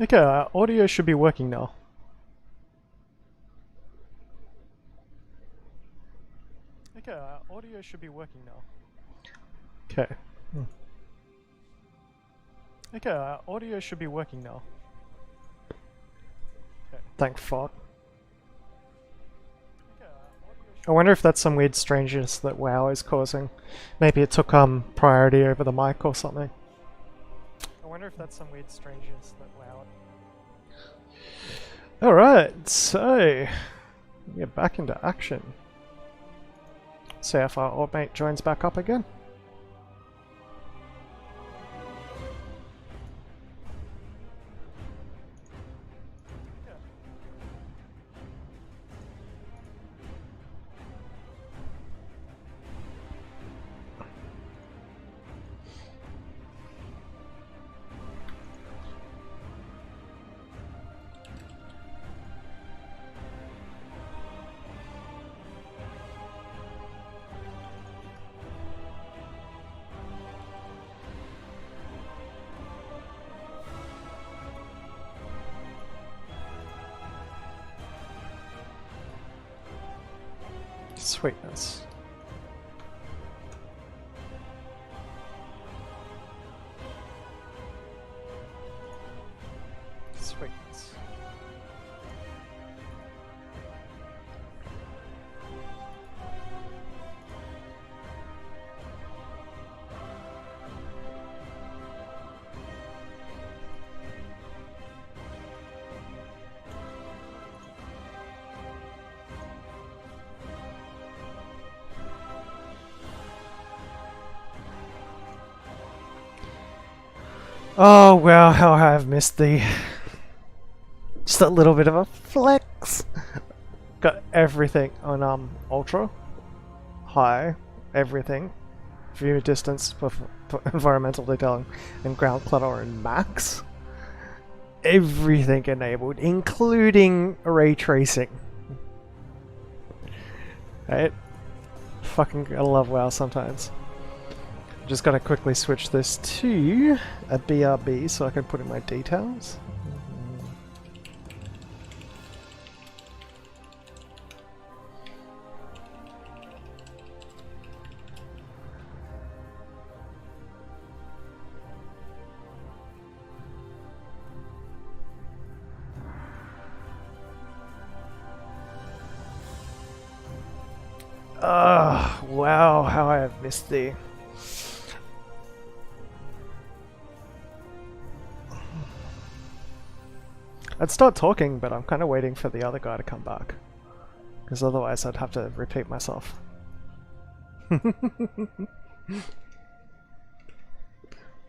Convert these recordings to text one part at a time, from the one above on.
Okay, audio should be working now. Okay, audio should be working now. Okay. Okay, audio should be working now. Okay. Thank fuck. I wonder if that's some weird strangeness that WoW is causing. Maybe it took priority over the mic or something. I wonder if that's some weird strangeness that WoW. Alright, so get back into action. See if our old mate joins back up again. Sweetness. Sweetness. Oh wow, how I've missed thee. Just a little bit of a flex. Got everything on ultra, high, everything, view distance for environmental detailing, and ground clutter and max. Everything enabled, including ray tracing. Right? Fucking gotta love WoW sometimes. Just gotta quickly switch this to a BRB so I can put in my details. Wow, how I have missed thee. I'd start talking, but I'm kind of waiting for the other guy to come back. Because otherwise I'd have to repeat myself.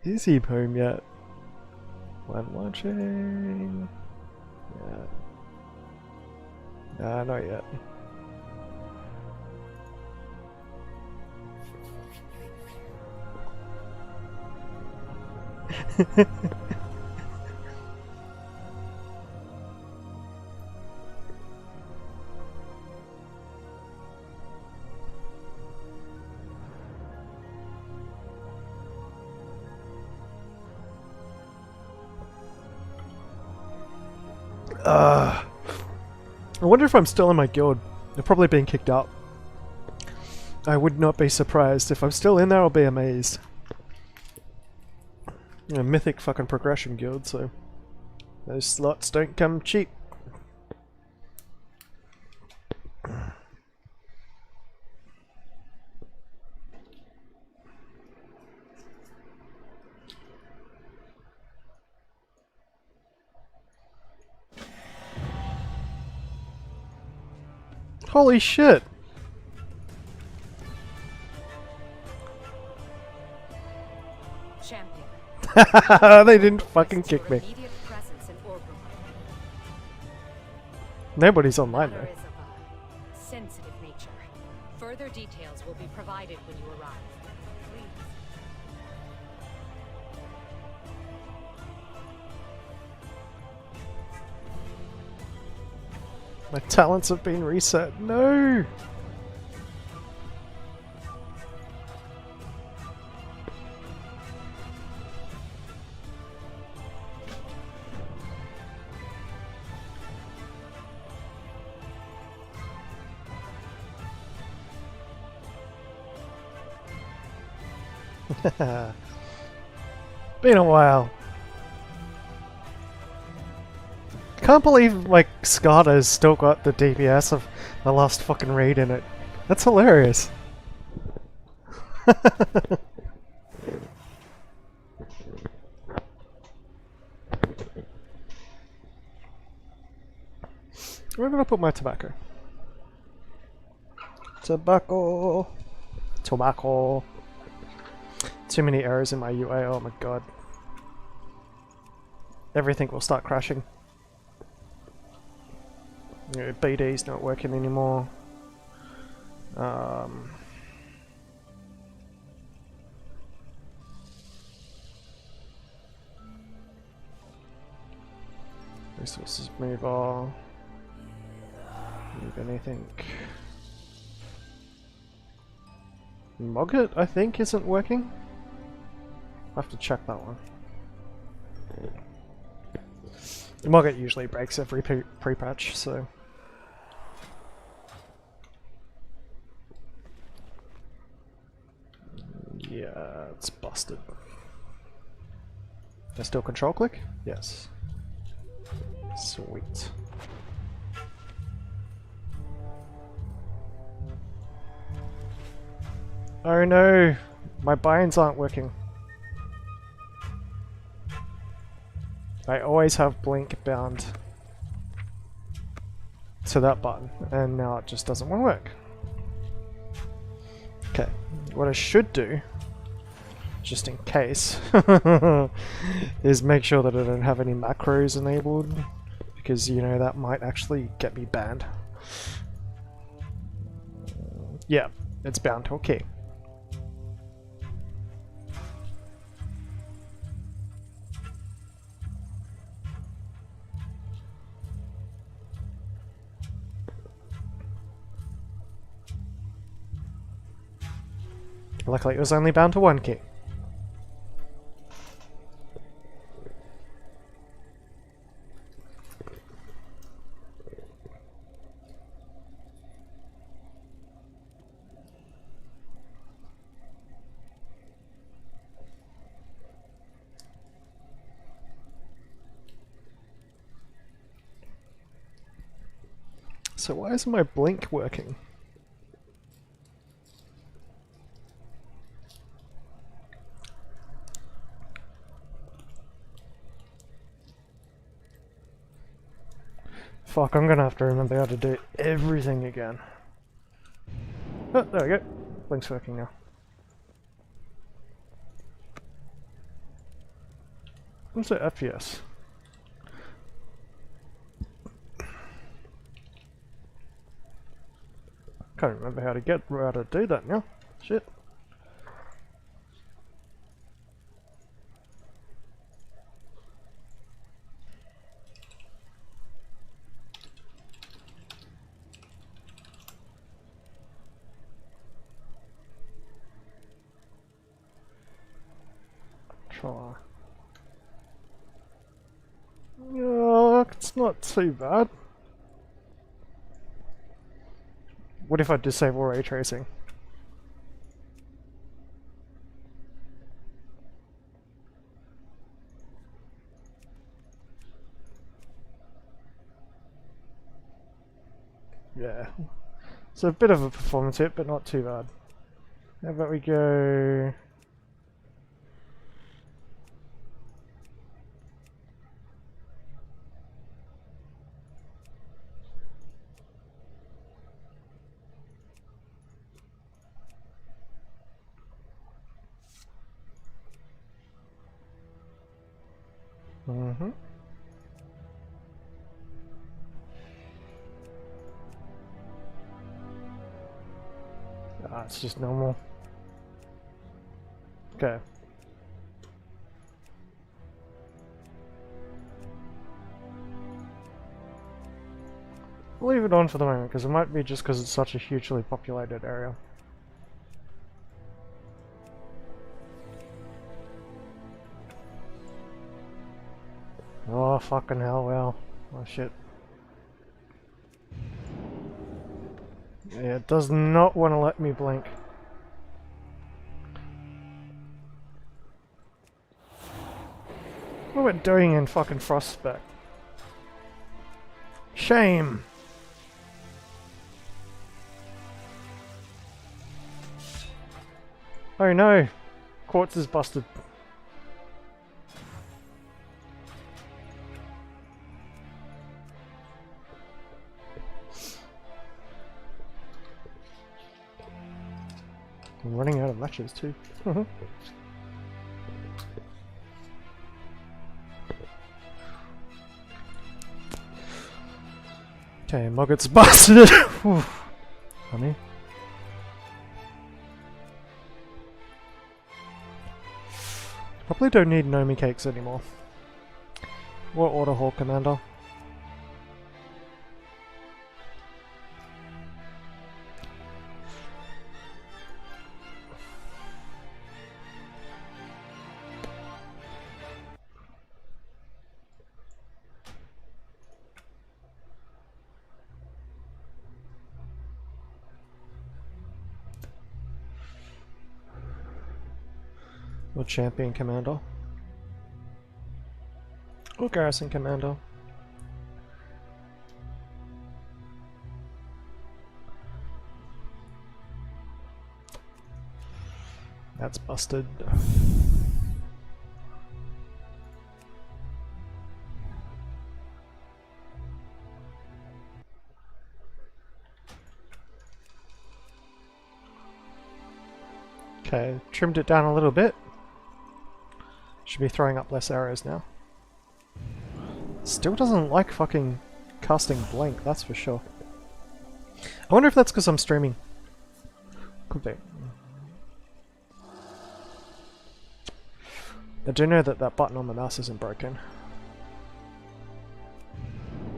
Is he home yet? I'm watching... Yeah. Nah, not yet. I wonder if I'm still in my guild. They're probably being kicked out. I would not be surprised. If I'm still in there, I'll be amazed. A mythic fucking progression guild, so those slots don't come cheap. Holy shit! Champion. They didn't fucking kick me. Nobody's online though. Is of a sensitive nature. Further details will be provided when you arrive. Please. My talents have been reset. No! Been a while. Can't believe like Skada's still got the DPS of the last fucking raid in it. That's hilarious. Where did I put my tobacco? Tobacco. Tobacco. Too many errors in my UI, oh my god. Everything will start crashing. You know, BD's not working anymore. Resources move all. Move anything. Mogget, I think, isn't working. I have to check that one. Mogget usually breaks every pre-patch, so. Yeah, it's busted. I still control click? Yes. Sweet. Oh no! My binds aren't working. I always have blink bound to that button, and now it just doesn't want to work. Okay, what I should do, just in case, is make sure that I don't have any macros enabled, because you know that might actually get me banned. Yeah, it's bound to a key. Luckily it was only bound to one key. So why isn't my blink working? Fuck, I'm gonna have to remember how to do everything again. Oh, there we go. Blink's working now. What's the FPS? Can't remember how to do that now. Shit. Try. Yeah, it's not too bad. What if I disable ray tracing? Yeah. It's a bit of a performance hit, but not too bad. How about we go... Mm-hmm. Ah, it's just normal. Okay. We'll leave it on for the moment, because it might be just because it's such a hugely populated area. Oh, fucking hell, well. Oh, shit. Yeah, it does not want to let me blink. What are we doing in fucking Frostback? Shame! Oh no! Quartz is busted. I'm running out of matches too. Okay, Mogget's busted! Whew. Funny. Probably don't need Nomi cakes anymore. Or Order Hall Commander. Or Champion Commander. Or Garrison Commander. That's busted. Okay, trimmed it down a little bit. Should be throwing up less arrows now. Still doesn't like fucking casting blank, that's for sure. I wonder if that's because I'm streaming. Could be. I do know that that button on the mouse isn't broken.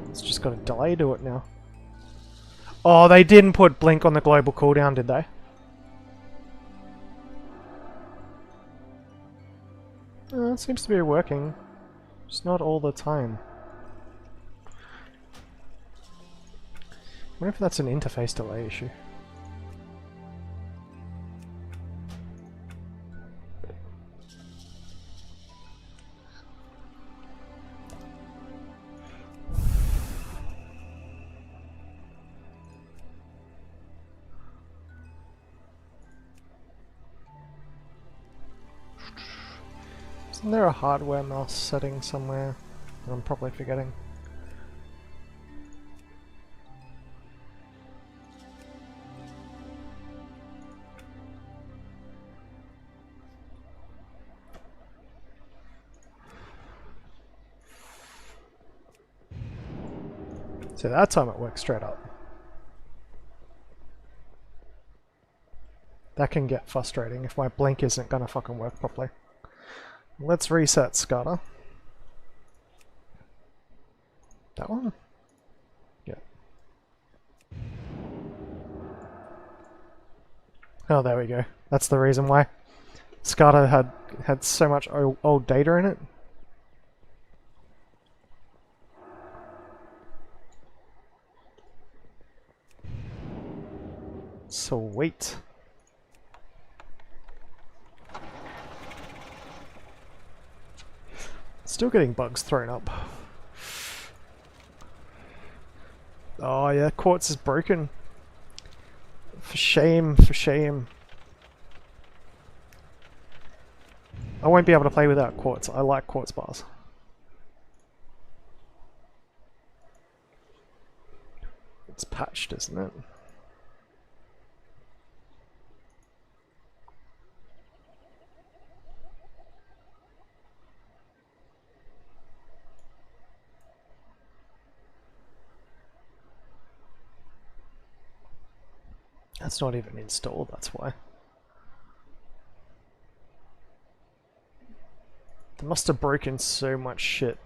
It's just got a delay to it now. Oh, they didn't put blink on the global cooldown, did they? It seems to be working. Just not all the time. I wonder if that's an interface delay issue. Isn't there a hardware mouse setting somewhere that I'm probably forgetting? So that time it works straight up. That can get frustrating if my blink isn't gonna fucking work properly. Let's reset Scatter. That one? Yeah. Oh, there we go. That's the reason why Scatter had so much old data in it. Sweet. Still getting bugs thrown up. Oh yeah, Quartz is broken. For shame, for shame. I won't be able to play without Quartz. I like Quartz bars. It's patched, isn't it? That's not even installed, that's why. They must have broken so much shit.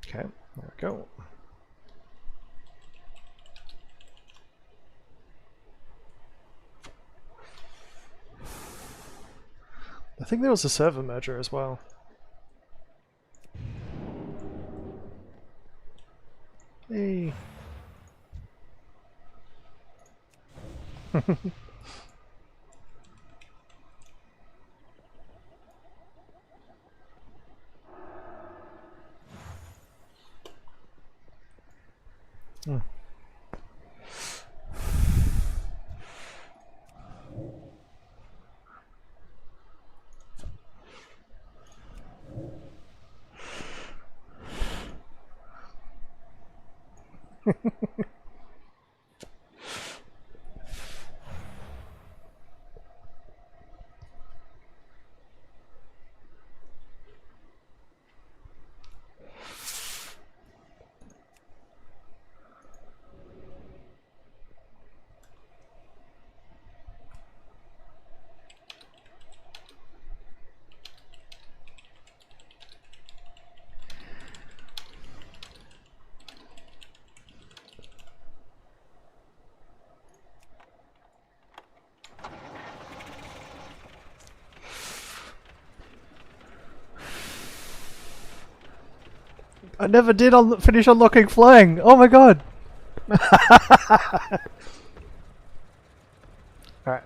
Okay, there we go. I think there was a server merger as well. Hey. Hmm. I never did finish unlocking flying. Oh my god. Alright.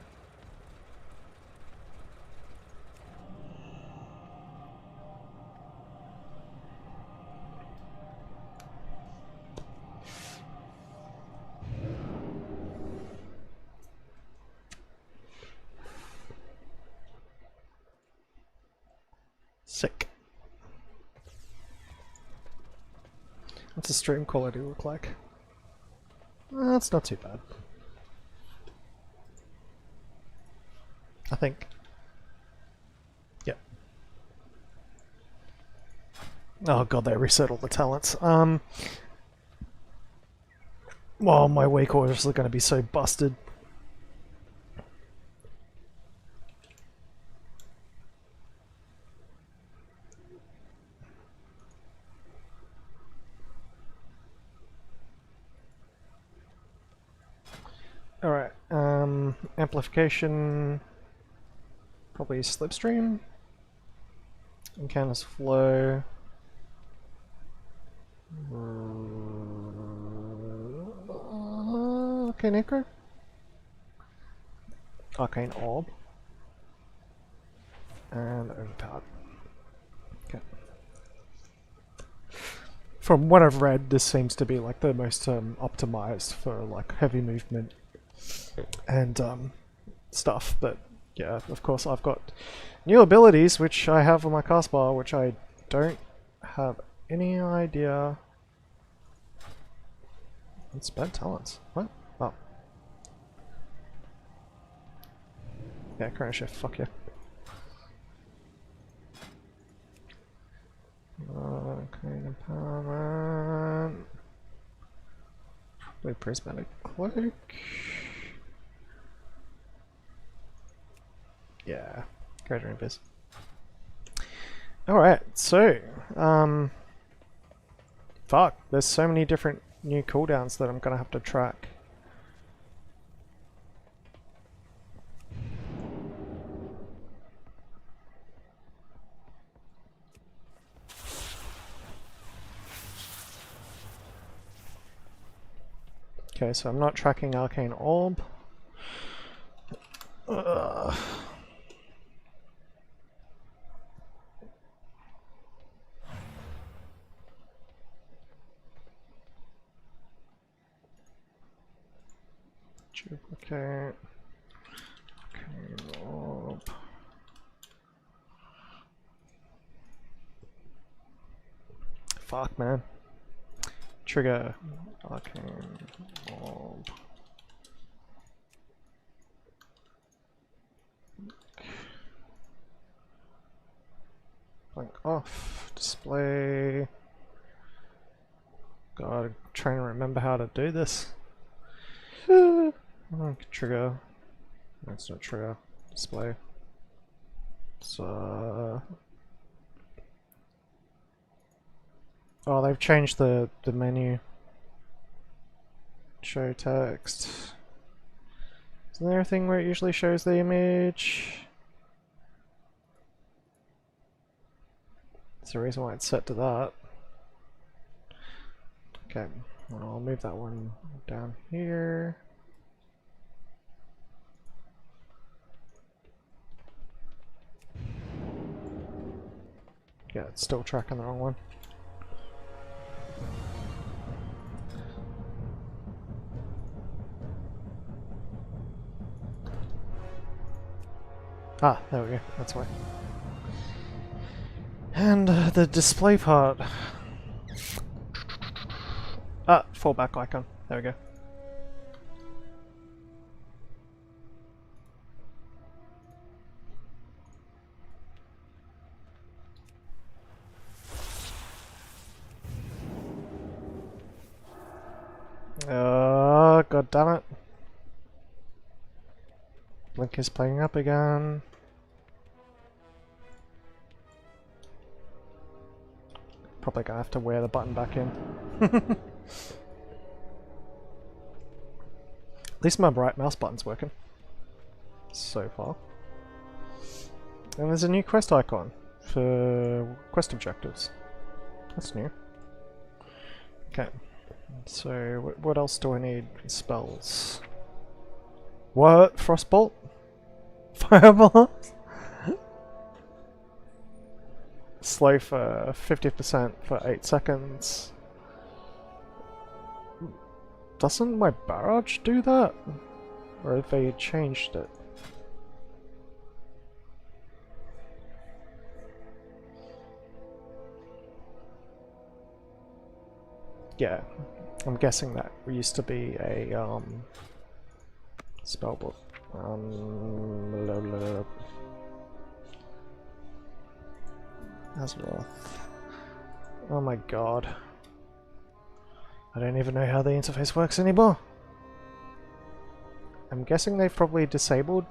Sick. What's the stream quality look like? That's not too bad. I think. Yep. Oh god, they reset all the talents. Well, my week orders are going to be so busted. Alright, amplification, probably slipstream, Incanus flow, Arcane Echo, Arcane Orb, and Overpowered. Okay. From what I've read, this seems to be like the most optimized for like heavy movement and stuff, but yeah, of course I've got new abilities which I have on my cast bar which I don't have any idea. It's bad talents. What? Oh. Yeah, current shift, fuck yeah. Okay, empowerment. Probably prismatic cloak. Yeah, greater invis. Alright, so, fuck, there's so many different new cooldowns that I'm gonna have to track. Okay, so I'm not tracking Arcane Orb. Duplicate. Arcane Orb. Fuck, man. Trigger. Arcane Orb. Blank off. Display. God, I'm trying to remember how to do this. Trigger. That's not trigger. Display. So. Oh, they've changed the menu. Show text. Isn't there a thing where it usually shows the image? That's the reason why it's set to that. Okay. I'll move that one down here. Yeah, it's still tracking the wrong one. Ah, there we go, that's why. And the display part. Ah, fallback icon. There we go. Oh, god damn it. Blink is playing up again. Probably gonna have to wear the button back in. At least my right mouse button's working. So far. And there's a new quest icon for quest objectives. That's new. Okay. So, what else do I need? Spells. What? Frostbolt? Fireball? Slow for 50% for 8 seconds. Doesn't my barrage do that? Or have they changed it? Yeah, I'm guessing that used to be a spellbook. Blah, blah, blah. Azeroth. Oh my god. I don't even know how the interface works anymore. I'm guessing they've probably disabled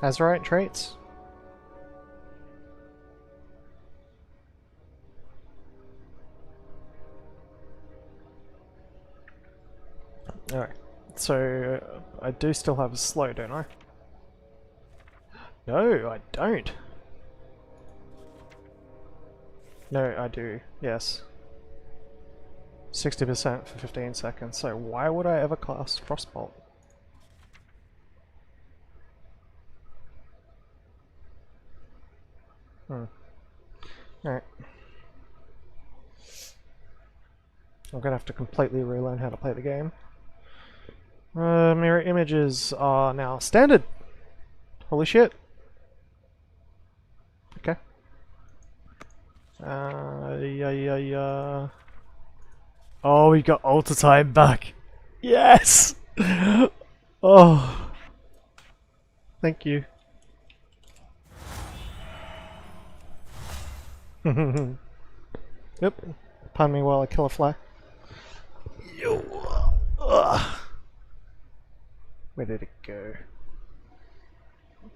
Azerite traits. Alright, so I do still have a slow, don't I? No, I don't. No, I do, yes. 60% for 15 seconds, so why would I ever cast Frostbolt? Alright. I'm gonna have to completely relearn how to play the game. Mirror images are now standard! Holy shit! Okay. Yeah. Oh, we got alter time back! Yes! Oh. Thank you. Yep. Pardon me while I kill a fly. Where did it go?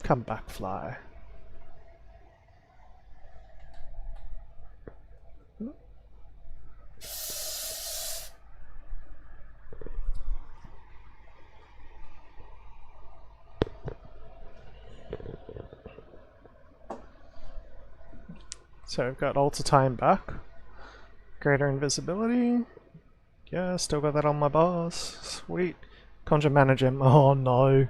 Come back, fly. So I've got alter time back. Greater invisibility. Yeah, still got that on my bars. Sweet. Conjure mana gem. Oh no.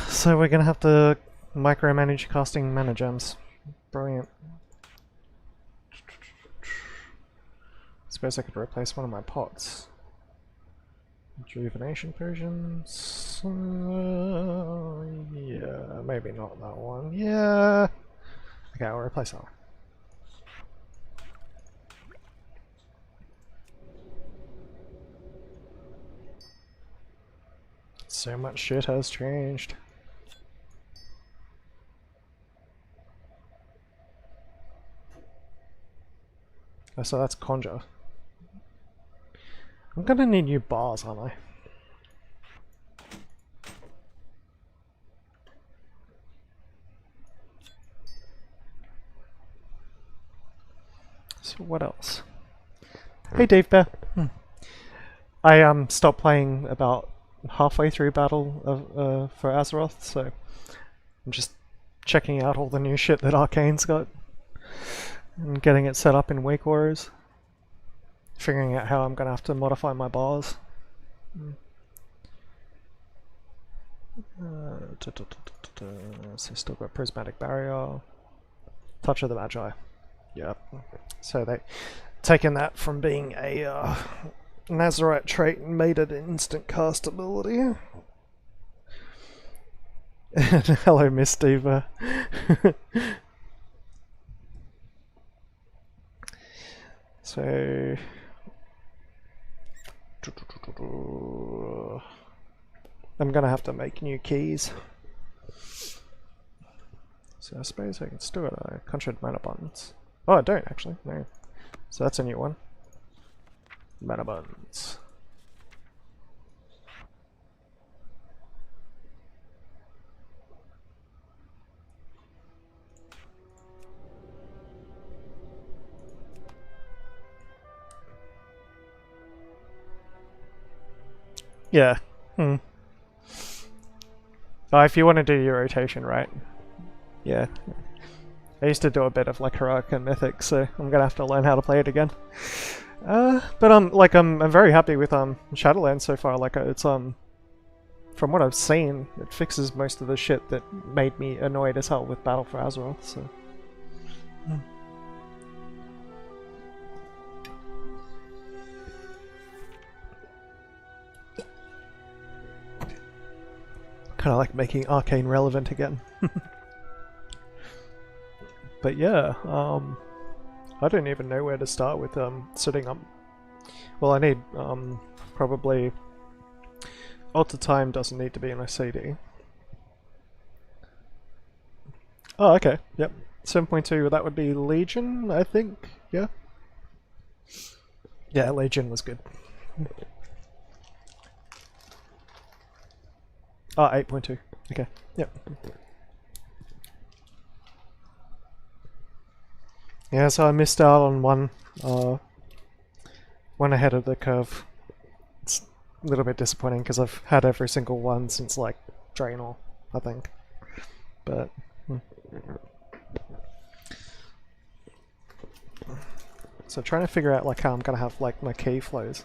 So we're gonna have to micromanage casting mana gems. Brilliant. Suppose I could replace one of my pots. Rejuvenation potions. Yeah, maybe not that one. Yeah. Okay, I'll replace that one. So much shit has changed. Oh, so that's conjure. I'm gonna need new bars, aren't I? So what else? Hey Dave Bear. I stopped playing about halfway through battle of, for Azeroth, so I'm just checking out all the new shit that Arcane's got and getting it set up in Wake Warriors. figuring out how I'm gonna have to modify my bars. So still got prismatic barrier, touch of the magi. Yep. So they taken that from being a Nazarite trait and made it an instant cast ability. Hello, Miss Diva. So I'm gonna have to make new keys. So I suppose I can still got a conjured mana buttons. Oh, I don't actually, no. So that's a new one. Mana buttons. Yeah. If you want to do your rotation, right? Yeah. I used to do a bit of like heroic and mythic, so I'm gonna have to learn how to play it again. But I'm very happy with Shadowlands so far. Like it's from what I've seen, it fixes most of the shit that made me annoyed as hell with Battle for Azeroth. So. Kind of like making Arcane relevant again. But yeah, I don't even know where to start with setting up. Well, I need probably altar time doesn't need to be in a CD. Oh, okay. Yep. 7.2. That would be Legion, I think. Yeah. Yeah, Legion was good. Oh, 8.2. Okay. Yep. Yeah, so I missed out on one ahead of the curve. It's a little bit disappointing because I've had every single one since like Draenor, I think. But so trying to figure out like how I'm gonna have like my key flows.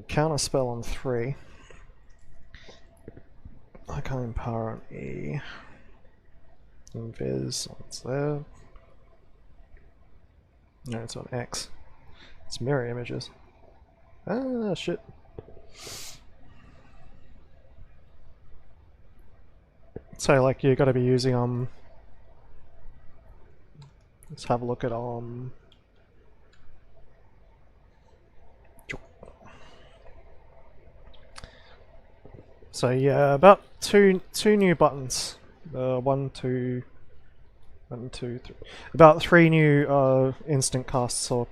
Counter spell on 3. Arcane power on E. Invis on Z. No, it's on X. It's mirror images. Ah, shit. So, like, you gotta be using, let's have a look at, so yeah, about two new buttons. 1, 2, 1, 2, 3. About 3 new instant casts or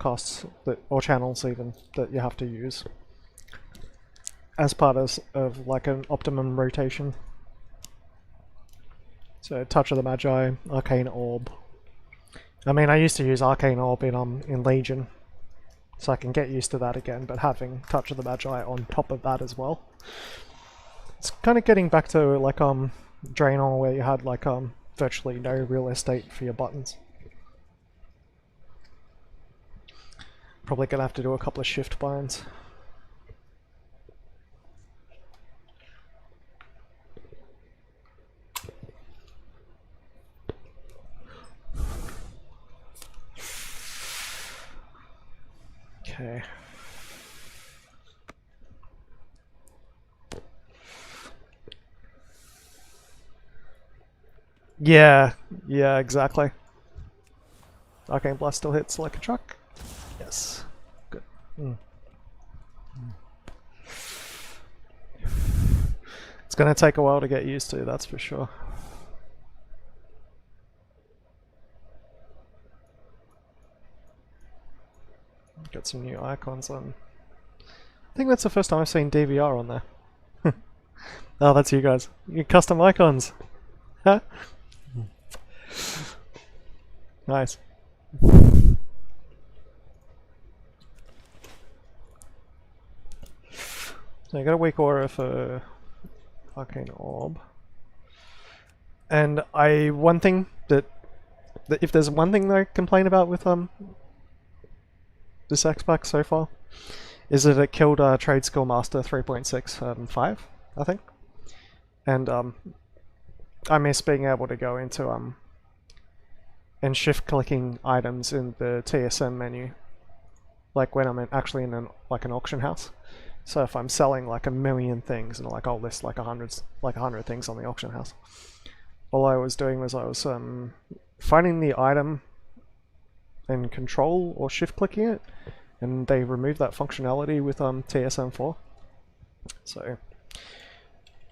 or channels even that you have to use as part of like an optimum rotation. So Touch of the Magi, Arcane Orb. I mean, I used to use Arcane Orb in Legion, so I can get used to that again. But having Touch of the Magi on top of that as well, it's kind of getting back to like Draenor, where you had like virtually no real estate for your buttons. Probably gonna have to do a couple of shift binds. Okay. Yeah, exactly. Arcane Blast still hits like a truck. Yes. Good. It's gonna take a while to get used to, that's for sure. Got some new icons on. I think that's the first time I've seen DVR on there. Oh, that's you guys. You custom icons. Huh? Nice. So I got a weak aura for Arcane Orb. And one thing that if there's one thing that I complain about with this X-Pack so far is that it killed Trade Skill Master 3.65, I think. And I miss being able to go into and shift clicking items in the TSM menu, like when I'm actually in an auction house. So if I'm selling like a million things and like I'll list like 100 things on the auction house, all I was doing was I was finding the item and control or shift clicking it, and they removed that functionality with TSM4. So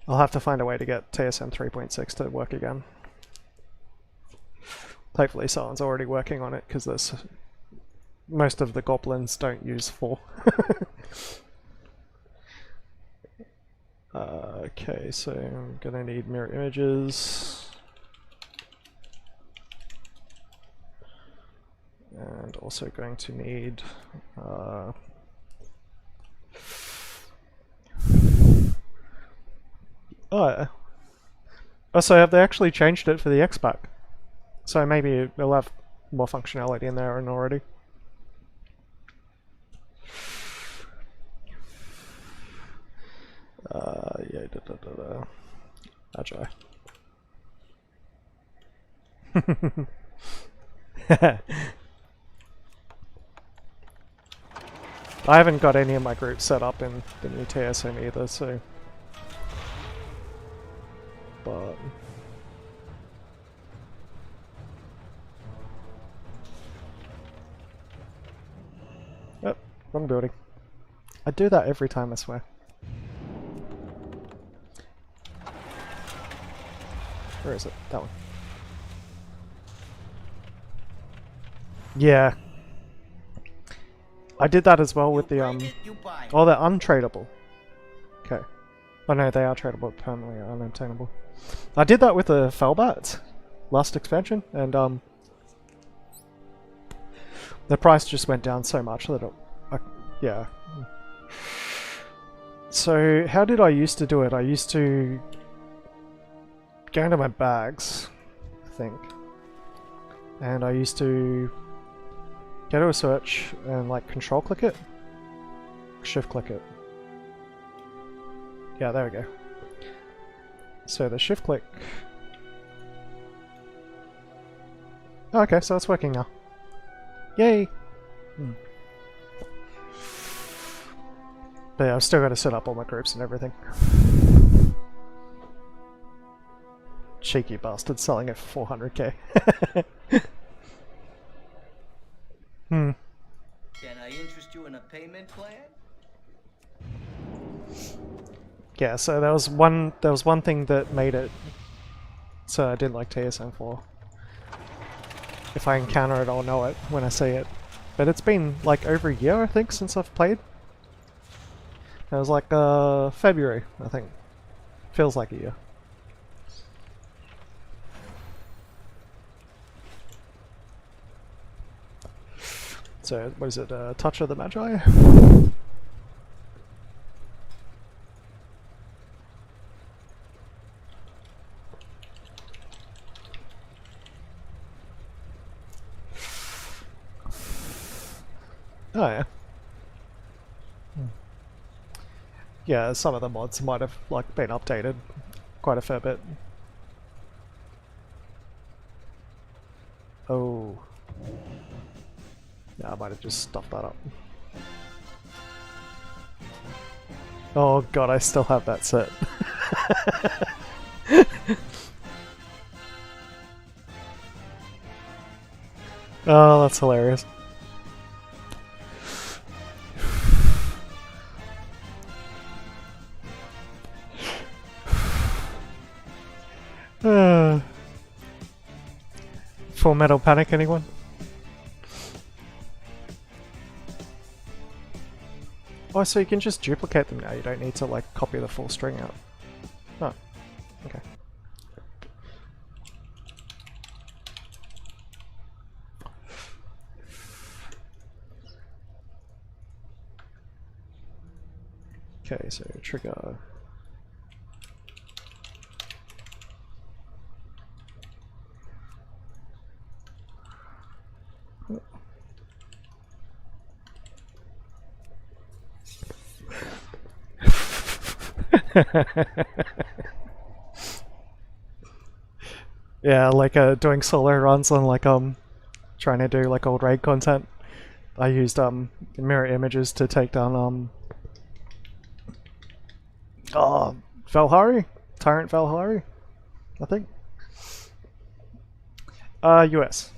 I'll have to find a way to get TSM 3.6 to work again. Hopefully someone's already working on it, because there's most of the goblins don't use 4. Okay, so I'm gonna need mirror images. And also going to need oh, so have they actually changed it for the X-Pack? So maybe they'll have more functionality in there and already. Yeah, Agile. I haven't got any of my groups set up in the new TSM either, so... But... Oh, wrong building. I do that every time, I swear. Where is it? That one. Yeah. I did that as well with the, oh, they're untradeable. Okay. Oh no, they are tradable, permanently unobtainable. I did that with the Felbats last expansion, and, the price just went down so much that it, yeah. So, how did I used to do it? I used to go into my bags, I think, and I used to go to a search and like control click it, shift click it. Yeah, there we go. So the shift click. Oh, okay, so it's working now. Yay! But yeah, I've still got to set up all my groups and everything. Cheeky bastard selling it for 400k. Can I interest you in a payment plan? Yeah, so there was one thing that made it so I didn't like TSM4. If I encounter it, I'll know it when I see it. But it's been like over a year, I think, since I've played. It was like February, I think. Feels like a year. So, what is it, Touch of the Magi? Oh yeah. Yeah, some of the mods might have like been updated quite a fair bit. Oh. Yeah, I might have just stuffed that up. Oh god, I still have that set. Oh, that's hilarious. Full Metal Panic, anyone? Oh, so you can just duplicate them now, you don't need to like copy the full string out. Oh, okay. Okay, so trigger. Yeah, like doing solo runs on like trying to do like old raid content. I used mirror images to take down Valhari? Tyrant Valhari? I think. US.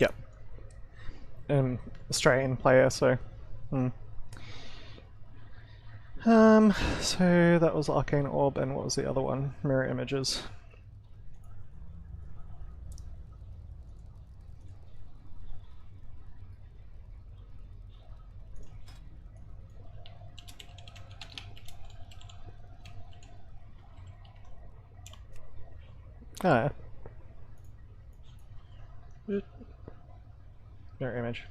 Yep. Australian player, so. So that was Arcane Orb, and what was the other one? Mirror images. Ah. Mirror image.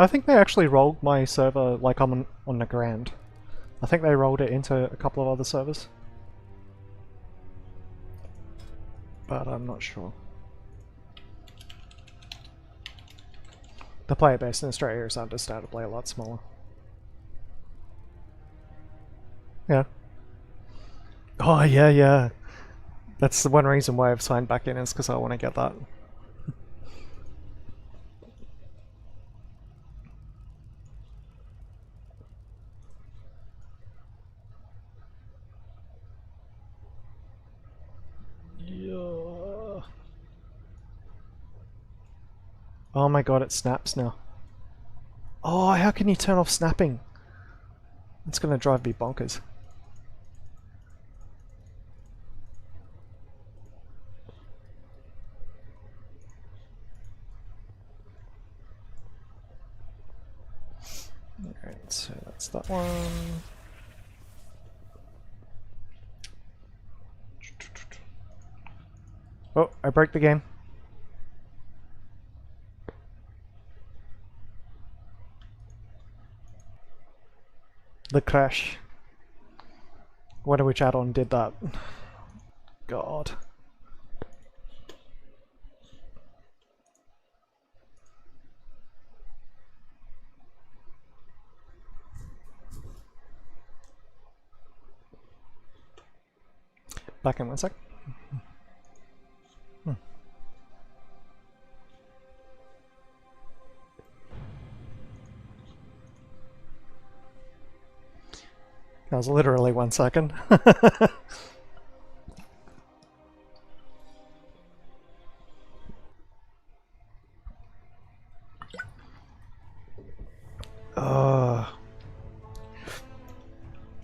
I think they actually rolled my server like on the Grand. I think they rolled it into a couple of other servers. But I'm not sure. The player base in Australia is understandably a lot smaller. Yeah. Oh yeah, yeah. That's the one reason why I've signed back in, is because I want to get that. Yeah. Oh my god, it snaps now. Oh, how can you turn off snapping? It's gonna drive me bonkers. Alright, so that's that one. Oh, I broke the game. The crash. Wonder which add-on did that. God. Back in 1 sec. That was literally 1 second.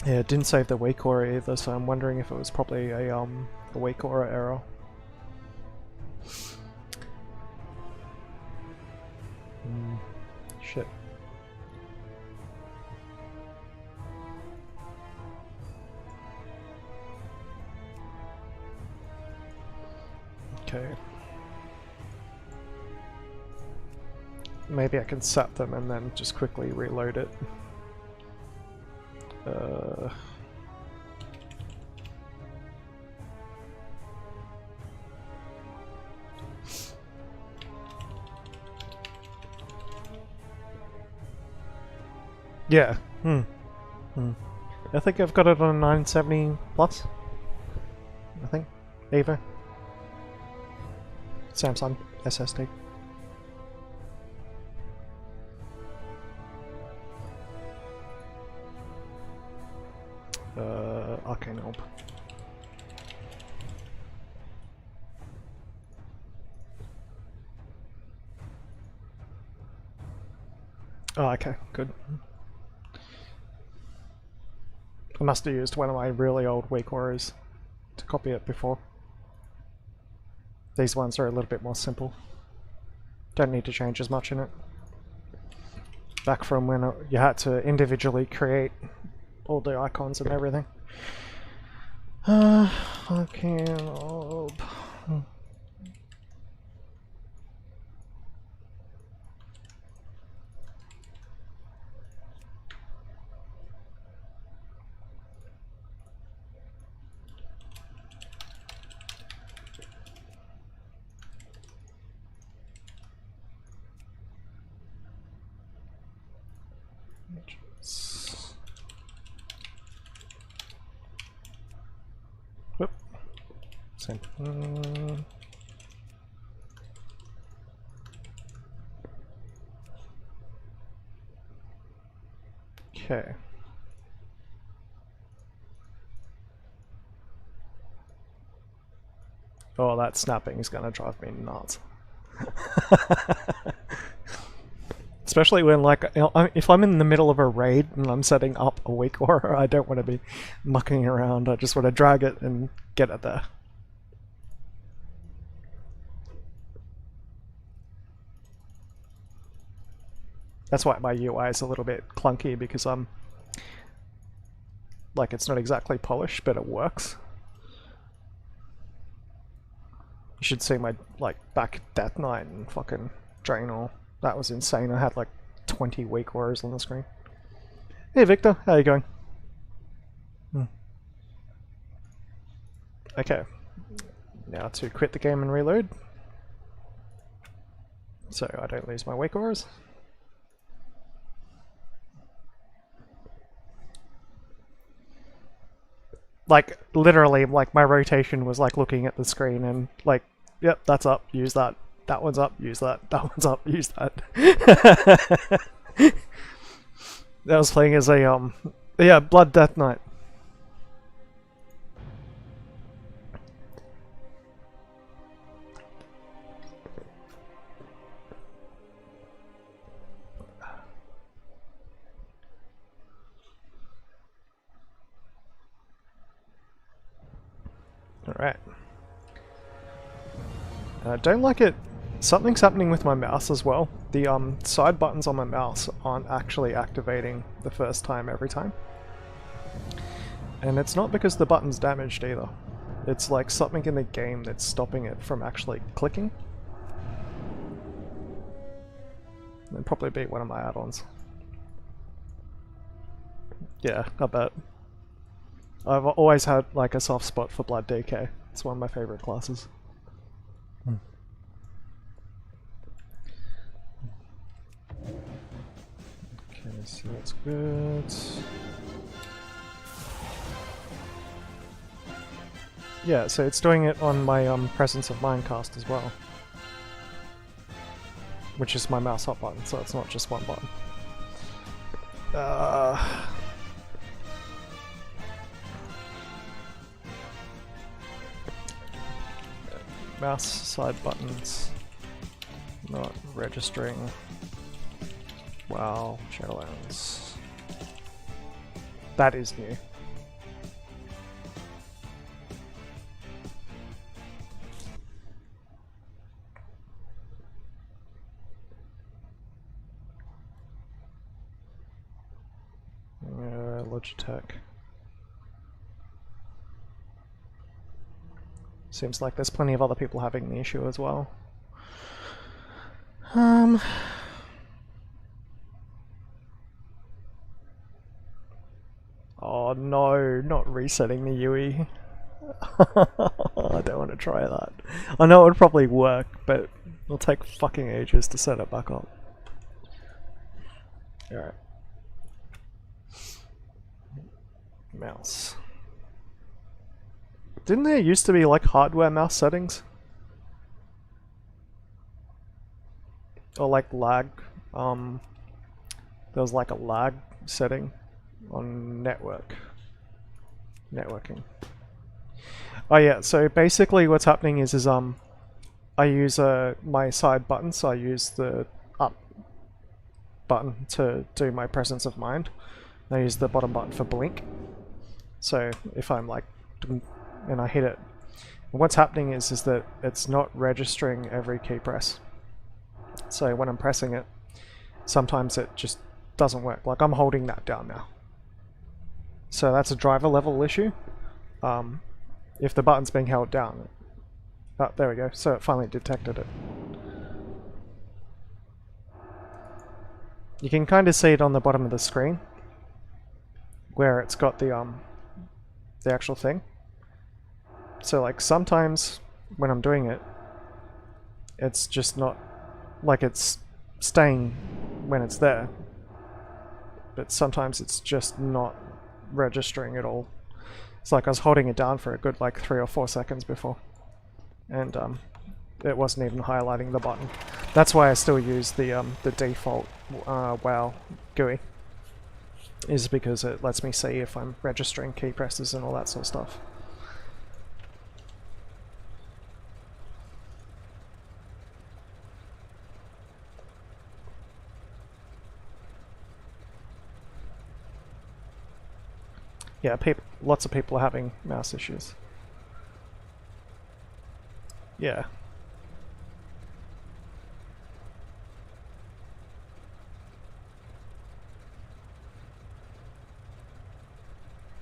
Yeah, it didn't save the weak aura either, so I'm wondering if it was probably a weak aura error. Shit. Okay. Maybe I can set them and then just quickly reload it. Yeah. I think I've got it on 970 plus. I think. Eva. Samsung SSD. Arcane Orb. Oh, okay, good. I must have used one of my really old weak auras to copy it before. These ones are a little bit more simple. Don't need to change as much in it. Back from when you had to individually create all the icons and everything. Arcane orb. Whoop. Same. Okay. Oh, that snapping is gonna drive me nuts. Especially when, like, if I'm in the middle of a raid and I'm setting up a weak aura, I don't want to be mucking around. I just want to drag it and get it there. That's why my UI is a little bit clunky, because I'm like, it's not exactly polished, but it works. You should see my, like, back Death Knight and fucking Draenor. That was insane. I had like 20 weak auras on the screen. Hey Victor, how you going? Okay. Now to quit the game and reload, so I don't lose my weak auras. Like, literally, like, my rotation was like looking at the screen and like, yep, that's up, use that. That one's up, use that. That one's up, use that. I was playing as a, yeah, Blood Death Knight. Alright. I don't like it. Something's happening with my mouse as well. The side buttons on my mouse aren't actually activating the first time every time. And it's not because the button's damaged either. It's like something in the game that's stopping it from actually clicking. It'd probably be one of my add-ons. Yeah, I bet. I've always had like a soft spot for Blood DK. It's one of my favorite classes. Okay, so that's good. Yeah, so it's doing it on my Presence of Mind cast as well, which is my mouse up button, so it's not just one button. Mouse side buttons not registering. Wow, Shadowlands. That is new. Logitech. Seems like there's plenty of other people having the issue as well. Oh no, not resetting the UI. I don't want to try that. I know it would probably work, but it'll take fucking ages to set it back up. Alright. Mouse. Didn't there used to be like hardware mouse settings? Or like lag? There was like a lag setting on networking. Oh yeah, so basically what's happening is I use my side button, so I use the up button to do my Presence of Mind. I use the bottom button for blink. So if I'm like, and I hit it, what's happening is that it's not registering every key press. So when I'm pressing it, sometimes it just doesn't work. Like I'm holding that down now. So that's a driver level issue. if the button's being held down. Oh, there we go. So it finally detected it. You can kind of see it on the bottom of the screen, where it's got the actual thing. So like sometimes when I'm doing it, it's just not like it's staying when it's there, but sometimes it's just not registering at all. It's like I was holding it down for a good like 3 or 4 seconds before, and it wasn't even highlighting the button. That's why I still use the default WoW GUI, is because it lets me see if I'm registering key presses and all that sort of stuff. Yeah, lots of people are having mouse issues. Yeah.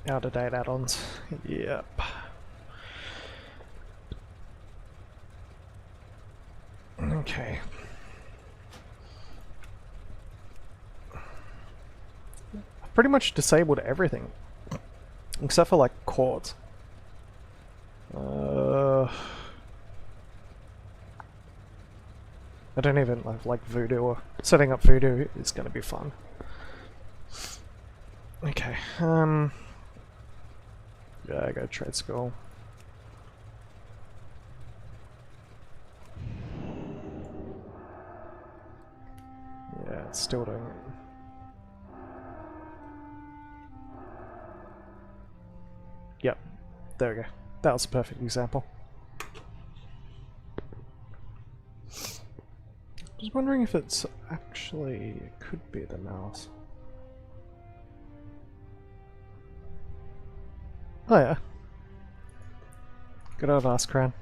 Out-of-date add-ons. Yep. Okay. I've pretty much disabled everything. Except for like chords. I don't even like voodoo, or setting up voodoo is going to be fun. Okay, yeah, I go trade school. Yeah, it's still doing it. Yep, there we go. That was a perfect example. I was wondering if it's actually, it could be the mouse. Oh yeah. Good old Arcane.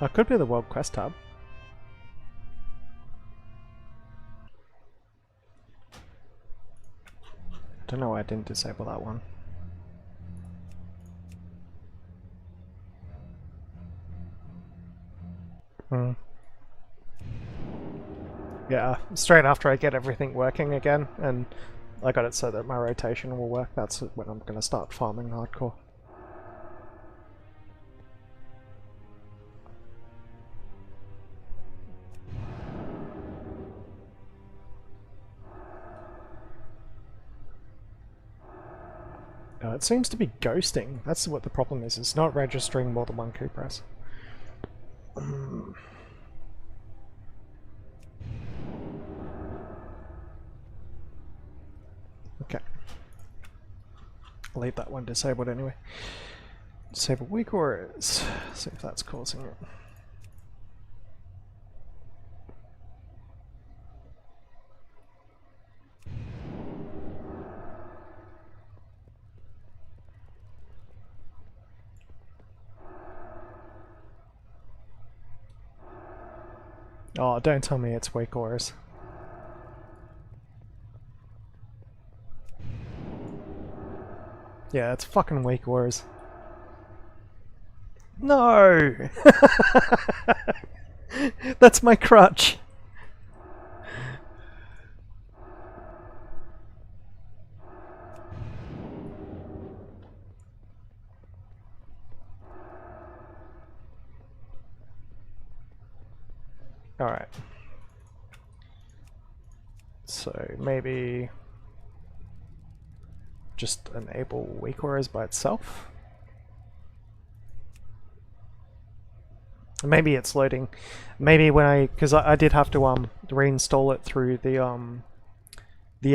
Oh, it could be the World Quest tab. Don't know why I didn't disable that one. Yeah, straight after I get everything working again, and I got it so that my rotation will work, that's when I'm going to start farming hardcore. It seems to be ghosting. That's what the problem is. It's not registering more than one key press. Okay. I'll leave that one disabled anyway. Disable weak auras. See if that's causing it. Oh, don't tell me it's weak auras. Yeah, it's fucking weak auras. No! That's my crutch. Alright. So maybe just enable weak auras by itself? Maybe it's loading. Maybe when because I did have to reinstall it through the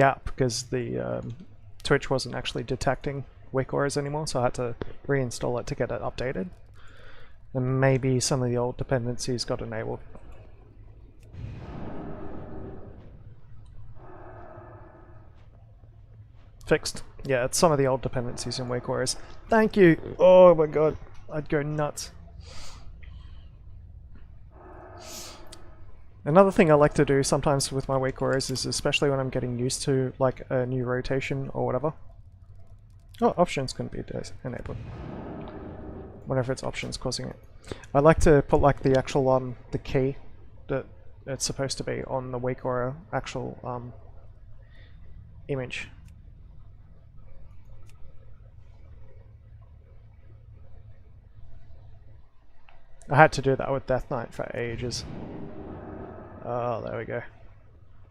app, because the Twitch wasn't actually detecting weak auras anymore, so I had to reinstall it to get it updated. And maybe some of the old dependencies got enabled. Fixed. Yeah, it's some of the old dependencies in weak auras. Thank you! Oh my god, I'd go nuts. Another thing I like to do sometimes with my weak warriors is, especially when I'm getting used to like a new rotation or whatever. Oh, options can be enabled. Whatever its options causing it. I like to put like the actual the key that it's supposed to be on the weak warrior actual image. I had to do that with Death Knight for ages. Oh, there we go.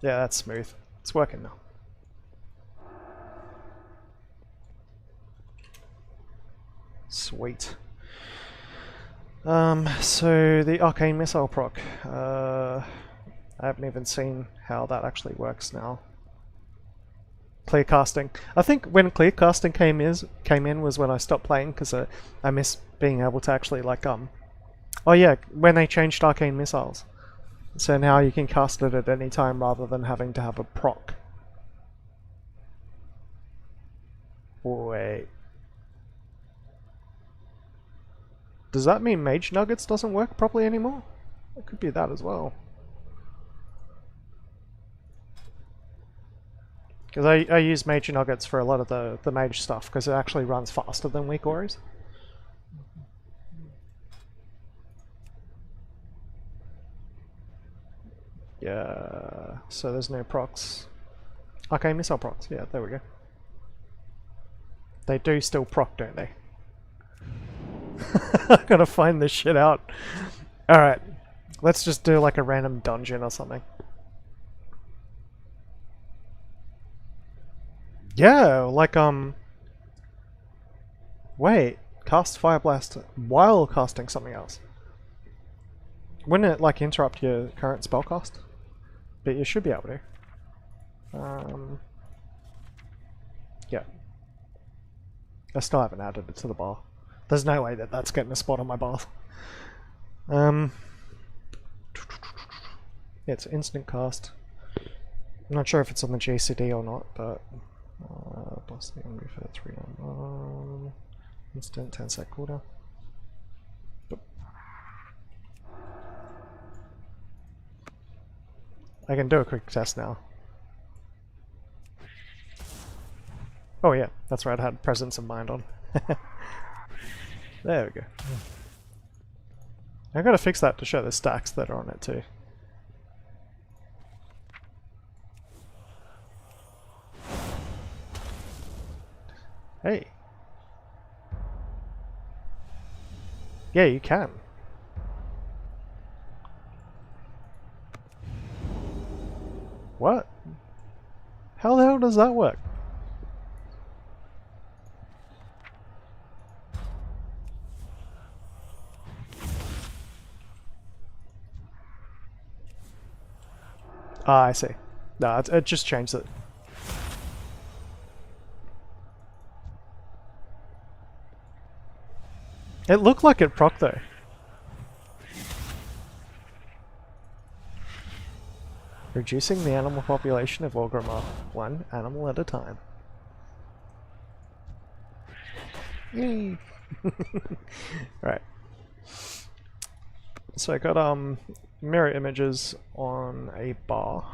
Yeah, that's smooth. It's working now. Sweet. So the Arcane Missile proc. I haven't even seen how that actually works now. Clear casting. I think when clear casting came in was when I stopped playing because I miss being able to actually like Oh yeah, when they changed Arcane Missiles. So now you can cast it at any time rather than having to have a proc. Wait. Does that mean Mage Nuggets doesn't work properly anymore? It could be that as well. Because I use Mage Nuggets for a lot of the Mage stuff because it actually runs faster than Weak Warriors. Yeah, so there's no procs. Okay, missile procs, yeah, there we go. They do still proc, don't they? I gotta find this shit out. Alright, let's just do like a random dungeon or something. Yeah, like wait, cast Fire Blast while casting something else. Wouldn't it like interrupt your current spellcast? But you should be able to. Yeah. I still haven't added it to the bar. There's no way that that's getting a spot on my bar. Yeah, it's instant cast. I'm not sure if it's on the JCD or not, but plus the enemy for 3 on instant 10-sec cooldown. I can do a quick test now. Oh yeah, that's right, I had Presence of Mind on. There we go. I gotta fix that to show the stacks that are on it too. Hey. Yeah, you can. What? How the hell does that work? Ah, I see. No, it just changed it. It looked like it proc though. Reducing the animal population of Orgrimmar, 1 animal at a time. Yay! Right. So I got mirror images on a bar.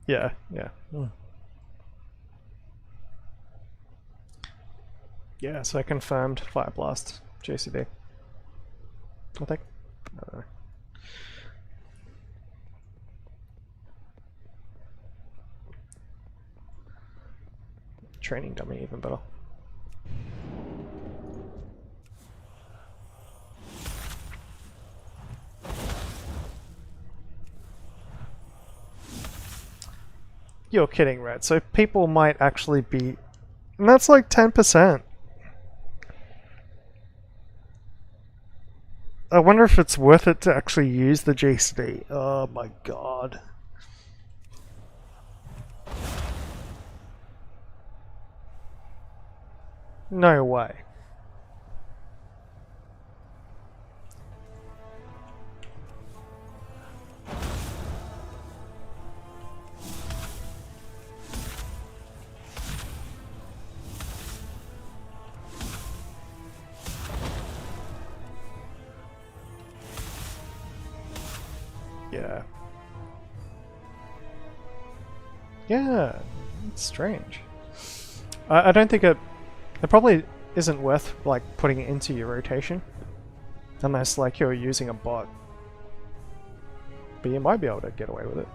Yeah, yeah. Yeah, so I confirmed Fire Blast JCD. I think. I don't know. Training dummy even better. You're kidding, right? So people might actually be... And that's like 10%. I wonder if it's worth it to actually use the JCD. Oh my god. No way. Yeah. Yeah, it's strange. I don't think it probably isn't worth like putting it into your rotation unless like you're using a bot. But you might be able to get away with it.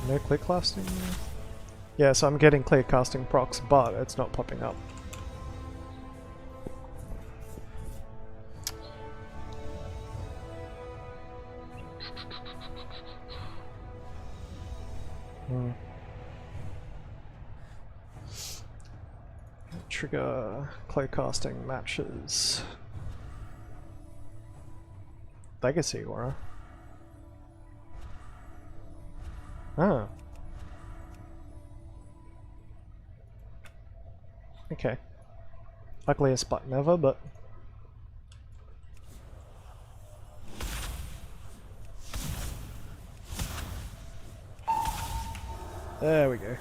No clear casting? Yeah, so I'm getting clear casting procs, but it's not popping up. Trigger clear casting matches. Legacy aura. Oh. Okay. Ugliest button ever, but... There we go.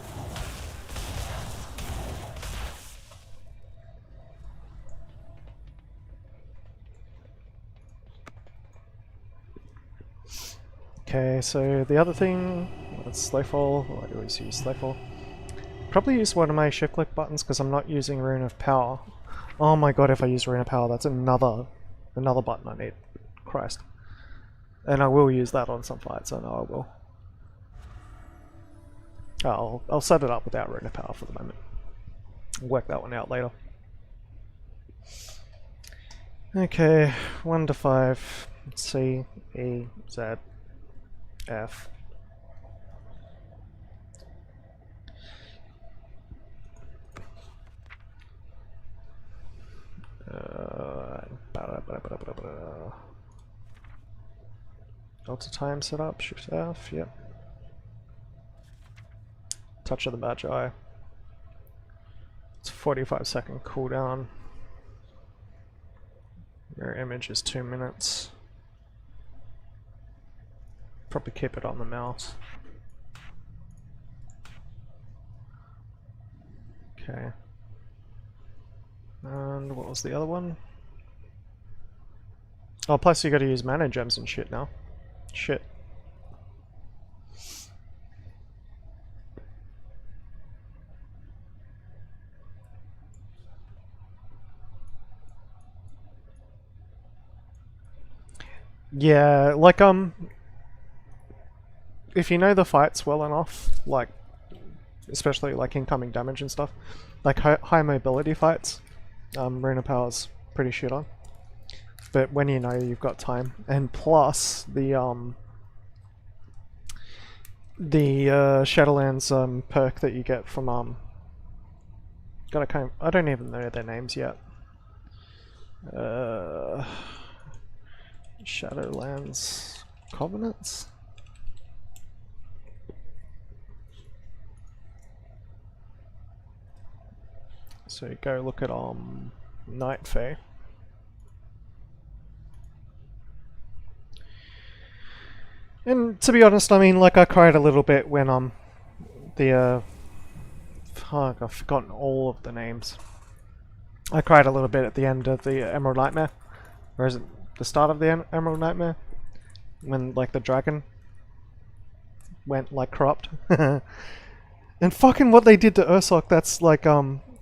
Okay, so the other thing, that's Slowfall. I always use Slowfall. Probably use one of my shift click buttons because I'm not using Rune of Power. Oh my god, if I use Rune of Power, that's another button I need. Christ. And I will use that on some fights, I know I will. I'll set it up without Rune of Power for the moment. Work that one out later. Okay, 1 to 5. C, E, Z, F. Delta time setup, Shift F, yep. Touch of the Magi. It's a 45-second cooldown. Mirror image is 2 minutes. Probably keep it on the mouse. Okay. And what was the other one? Oh, plus you gotta use mana gems and shit now. Shit. Yeah, like if you know the fights well enough, like especially like incoming damage and stuff, like high mobility fights, Rune of Power's pretty shit on. But when you know you've got time, and plus the Shadowlands perk that you get from I don't even know their names yet. Shadowlands Covenants? So you go look at Night Fae. And to be honest, I mean, like I cried a little bit when fuck, I've forgotten all of the names. I cried a little bit at the end of the Emerald Nightmare. Or is it the start of the Emerald Nightmare? When, like, the dragon went, like, corrupt. And fucking what they did to Ursoc, that's, like,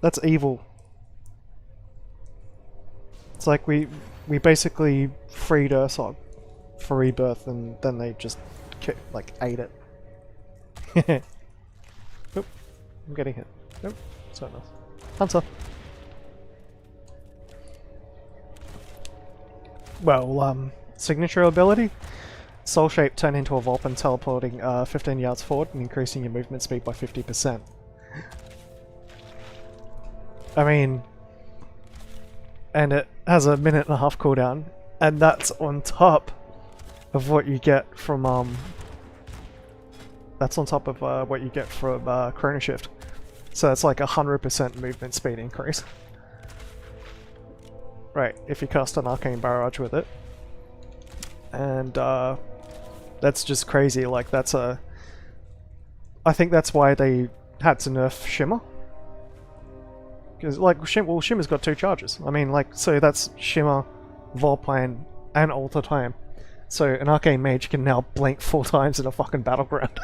that's evil. It's like we basically freed Ursoc for rebirth and then they just, like, ate it. Oop, I'm getting hit. Nope, so nice. Hunter. Well, signature ability? Soul Shape, turn into a Vulpin, teleporting 15 yards forward and increasing your movement speed by 50%. I mean, and it has a 1.5-minute cooldown, and that's on top of what you get from that's on top of what you get from Chrono Shift. So it's like 100% movement speed increase. Right, if you cast an Arcane Barrage with it, and That's just crazy. Like that's a. I think that's why they had to nerf Shimmer. Because like Shimmer's got 2 charges. I mean, like, so that's Shimmer, Volplane, and Alter Time. So an Arcane Mage can now blink 4 times in a fucking battleground.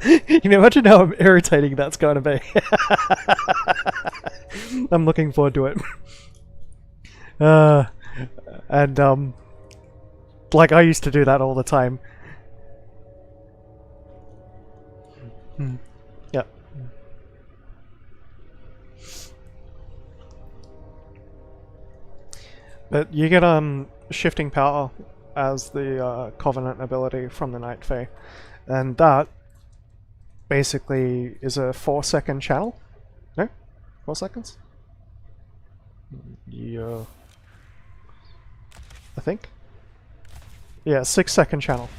You can imagine how irritating that's going to be. I'm looking forward to it. And like I used to do that all the time. Yep. But you get shifting power as the Covenant ability from the Night Fae, and that basically is a 4-second channel. No? 4 seconds? Yeah. I think? Yeah, 6-second channel.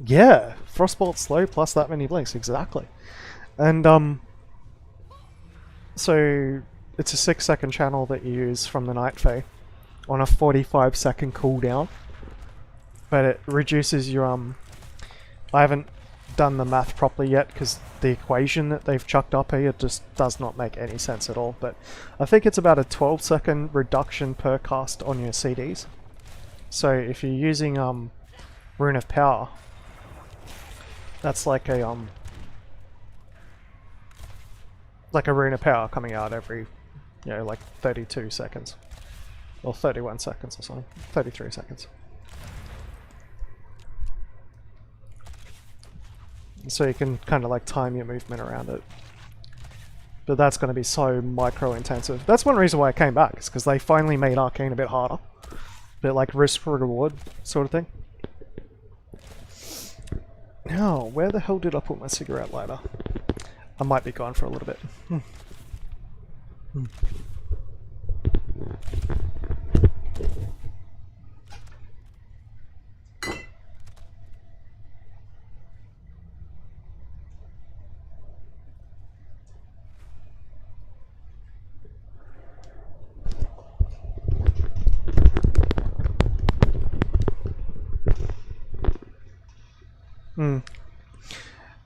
Yeah! Frostbolt slow plus that many blinks, exactly. And so it's a 6-second channel that you use from the Night Fae on a 45-second cooldown. But it reduces your I haven't done the math properly yet because the equation that they've chucked up here just does not make any sense at all, but I think it's about a 12-second reduction per cast on your CDs. So if you're using Rune of Power, that's like a Rune of Power coming out every, you know, like 32 seconds. Or 31 seconds or something. 33 seconds. So you can kind of like time your movement around it. But that's going to be so micro intensive. That's one reason why I came back, is because they finally made Arcane a bit harder. A bit like risk for reward sort of thing. Now, where the hell did I put my cigarette lighter? I might be gone for a little bit.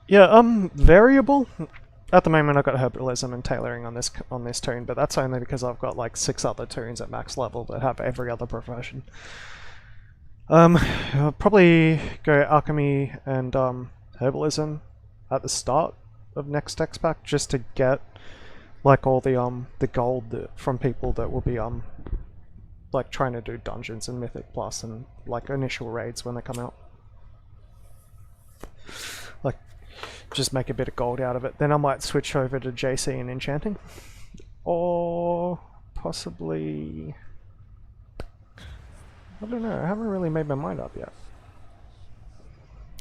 Yeah, variable. At the moment I've got herbalism and tailoring on this toon, but that's only because I've got like 6 other toons at max level that have every other profession. I'll probably go alchemy and herbalism at the start of next text pack just to get like all the gold from people that will be like trying to do dungeons and Mythic Plus and like initial raids when they come out. Like, just make a bit of gold out of it. Then I might switch over to JC and enchanting. Or possibly... I don't know, I haven't really made my mind up yet.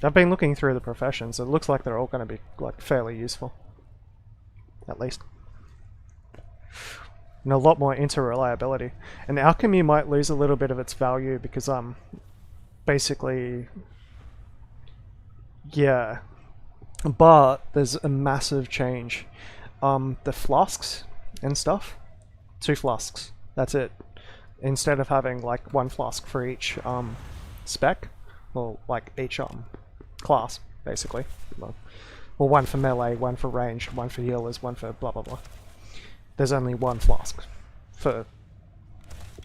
I've been looking through the professions, it looks like they're all going to be like fairly useful. At least. And a lot more interreliability. And alchemy might lose a little bit of its value because basically... Yeah. But there's a massive change. The flasks and stuff, 2 flasks, that's it. Instead of having like 1 flask for each spec, or like each class, basically. Well, 1 for melee, 1 for range, 1 for healers, 1 for blah blah blah. There's only 1 flask for...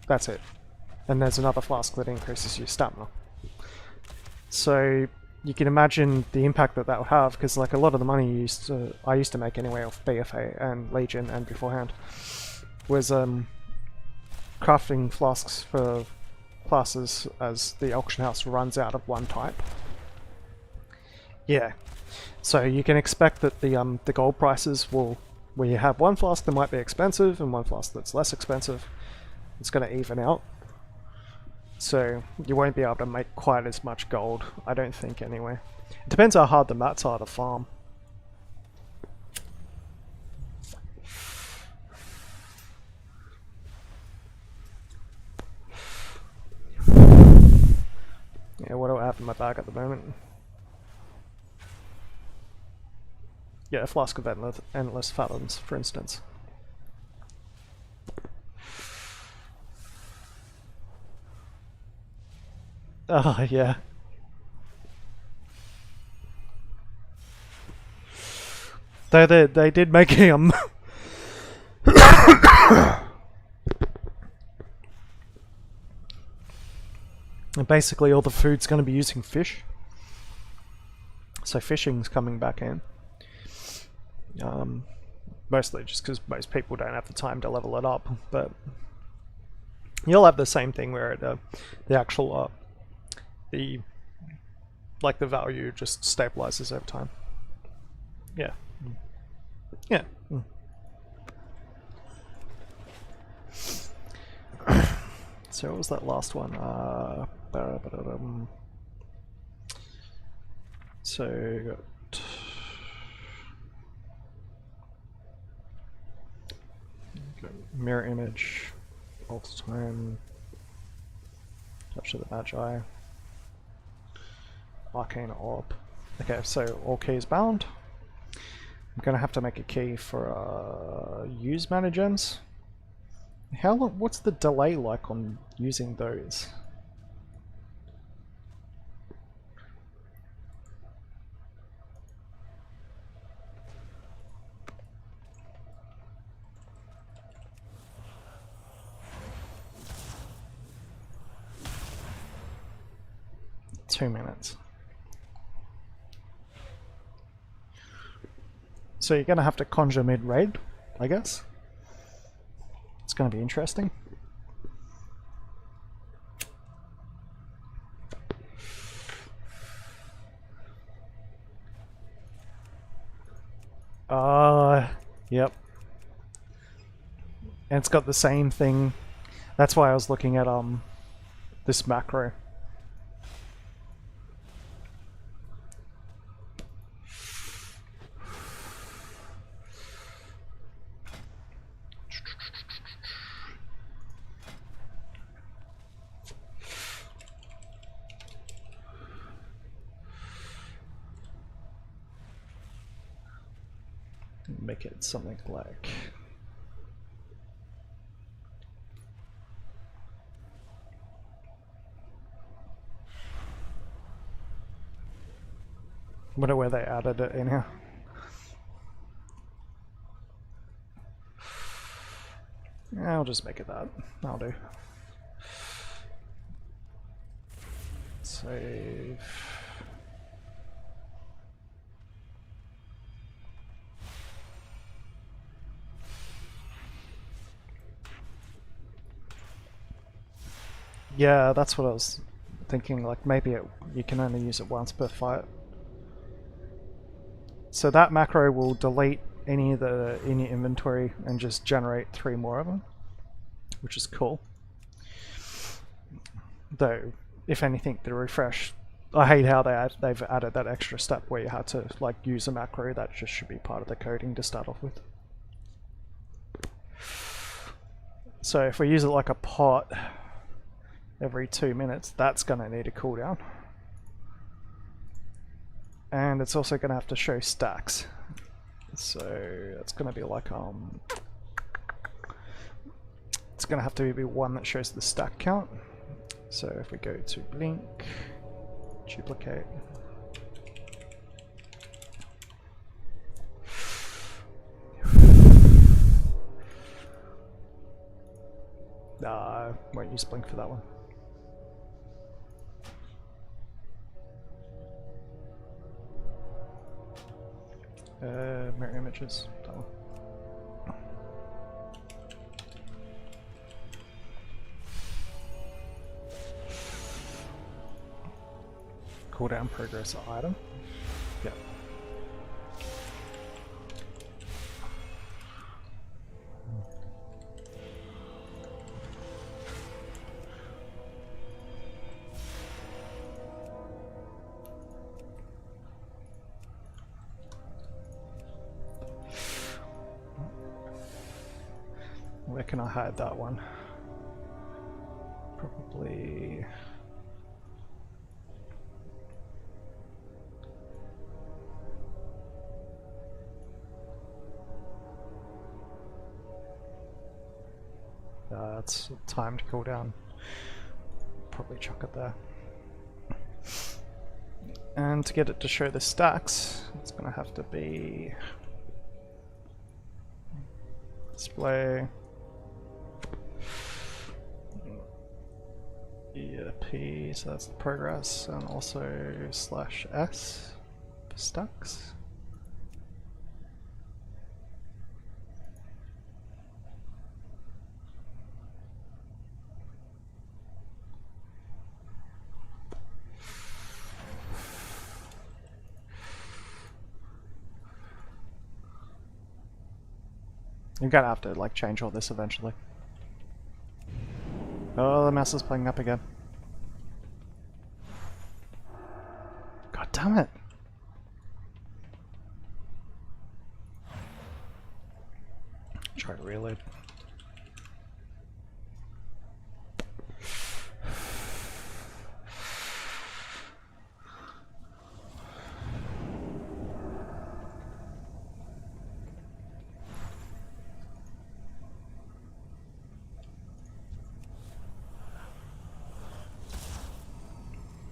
that's it. And there's another flask that increases your stamina. So you can imagine the impact that would have, because like a lot of the money I used to make anyway off BFA and Legion and beforehand was crafting flasks for classes as the auction house runs out of 1 type. Yeah, so you can expect that the gold prices will, where you have 1 flask that might be expensive and 1 flask that's less expensive, it's going to even out. So you won't be able to make quite as much gold, I don't think anyway. It depends how hard the mats are to farm. Yeah, what do I have in my bag at the moment? Yeah, a flask of endless fathoms, for instance. Oh, yeah. Though they did make a and basically all the food's going to be using fish. So fishing's coming back in. Mostly just because most people don't have the time to level it up, but you'll have the same thing where the actual the value just stabilizes over time. Yeah. Yeah. So what was that last one? So got mirror image, all the time, touch of the Magi, Arcane Orb. Okay, so all keys bound. I'm gonna have to make a key for use mana gems. How long? What's the delay like on using those? Two minutes. So you're gonna have to conjure mid-raid, I guess. It's gonna be interesting. Yep. And it's got the same thing. That's why I was looking at this macro. Make it something like I wonder where they added it in here. Yeah, I'll just make it that. That'll do. Save. Yeah, that's what I was thinking, like maybe you can only use it once per fight. So that macro will delete any of the in your inventory and just generate 3 more of them, which is cool. Though, if anything, the refresh, I hate how they've added that extra step where you had to like use a macro. That just should be part of the coding to start off with. So if we use it like a pot every 2 minutes, that's going to need a cooldown. And it's also going to have to show stacks. So it's going to be like it's going to have to be one that shows the stack count. So if we go to blink, duplicate, won't use blink for that one. Mirror images, that one. Cooldown progress item. Yep. Where can I hide that one? Probably... it's timed cooldown. Probably chuck it there. And to get it to show the stacks, it's going to have to be display ERP, so that's the progress, and also /s for stacks. You're gonna have to like change all this eventually. Oh, the mouse is playing up again. God damn it. Try to reload.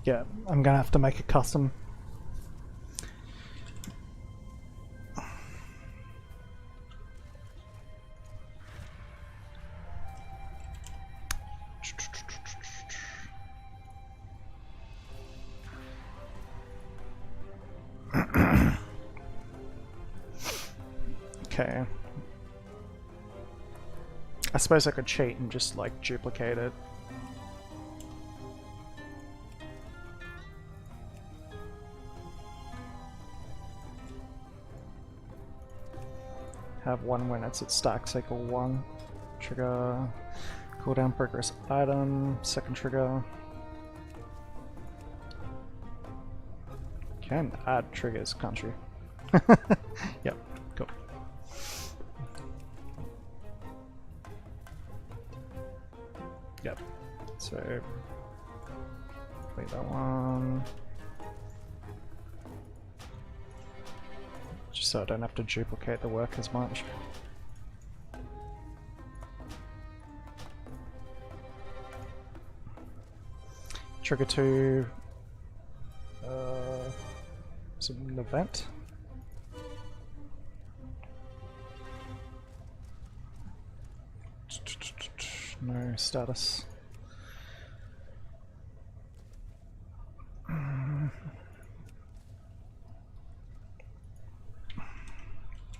Yeah, I'm gonna have to make a custom. Okay. I suppose I could cheat and just like duplicate it. Have one when it's at stack cycle 1. Trigger cooldown progress item, second trigger. Can add triggers, can't you? Yep, cool. Yep, so delete that one. Just so I don't have to duplicate the work as much. Trigger 2 is it an event? No status.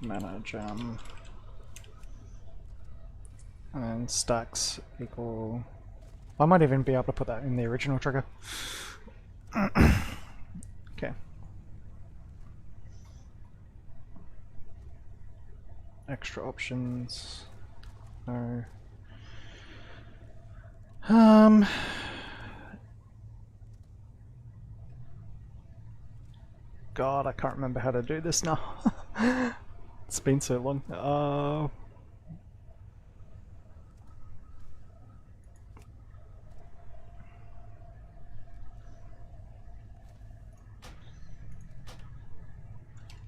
Mana gem. And stacks equal... I might even be able to put that in the original trigger. Okay. Extra options. No. God, I can't remember how to do this now. It's been so long.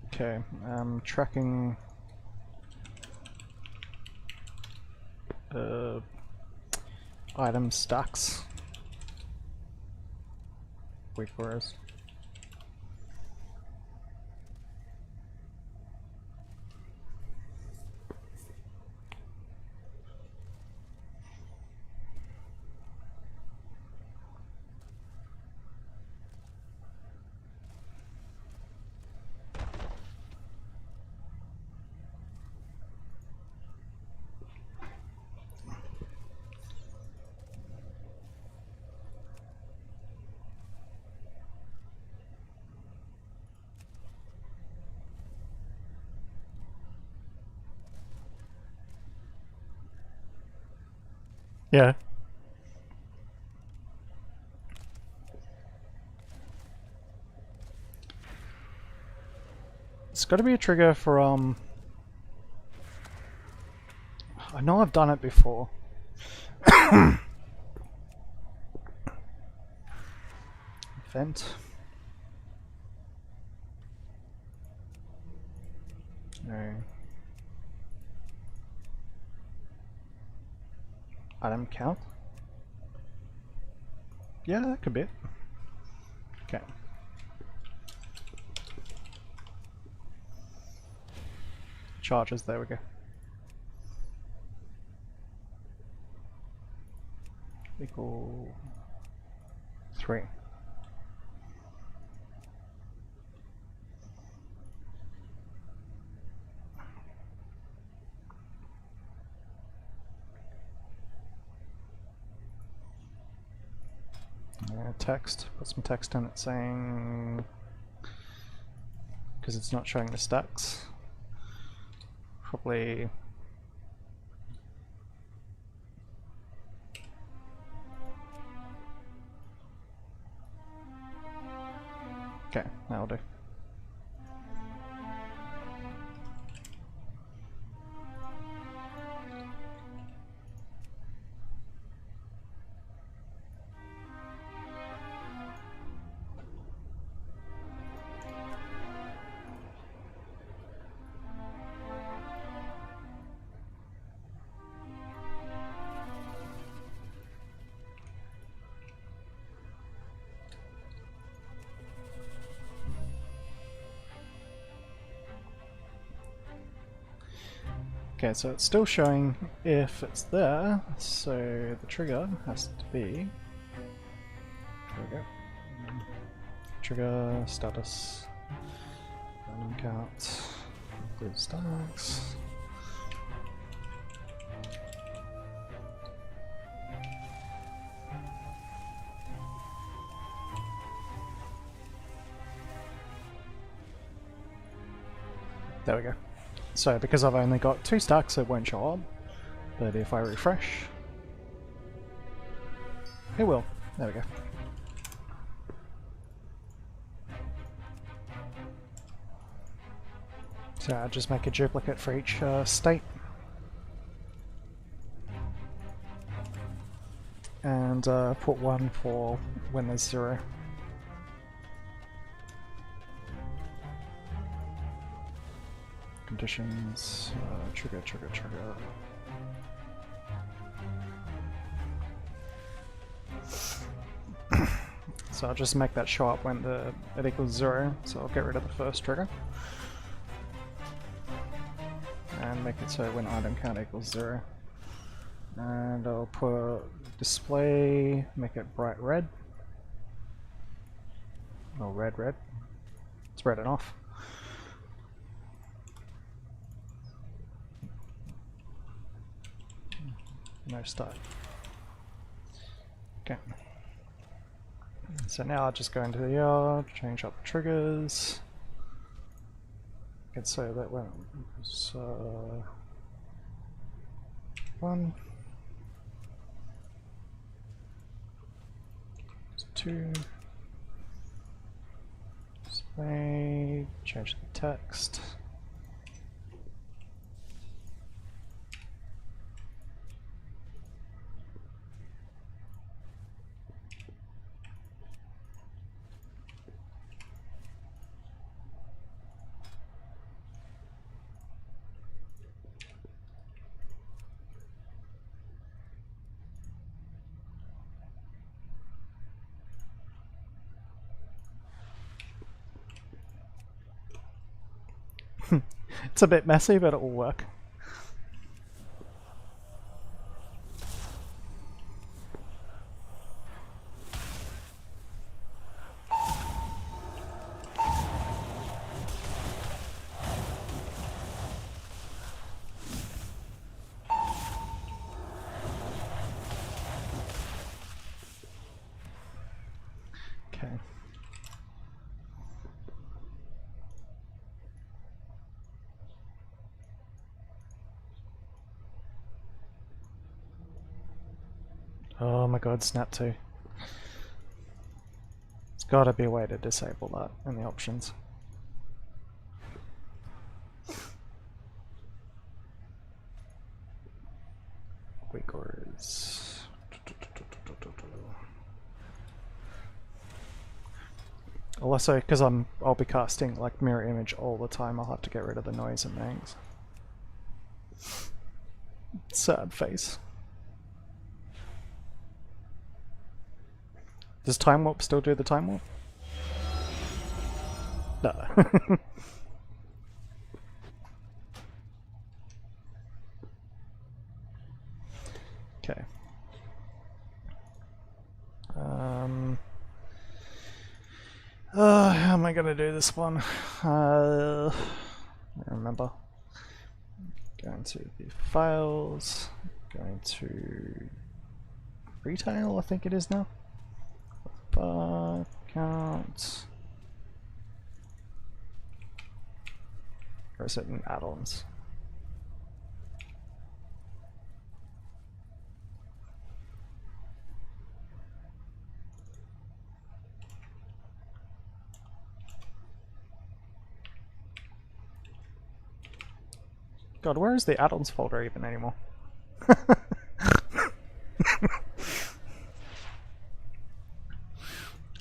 Okay, tracking item stacks. Wait for us. Yeah. It's got to be a trigger for I know I've done it before. Event. No. Item count? Yeah, that could be it. Okay. charges. There we go. Equal 3. Text. Put some text in it saying, because it's not showing the stacks. Probably. Okay, that'll do. Okay, so it's still showing if it's there, so the trigger has to be. There we go. Trigger status. Random count. Include stacks. There we go. So because I've only got 2 stacks, it won't show up. But if I refresh, it will. There we go. So I'll just make a duplicate for each state. And put one for when there's 0. Conditions, trigger. So I'll just make that show up when it equals 0, so I'll get rid of the first trigger. And make it so when item count equals 0. And I'll put display, make it bright red. Or red. It's red and off. No start. Okay. So now I'll just go into the yard, change up the triggers. Get so that when it's 1, 2, display, change the text. It's a bit messy, but it will work. Okay. Oh my god, snap 2. There's gotta be a way to disable that in the options. Weak orders. Also, because I'll be casting like mirror image all the time, I'll have to get rid of the noise and bangs. Sad face. Does Time Warp still do the Time Warp? No. Okay. How am I gonna do this one? I remember. Going to the files, going to retail, I think it is now. Bar count. Or is it in add-ons? God, where is the add-ons folder even anymore?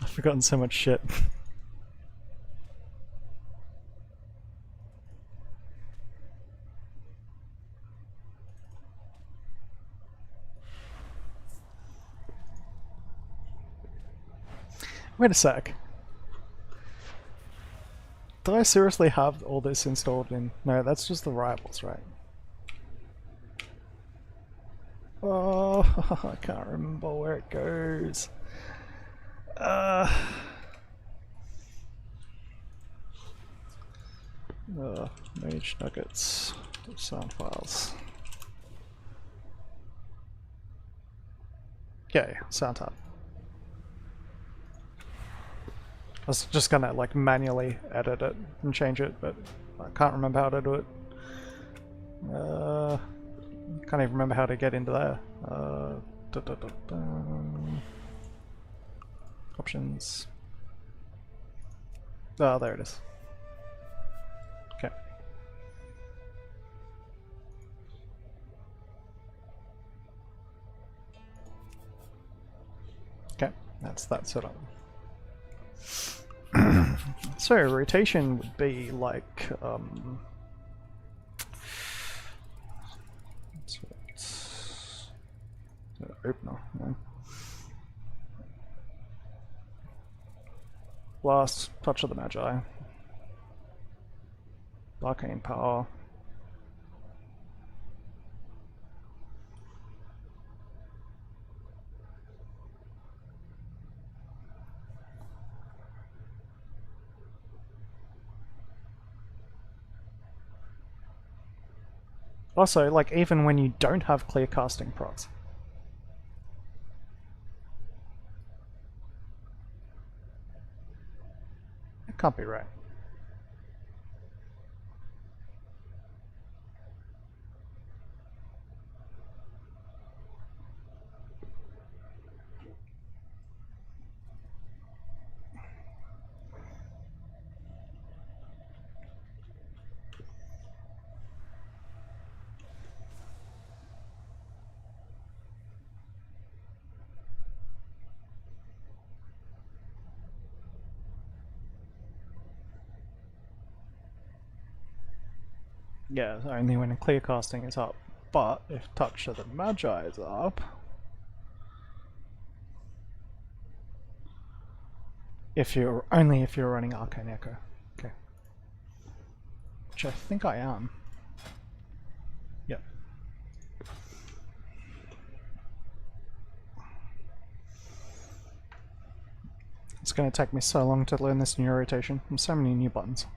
I've forgotten so much shit. Wait a sec. Do I seriously have all this installed in? No, that's just the rivals, right? Oh, I can't remember where it goes. Mage nuggets, sound files. Okay, sound tab. I was just gonna like manually edit it and change it, but I can't remember how to do it. Can't even remember how to get into there. Options. Oh, there it is. Okay. Okay, that's that set up. So rotation would be like opener. Yeah. Blast, Touch of the Magi, Arcane Power. Also, like, even when you don't have clear casting procs. It can't be right. Yeah, only when clear casting is up. But if Touch of the Magi is up, if you're running Arcane Echo, okay, which I think I am. Yep. It's going to take me so long to learn this new rotation. There's so many new buttons.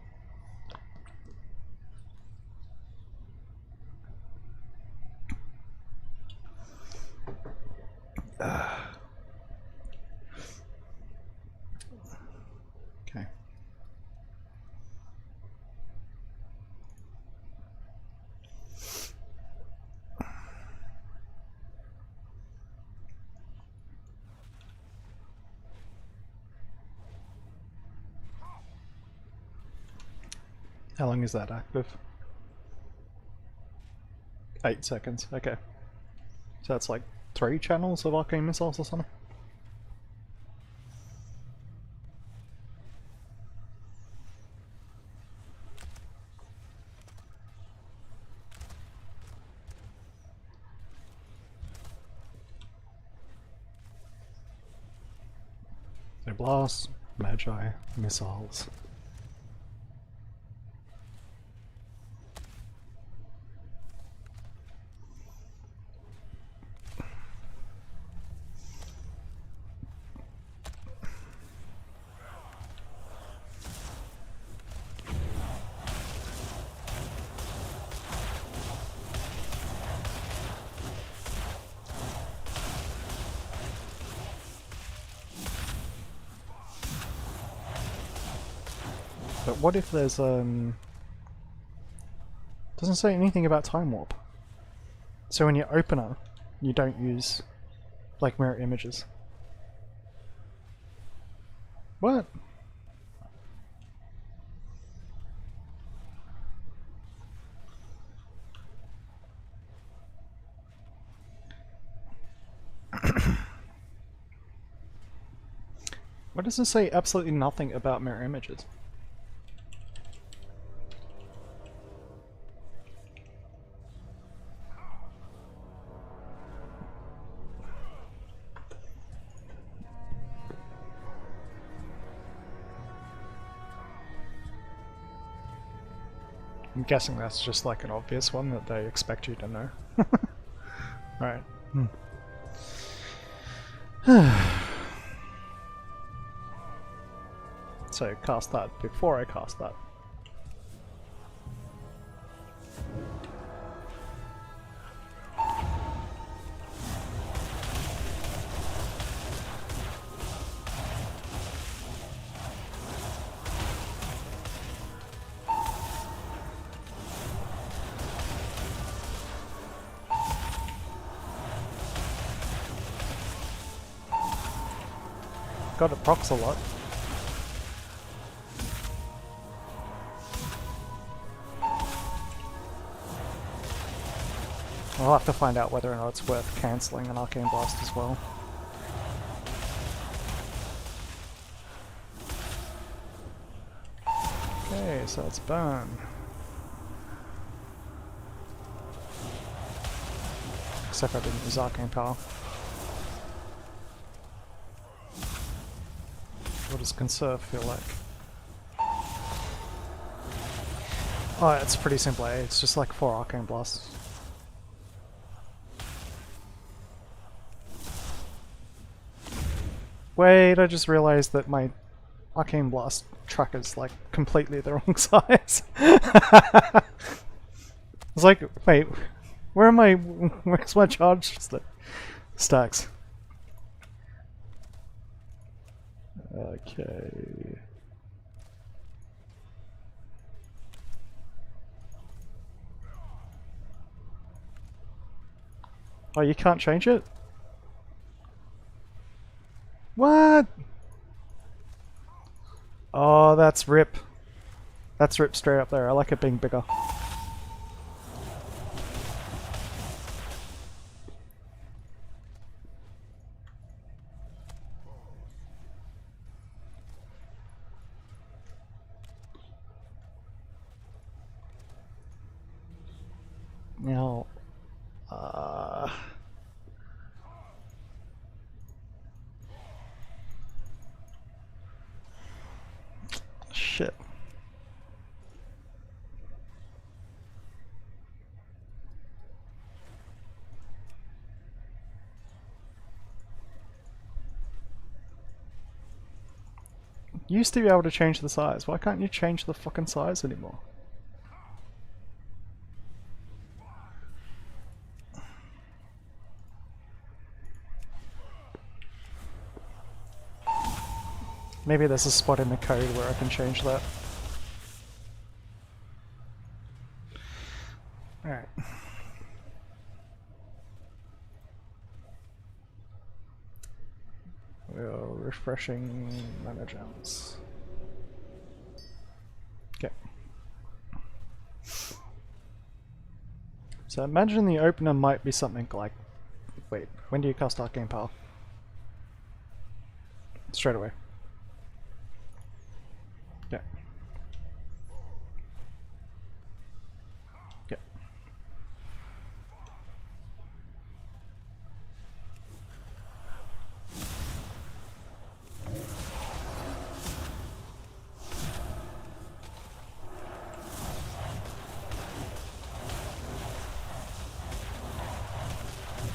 Okay. How long is that active? 8 seconds, okay. So that's like 3 channels of arcane missiles or something? So blast, magi, missiles. But what if there's doesn't say anything about time warp. So when you open it, you don't use like mirror images. What? Why does it say absolutely nothing about mirror images? I'm guessing that's just like an obvious one that they expect you to know. Right. So cast that before I cast that. God, it procs a lot. I'll have to find out whether or not it's worth cancelling an Arcane Blast as well. Okay, so it's burn. Except I didn't use Arcane Power. What does Conserve feel like? Oh, it's pretty simple, eh? It's just like 4 Arcane Blasts. Wait, I just realized that my Arcane Blast tracker's like completely the wrong size. I was like, wait, where's my charge stacks? Okay. Oh, you can't change it? What? Oh, that's rip. That's rip straight up there. I like it being bigger. Now, shit. You used to be able to change the size. Why can't you change the fucking size anymore? Maybe there's a spot in the code where I can change that. Alright. We're refreshing mana gems. Okay. So imagine the opener might be something like... Wait, when do you cast Arcane Power? Straight away. Yeah. Yeah.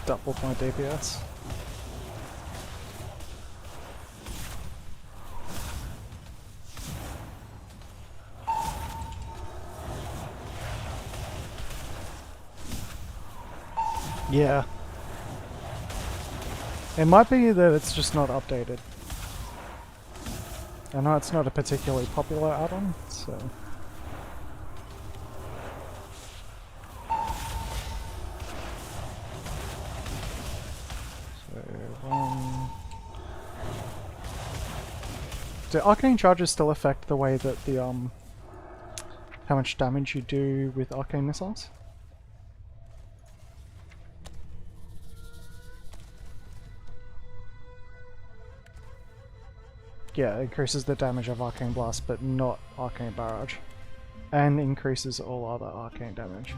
Doubled my DPS. Yeah. It might be that it's just not updated. I know it's not a particularly popular add-on, so... Do arcane charges still affect the way that the how much damage you do with arcane missiles? Yeah, it increases the damage of arcane blast, but not arcane barrage, and increases all other arcane damage.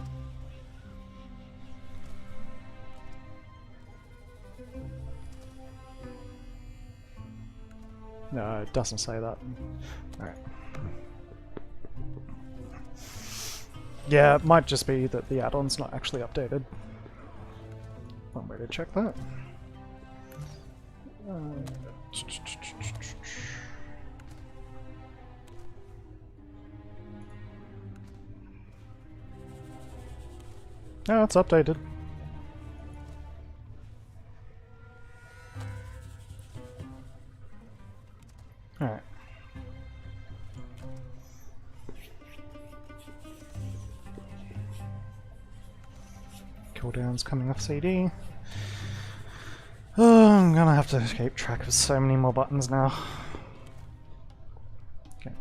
No, it doesn't say that. Alright. Yeah, it might just be that the add-on's not actually updated. One way to check that. No, it's updated. Alright. Cooldown's coming off CD. Oh, I'm gonna have to keep track of so many more buttons now. Okay.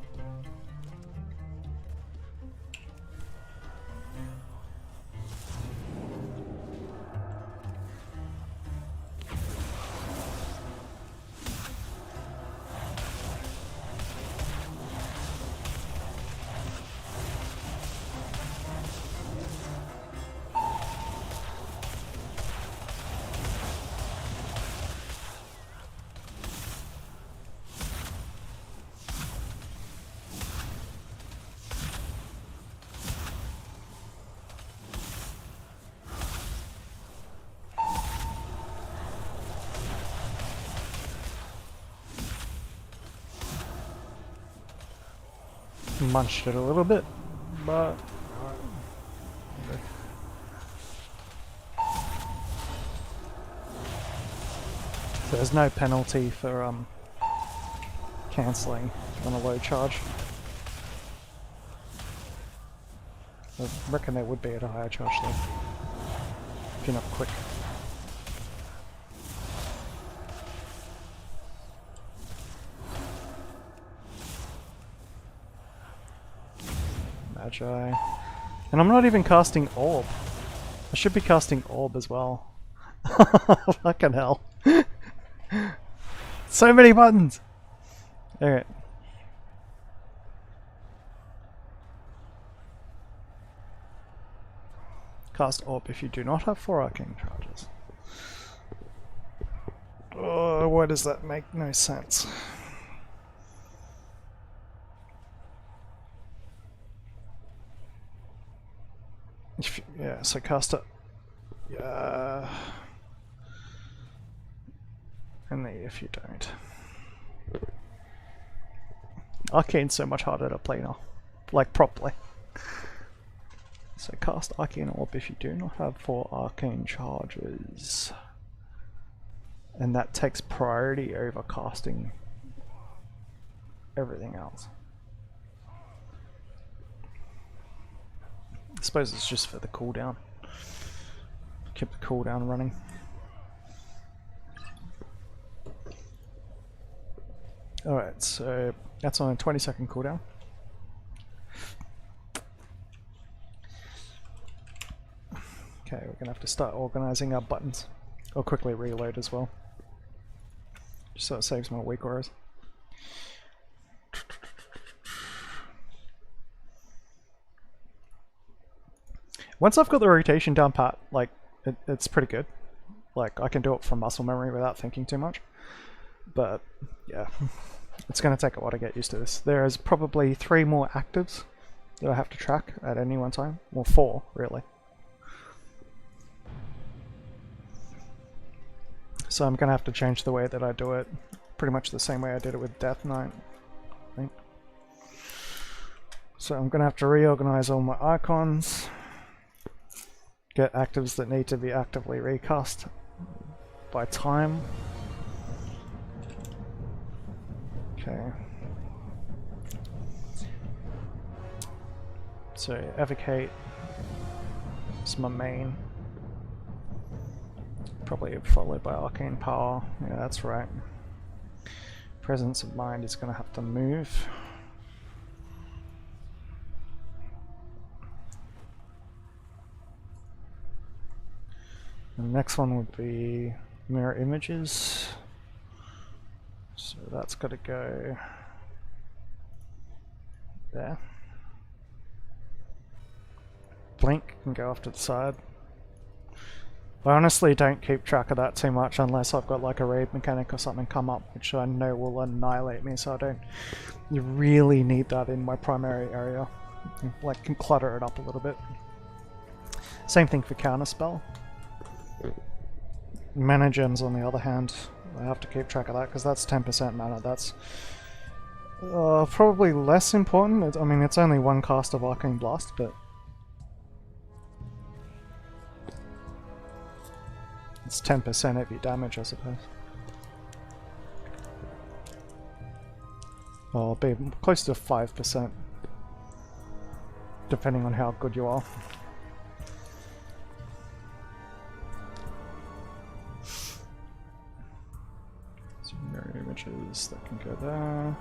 Munched it a little bit, but there's no penalty for cancelling on a low charge. I reckon there would be at a higher charge though, if you're not quick. Magi. And I'm not even casting Orb. I should be casting Orb as well. Fucking hell. So many buttons! Alright. Cast Orb if you do not have 4 arcane charges. Oh, why does that make no sense? Yeah, so cast it. Yeah. And then if you don't. Arcane's so much harder to play now. Like, properly. So cast Arcane Orb if you do not have 4 arcane charges. And that takes priority over casting everything else. I suppose it's just for the cooldown. Keep the cooldown running. Alright, so that's on a 20-second cooldown. Okay, we're gonna have to start organizing our buttons. I'll quickly reload as well, just so it saves my weak auras. Once I've got the rotation down pat, like, it's pretty good. Like, I can do it from muscle memory without thinking too much. But, yeah, it's going to take a while to get used to this. There is probably 3 more actives that I have to track at any one time. Well, 4, really. So I'm going to have to change the way that I do it. Pretty much the same way I did it with Death Knight, I think. So I'm going to have to reorganize all my icons. Get actives that need to be actively recast by time. Okay. So Evocate is my main. Probably followed by Arcane Power. Yeah, that's right. Presence of Mind is going to have to move. The next one would be Mirror Images. So that's got to go there. Blink can go off to the side. I honestly don't keep track of that too much unless I've got like a raid mechanic or something come up, which I know will annihilate me, so I don't really need that in my primary area. Like, can clutter it up a little bit. Same thing for Counterspell. Mana Gems, on the other hand, I have to keep track of that because that's 10% mana. That's probably less important. I mean, it's only one cast of Arcane Blast, but it's 10% of your damage, I suppose. Or be close to 5%, depending on how good you are. So mirror images that can go there.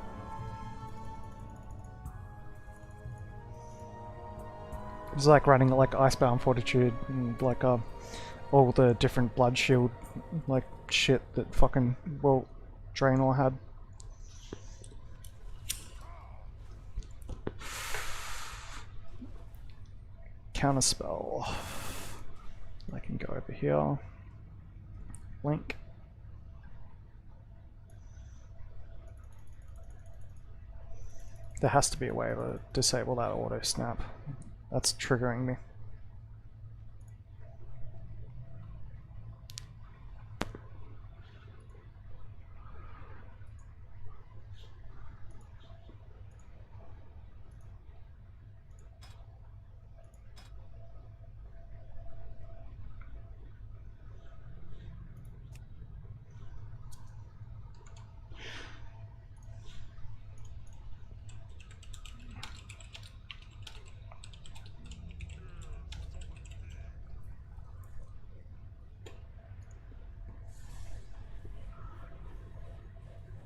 It's like running like Icebound Fortitude and like all the different blood shield like shit that fucking Draenor had. Counterspell. I can go over here. Blink. There has to be a way to disable that auto snap. That's triggering me.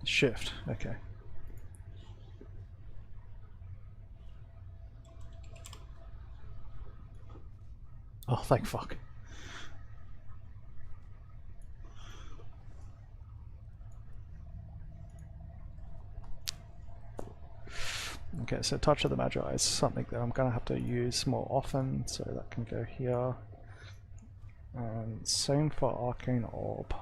Shift, okay. Oh, thank fuck. Okay, so Touch of the Magi is something that I'm going to have to use more often, so that can go here. And same for Arcane Orb.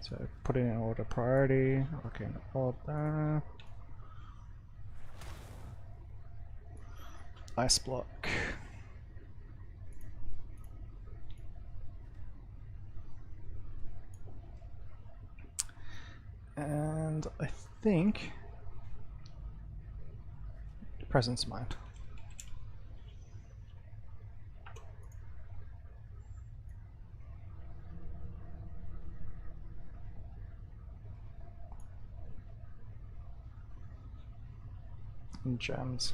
So put it in order priority, Arcane Orb there. Ice Block. And I think Presence of Mind. And gems.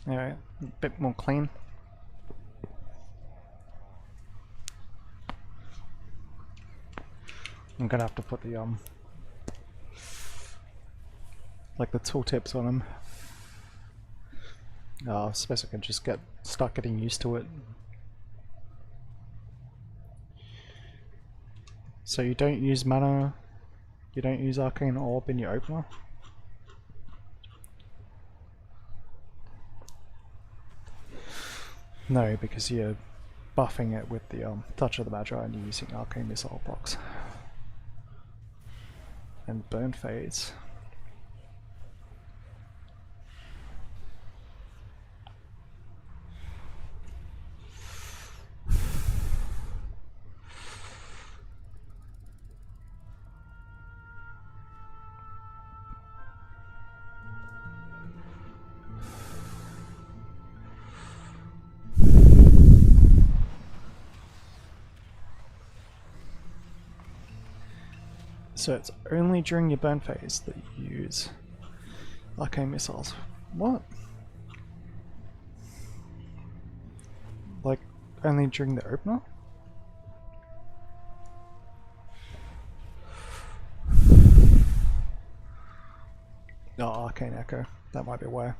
Alright, a bit more clean. I'm gonna have to put the like the tooltips on them. I suppose I can just start getting used to it. So you don't use mana, you don't use Arcane Orb in your opener? No, because you're buffing it with the Touch of the Magi and you're using Arcane Missile procs. And Burn Phase. So it's only during your burn phase that you use arcane missiles. What? Like, only during the opener? Oh, Arcane Echo. That might be why.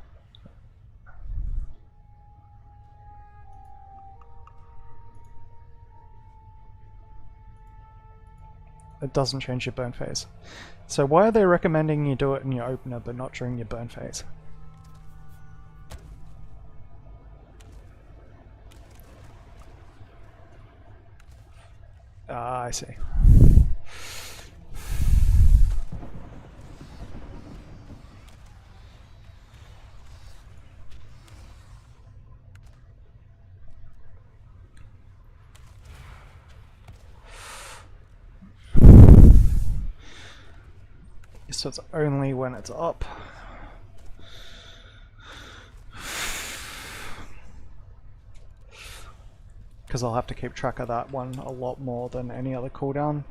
It doesn't change your burn phase. So why are they recommending you do it in your opener but not during your burn phase? Ah, I see. So it's only when it's up. Because I'll have to keep track of that one a lot more than any other cooldown.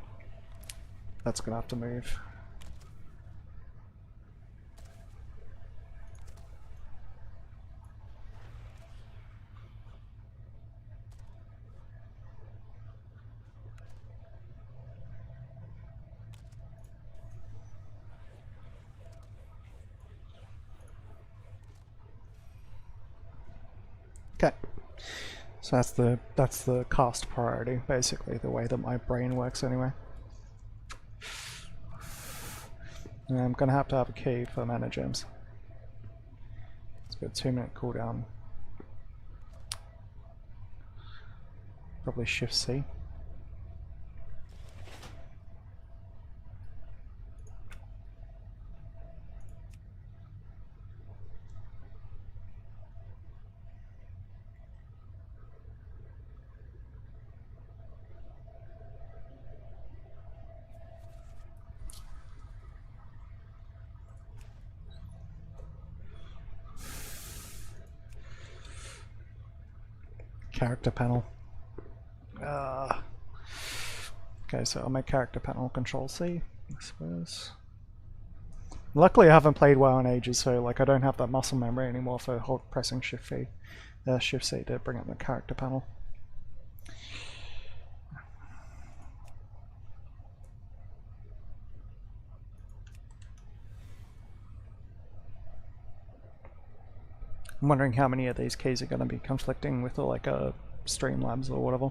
That's gonna have to move. Okay. So that's the cast priority, basically, the way that my brain works anyway. And I'm gonna have to have a key for mana gems. It's got a 2-minute cooldown. Probably Shift C. Character panel. Okay, so I'll make character panel Control C, I suppose. Luckily I haven't played WoW in ages, so like I don't have that muscle memory anymore for pressing Shift C to bring up the character panel. I'm wondering how many of these keys are going to be conflicting with like a Streamlabs or whatever.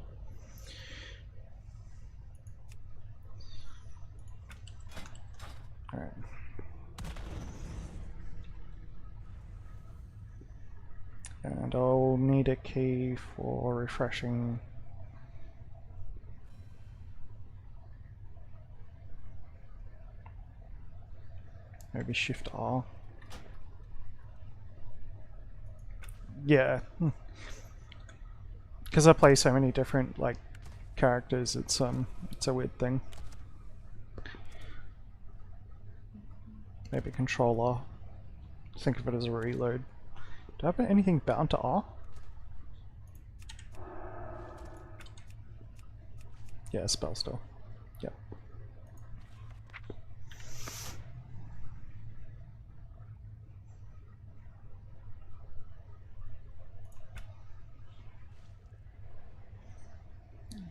Alright. And I'll need a key for refreshing. Maybe Shift R. Yeah. Because I play so many different like characters, it's a weird thing. Maybe Control R. Think of it as a reload. Do I have anything bound to R? Yeah, spell still. Yep.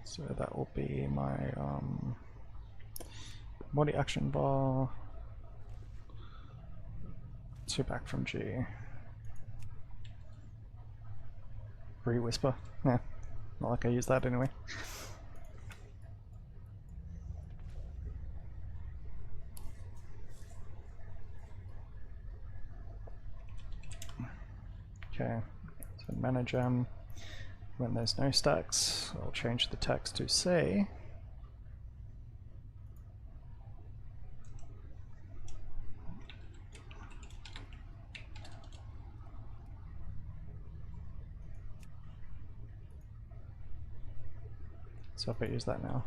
So that will be my body action bar. 2 back from G. Re-whisper. Yeah, not like I use that anyway. Okay, so mana gem. When there's no stacks, I'll change the text to say so if I use that now.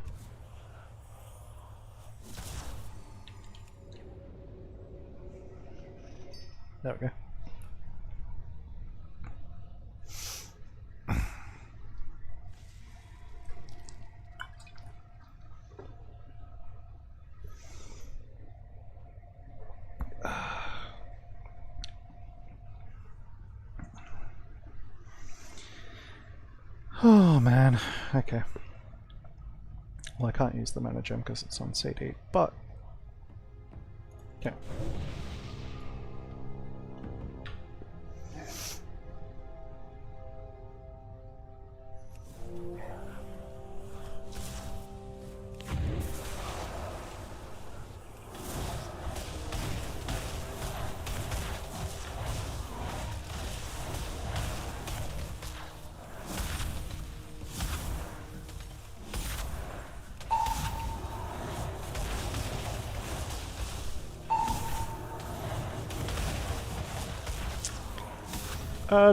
There we go. Oh man, okay. Well, I can't use the mana gem because it's on CD, but... Okay.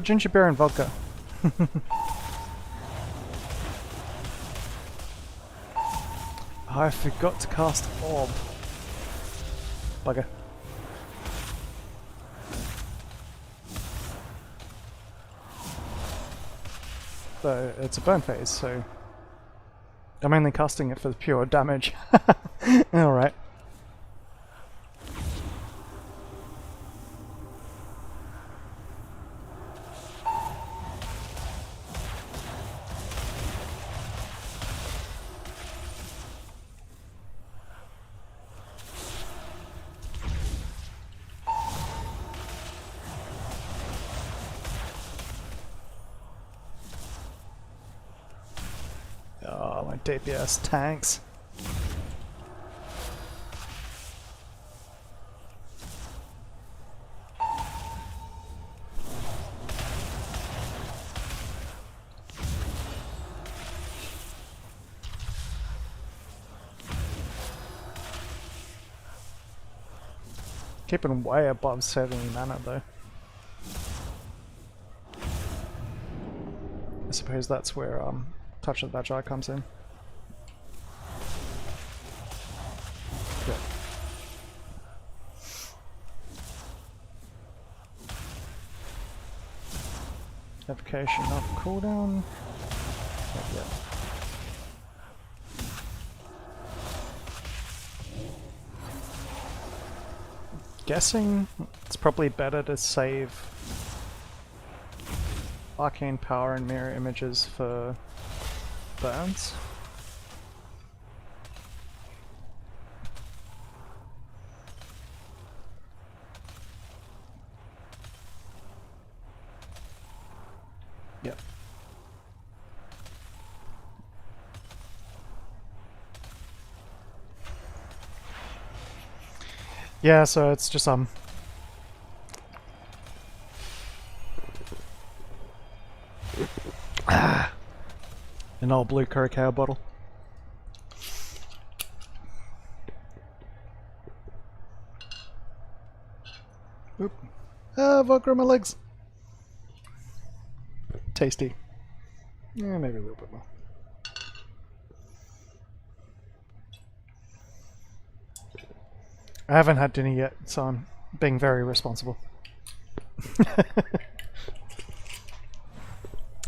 Ginger beer and vodka. I forgot to cast Orb. Bugger. So it's a burn phase, so I'm only casting it for the pure damage. Alright. Oh, my DPS tanks. Keeping way above 70 mana though. I suppose that's where Touch of the Magi comes in. Good. Evocation off cooldown. Yeah. Guessing it's probably better to save Arcane Power and Mirror Images for burns. Yep. Yeah, so it's just an old blue Curacao bottle. Oop. Vodka on my legs. Tasty. Yeah, maybe a little bit more. I haven't had dinner yet, so I'm being very responsible.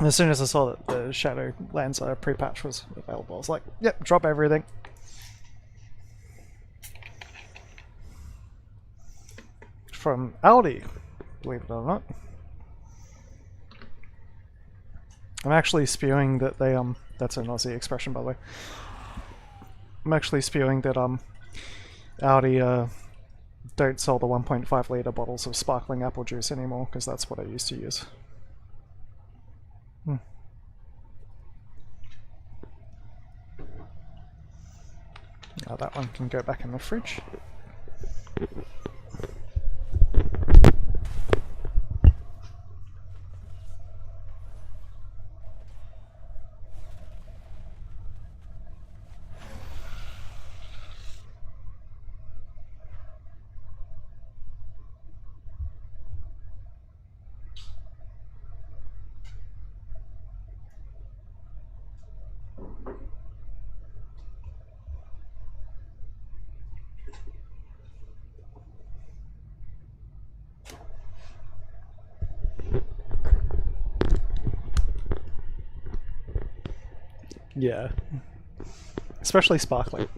As soon as I saw that the Shadowlands pre-patch was available, I was like, yep, drop everything. From Aldi, believe it or not. I'm actually spewing that they, that's an Aussie expression by the way. I'm actually spewing that, Aldi don't sell the 1.5 litre bottles of sparkling apple juice anymore, because that's what I used to use. Now that one can go back in the fridge. Yeah. Especially sparkling.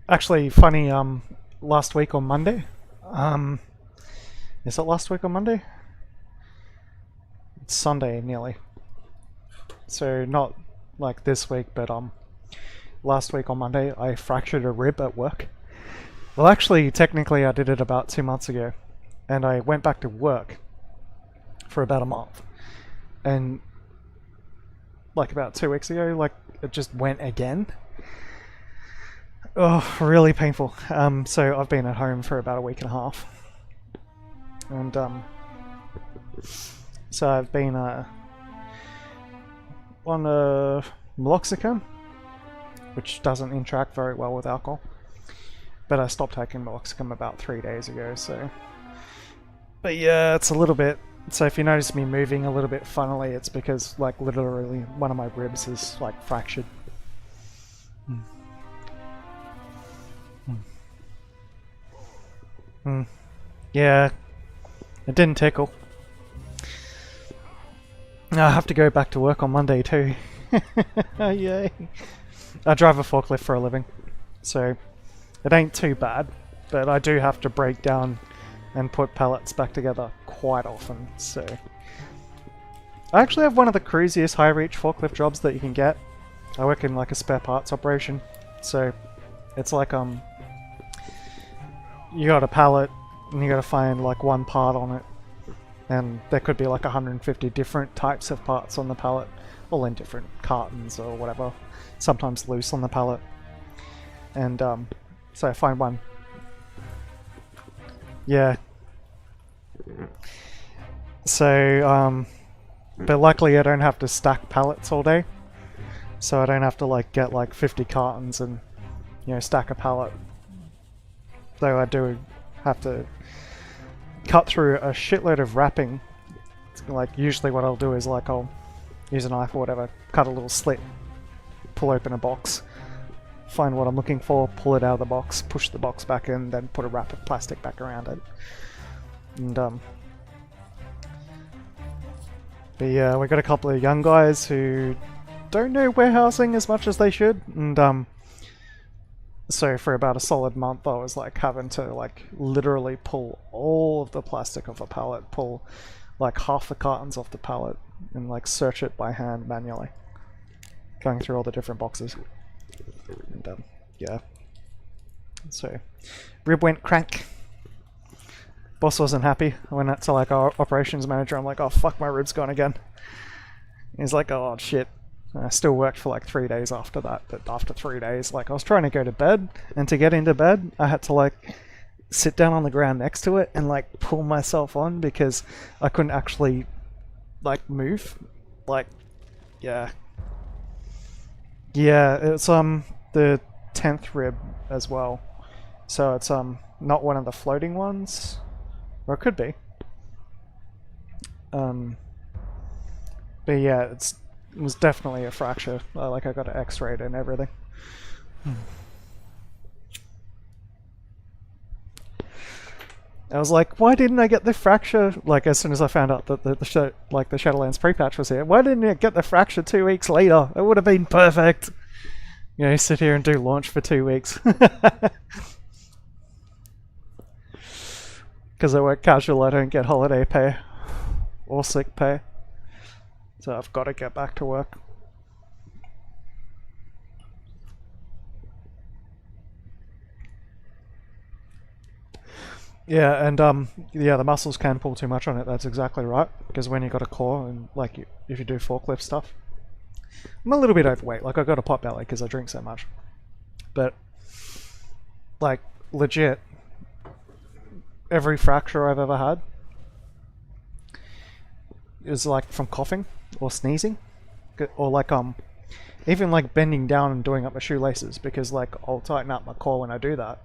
Actually, funny, last week on Monday, is it last week on Monday? Sunday nearly. So not like this week, but last week on Monday I fractured a rib at work. Well, actually, technically I did it about 2 months ago, and I went back to work for about a month, and like about 2 weeks ago, like it just went again. Oh, really painful. So I've been at home for about a week and a half, and so I've been on meloxicam, which doesn't interact very well with alcohol. But I stopped taking meloxicam about 3 days ago, so... But yeah, it's a little bit... So if you notice me moving a little bit funnily, it's because, like, literally one of my ribs is, like, fractured. Yeah, it didn't tickle. I have to go back to work on Monday too. Yay. I drive a forklift for a living, so it ain't too bad, but I do have to break down and put pallets back together quite often, so... I actually have one of the cruisiest high-reach forklift jobs that you can get. I work in like a spare parts operation, so it's like you got a pallet and you gotta find like one part on it, and there could be like 150 different types of parts on the pallet, all in different cartons or whatever, sometimes loose on the pallet. And so I find one. Yeah. So but luckily I don't have to stack pallets all day, so I don't have to like get like 50 cartons and, you know, stack a pallet. Though I do have to cut through a shitload of wrapping. Like usually what I'll do is like I'll use a knife or whatever, cut a little slit, pull open a box, find what I'm looking for, pull it out of the box, push the box back in, then put a wrap of plastic back around it. And but yeah, we got a couple of young guys who don't know warehousing as much as they should, and so for about a solid month I was like having to like literally pull all of the plastic off a pallet, pull like half the cartons off the pallet, and like search it by hand manually, going through all the different boxes. And yeah, so rib went crank. Boss wasn't happy. I went out to like our operations manager, I'm like, oh fuck, my rib's gone again. He's like, oh shit. And I still worked for like 3 days after that, but after 3 days, like I was trying to go to bed, and to get into bed I had to like sit down on the ground next to it and like pull myself on because I couldn't actually like move. Like, yeah. Yeah, it's the 10th rib as well. So it's not one of the floating ones. Or it could be. But yeah, it was definitely a fracture. Like I got it x-rayed and everything. I was like, why didn't I get the fracture? Like as soon as I found out that the Shadowlands pre-patch was here, why didn't I get the fracture 2 weeks later? It would have been perfect. You know, sit here and do launch for 2 weeks. Because I work casual, I don't get holiday pay or sick pay. So I've got to get back to work. Yeah, and yeah, the muscles can pull too much on it, that's exactly right. Because when you got a core and like if you do forklift stuff, I'm a little bit overweight, like I got a pot belly because I drink so much. But like legit, every fracture I've ever had is like from coughing or sneezing, or like even like bending down and doing up my shoelaces, because like I'll tighten up my core when I do that,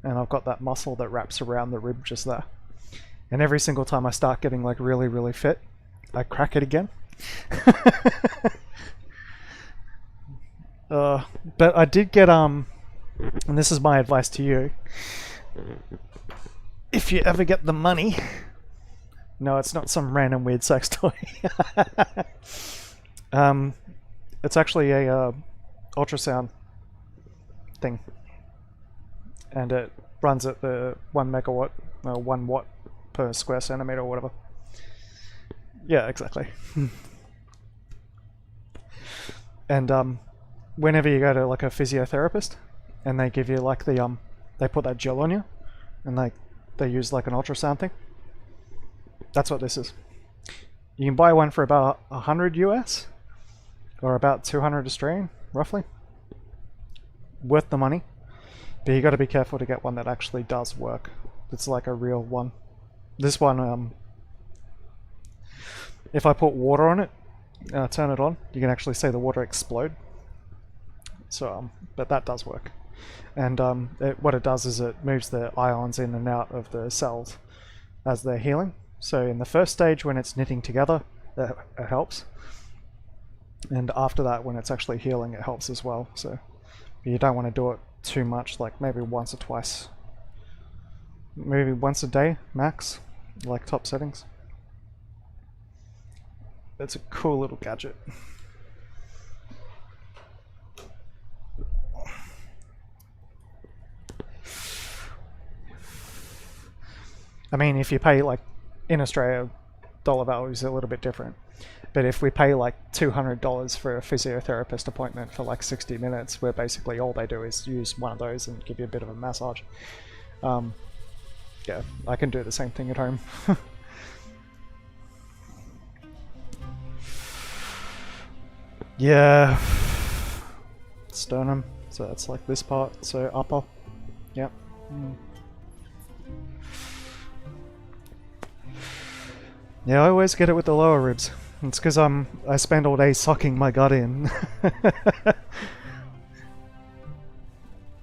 and I've got that muscle that wraps around the rib just there. And every single time I start getting like really, really fit, I crack it again. But I did get and this is my advice to you, if you ever get the money, no, it's not some random weird sex toy. It's actually a ultrasound thing, and it runs at the 1 megawatt, 1 watt per square centimeter or whatever. Yeah, exactly. And whenever you go to like a physiotherapist, and they give you like the they put that gel on you, and they use like an ultrasound thing. That's what this is. You can buy one for about 100 US, or about 200 Australian, roughly. Worth the money, but you got to be careful to get one that actually does work. It's like a real one. This one, if I put water on it, turn it on, you can actually see the water explode. So, but that does work. And what it does is it moves the ions in and out of the cells as they're healing. So in the first stage, when it's knitting together, it helps. And after that, when it's actually healing, it helps as well. So you don't want to do it too much, like maybe once or twice. Maybe once a day, max, like top settings. It's a cool little gadget. I mean, if you pay like in Australia, dollar value is a little bit different. But if we pay like $200 for a physiotherapist appointment for like 60 minutes, where basically all they do is use one of those and give you a bit of a massage, yeah, I can do the same thing at home. Yeah, sternum, so that's like this part, so upper, yep. Yeah, I always get it with the lower ribs. It's because I spend all day sucking my gut in.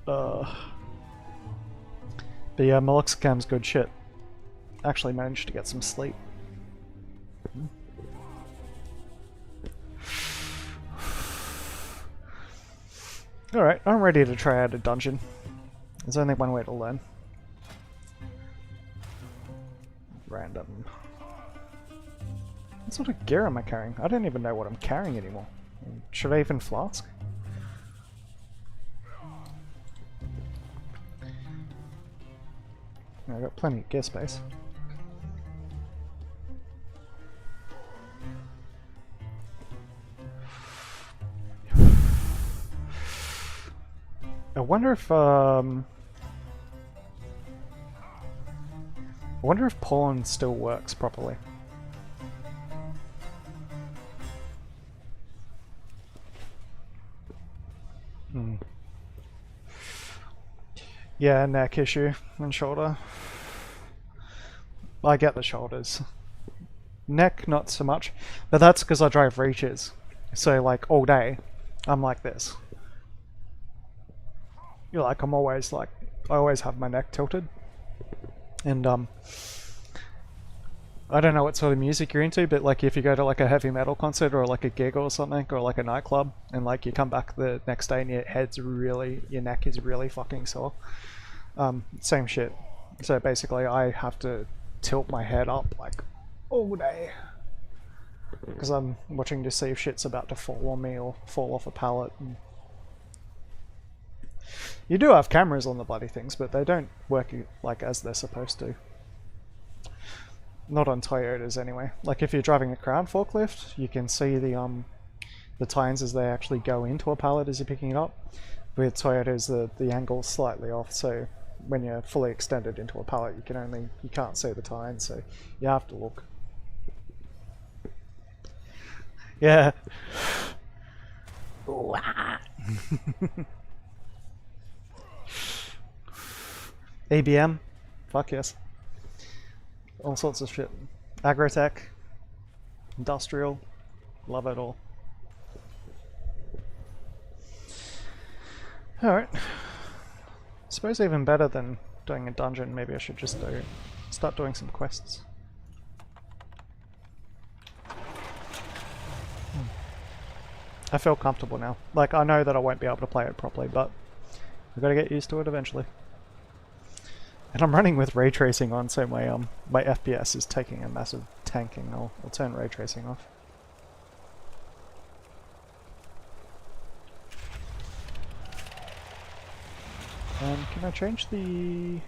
But yeah, meloxicam's good shit. Actually managed to get some sleep. Alright, I'm ready to try out a dungeon. There's only one way to learn. Random. What sort of gear am I carrying? I don't even know what I'm carrying anymore. Should I even flask? I've got plenty of gear space. I wonder if pawn still works properly. Yeah, neck issue and shoulder. I get the shoulders. Neck, not so much. But that's because I drive reaches. So, like, all day, I'm like this. You're like, I'm always like, I always have my neck tilted. And, I don't know what sort of music you're into, but like if you go to like a heavy metal concert or like a gig or something, or like a nightclub, and like you come back the next day and your neck is really fucking sore. Same shit. So basically I have to tilt my head up like all day. Because I'm watching to see if shit's about to fall on me or fall off a pallet. And you do have cameras on the bloody things, but they don't work like as they're supposed to. Not on Toyotas anyway. Like if you're driving a Crown forklift, you can see the tines as they actually go into a pallet as you're picking it up. With Toyotas, the angle's slightly off, so when you're fully extended into a pallet, you can't see the tines, so you have to look. Yeah. ABM? Fuck yes. All sorts of shit. Agrotech. Industrial. Love it all. Alright. Suppose even better than doing a dungeon, maybe I should just start doing some quests. I feel comfortable now. Like, I know that I won't be able to play it properly, but I've got to get used to it eventually. And I'm running with ray tracing on, so my FPS is taking a massive tanking. I'll turn ray tracing off. Can I change the...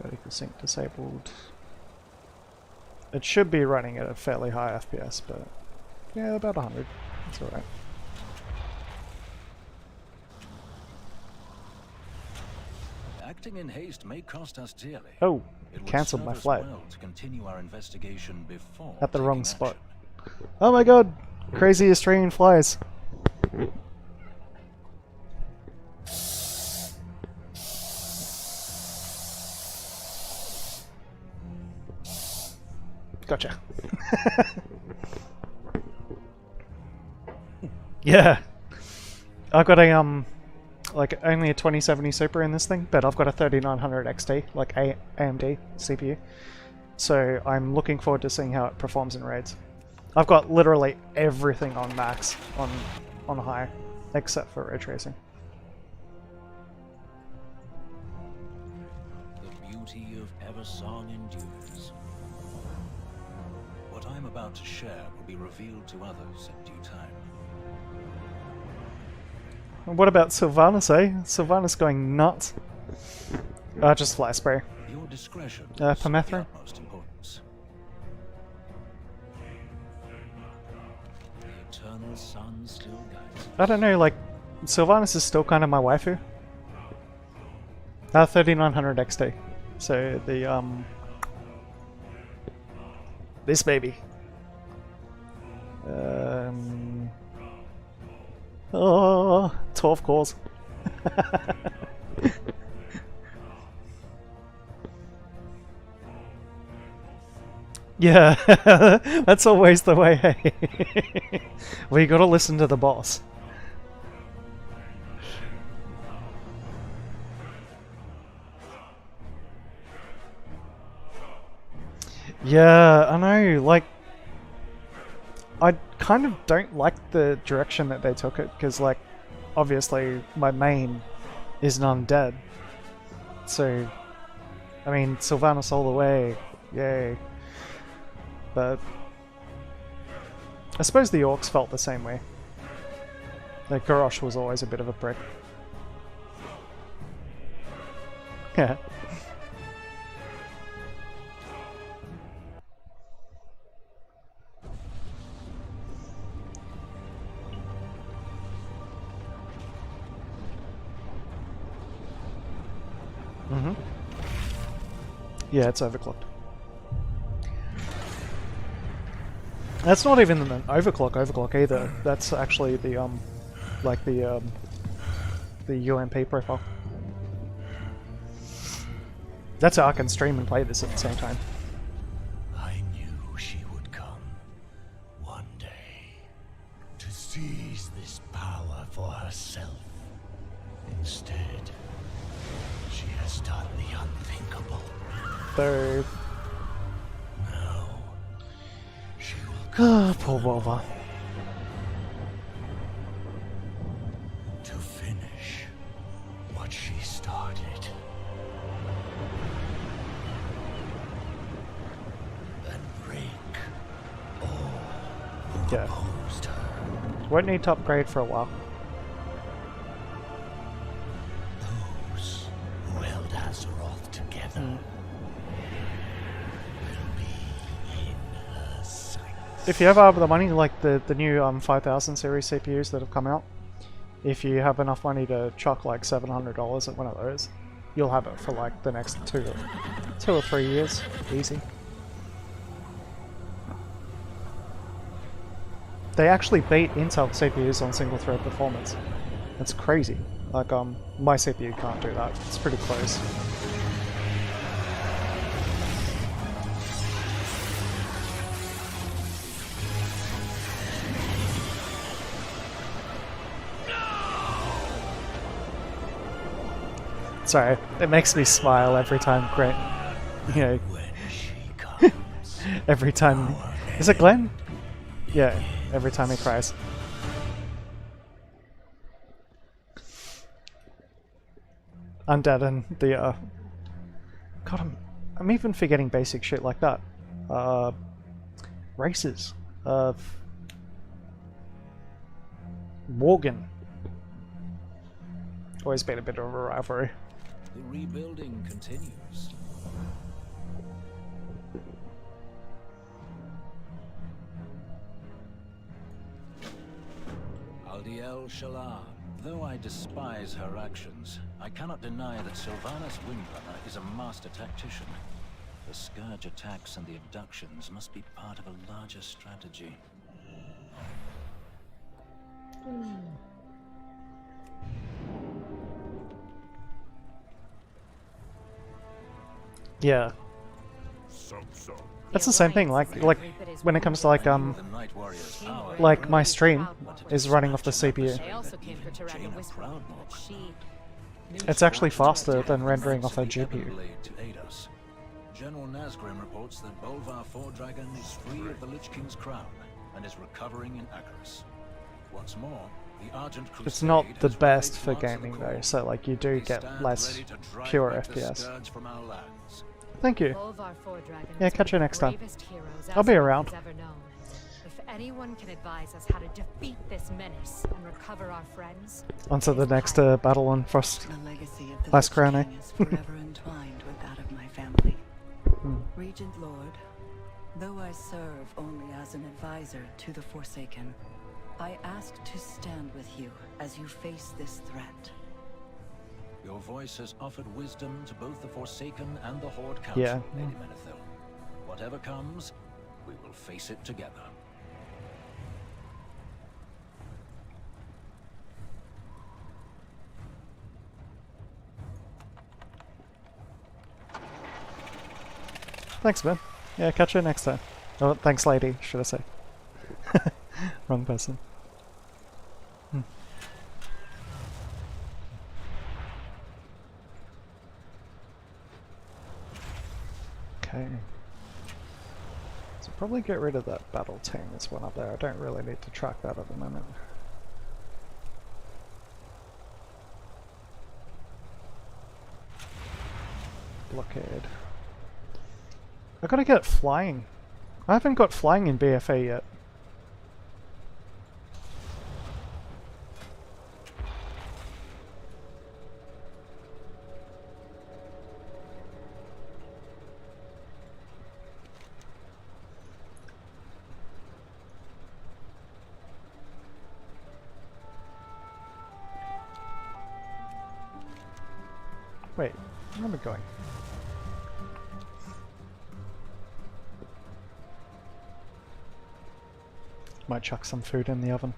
Vertical sync disabled. It should be running at a fairly high FPS, but yeah, about 100. That's alright. Acting in haste may cost us dearly. Oh, It would cancelled serve my us flight. well to continue our investigation before At the wrong taking spot. action. Oh my god! Crazy Australian flies. Gotcha. Yeah. I've got a like only a 2070 Super in this thing, but I've got a 3900 XT, like AMD CPU. So I'm looking forward to seeing how it performs in raids. I've got literally everything on max, on high, except for ray tracing. The beauty of Eversong endures. What I'm about to share will be revealed to others in due time. And what about Sylvanas, eh? Sylvanas going nuts. Just fly spray. Your discretion is of the Permethrin? utmost importance. The eternal sun still guides. I don't know, like, Sylvanas is still kind of my waifu. 3900 XT. So the, this baby. Oh, 12 cores. Yeah, that's always the way, hey. Well, you gotta listen to the boss. Yeah, I know, like, I kind of don't like the direction that they took it, because, like, obviously my main is an undead. So, I mean, Sylvanas all the way, yay. But I suppose the orcs felt the same way. Like, Garrosh was always a bit of a prick. Yeah. Mm-hmm. Yeah, it's overclocked. That's not even an overclock either. That's actually the like the UMP profile. That's how I can stream and play this at the same time. I knew she would come one day to seize this power for herself. Instead, she has done the unthinkable. So, Now, she will poor Volva. to finish what she started. And break all who Yeah. opposed her. Won't need to upgrade for a while. Those who held Azeroth together will be in her sight. If you have the money, like the new 5000 series CPUs that have come out, if you have enough money to chuck like $700 at one of those, you'll have it for like the next two or 3 years, easy. They actually beat Intel CPUs on single thread performance. That's crazy. Like my CPU can't do that. It's pretty close. Sorry, it makes me smile every time Grant, you know, When she comes, every time. Is it Glenn? Yeah, every time he cries. Undead and the God, I'm even forgetting basic shit like that. Races of Worgen. Always been a bit of a rivalry. The rebuilding continues. Eldiel Shalar. Though I despise her actions, I cannot deny that Sylvanas Windrunner is a master tactician. The Scourge attacks and the abductions must be part of a larger strategy. Yeah. That's the same thing, like when it comes to The Night Warrior's power. like my stream is running off the CPU. They also came for Tirana Whisper, but she... It's actually faster than rendering off a GPU. Blade to aid us. General Nazgrim reports that Bolvar Four-Dragon is free of the Lich King's crown and is recovering in Acheris. What's more, the Argent Crusade It's not the has best raised for Lance of the gaming though, Core. so like you do We get stand less ready to drive pure back the FPS. Scourge from our lands. Thank you. Bolvar Four-Dragon Yeah, is catch you one of next the time. bravest heroes I'll be Azeroth around. has ever known. If anyone can advise us how to defeat this menace and recover our friends, On to it the is next Pyre. battle on Frost. The legacy of the Last Lich crown, eh? King is forever entwined with that of my family. Regent Lord, though I serve only as an advisor to the Forsaken, I ask to stand with you as you face this threat. Your voice has offered wisdom to both the Forsaken and the Horde Council, Yeah. Lady Menethil. Whatever comes, we will face it together. Thanks, man. Yeah, catch you next time. Oh, thanks, lady, should I say. Wrong person. Okay. So probably get rid of that battle team that's one up there. I don't really need to track that at the moment. Blockade. I gotta get flying. I haven't got flying in BFA yet. Wait, where am I going? Might chuck some food in the oven.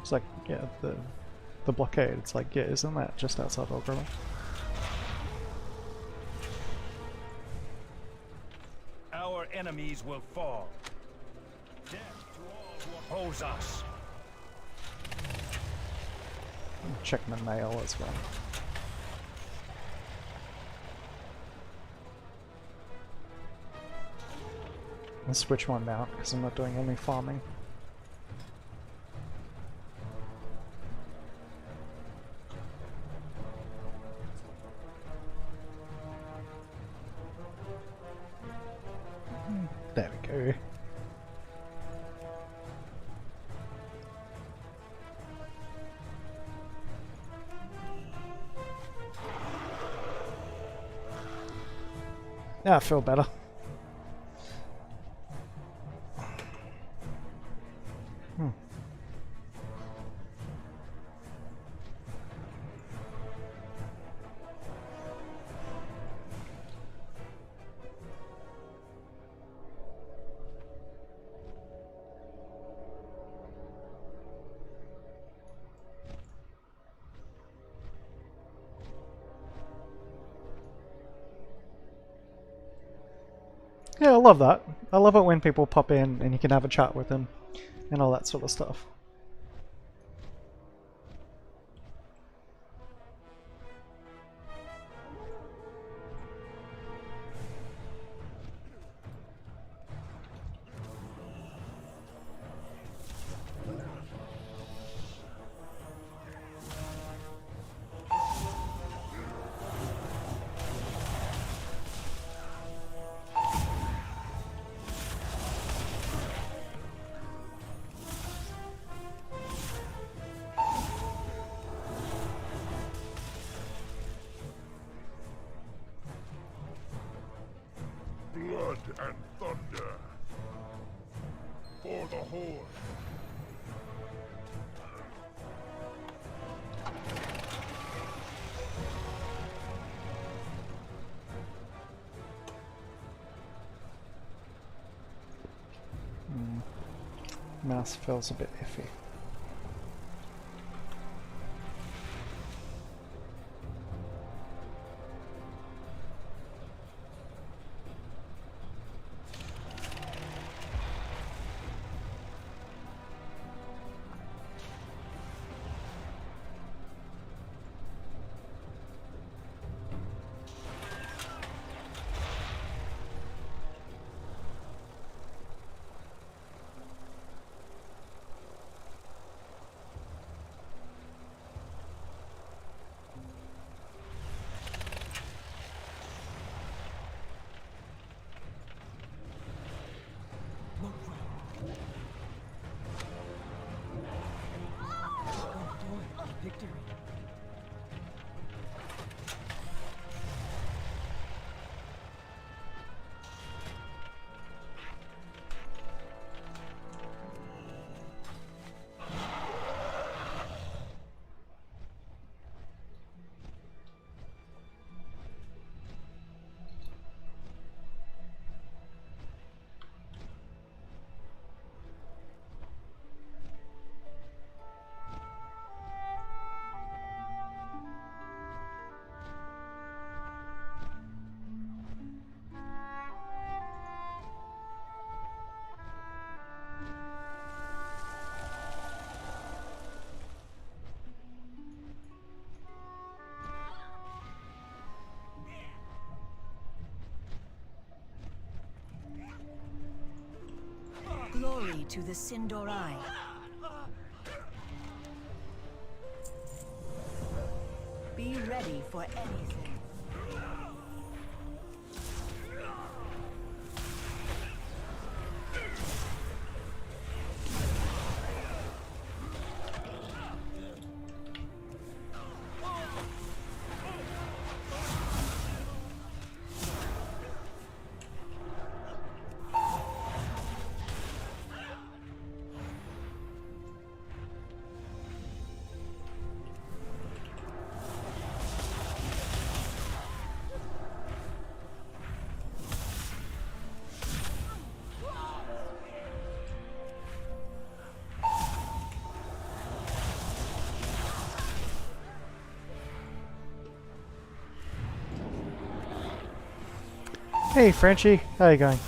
It's like, yeah, the blockade. It's like, yeah, isn't that just outside Ogre? Our enemies will fall. Death to all who oppose us. Check my mail as well. I'll switch my mount because I'm not doing any farming. There we go. Yeah, I feel better. Yeah, I love that. I love it when people pop in and you can have a chat with them and all that sort of stuff. Mouse feels a bit iffy. Glory to the Sindorai. Be ready for anything. Hey Frenchie, how you going?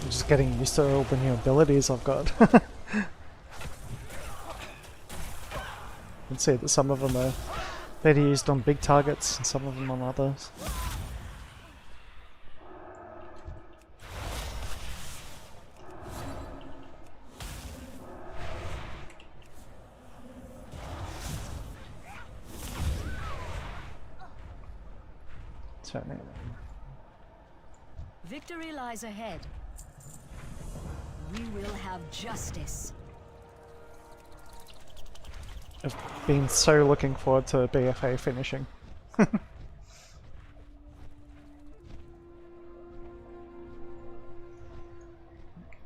Just getting used to all the new abilities I've got. You can see that some of them are better used on big targets and some of them on others. Certainly. Victory lies ahead. We will have justice. I've been so looking forward to BFA finishing.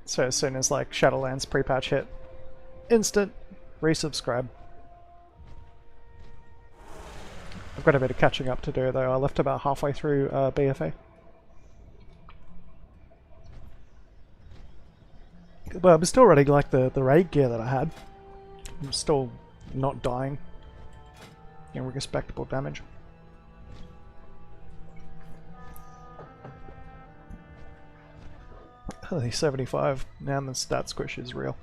So as soon as like Shadowlands pre-patch hit, instant resubscribe. I've got a bit of catching up to do though. I left about halfway through BFA. But I'm still running like the raid gear that I had. I'm still not dying. Getting respectable damage. Holy 75. Now the stat squish is real.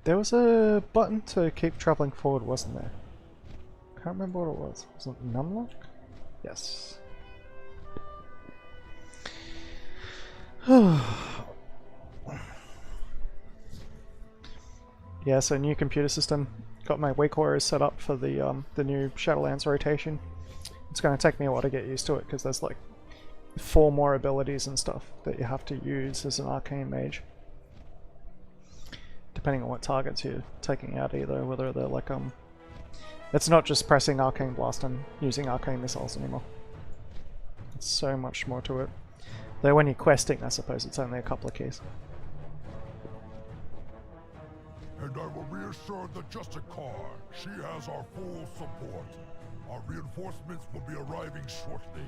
There was a button to keep traveling forward, wasn't there? Can't remember what it was. Was it Numlock? Yes. Yeah, so new computer system. Got my weak warriors set up for the new Shadowlands rotation. It's going to take me a while to get used to it because there's like 4 more abilities and stuff that you have to use as an arcane mage. Depending on what targets you're taking out either, whether they're like it's not just pressing arcane blast and using arcane missiles anymore. There's so much more to it. Though when you're questing, I suppose it's only a couple of keys. And I will reassure the Justicar she has our full support. Our reinforcements will be arriving shortly.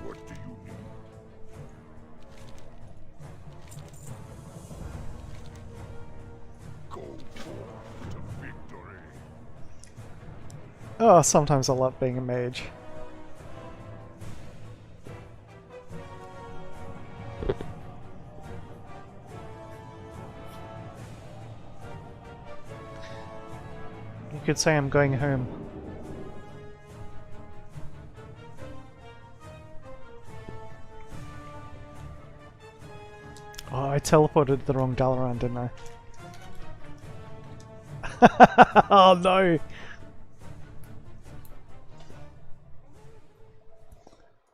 What do you need? Go forth to victory. Oh, sometimes I love being a mage. You could say I'm going home. Oh, I teleported to the wrong Dalaran, didn't I? Oh no!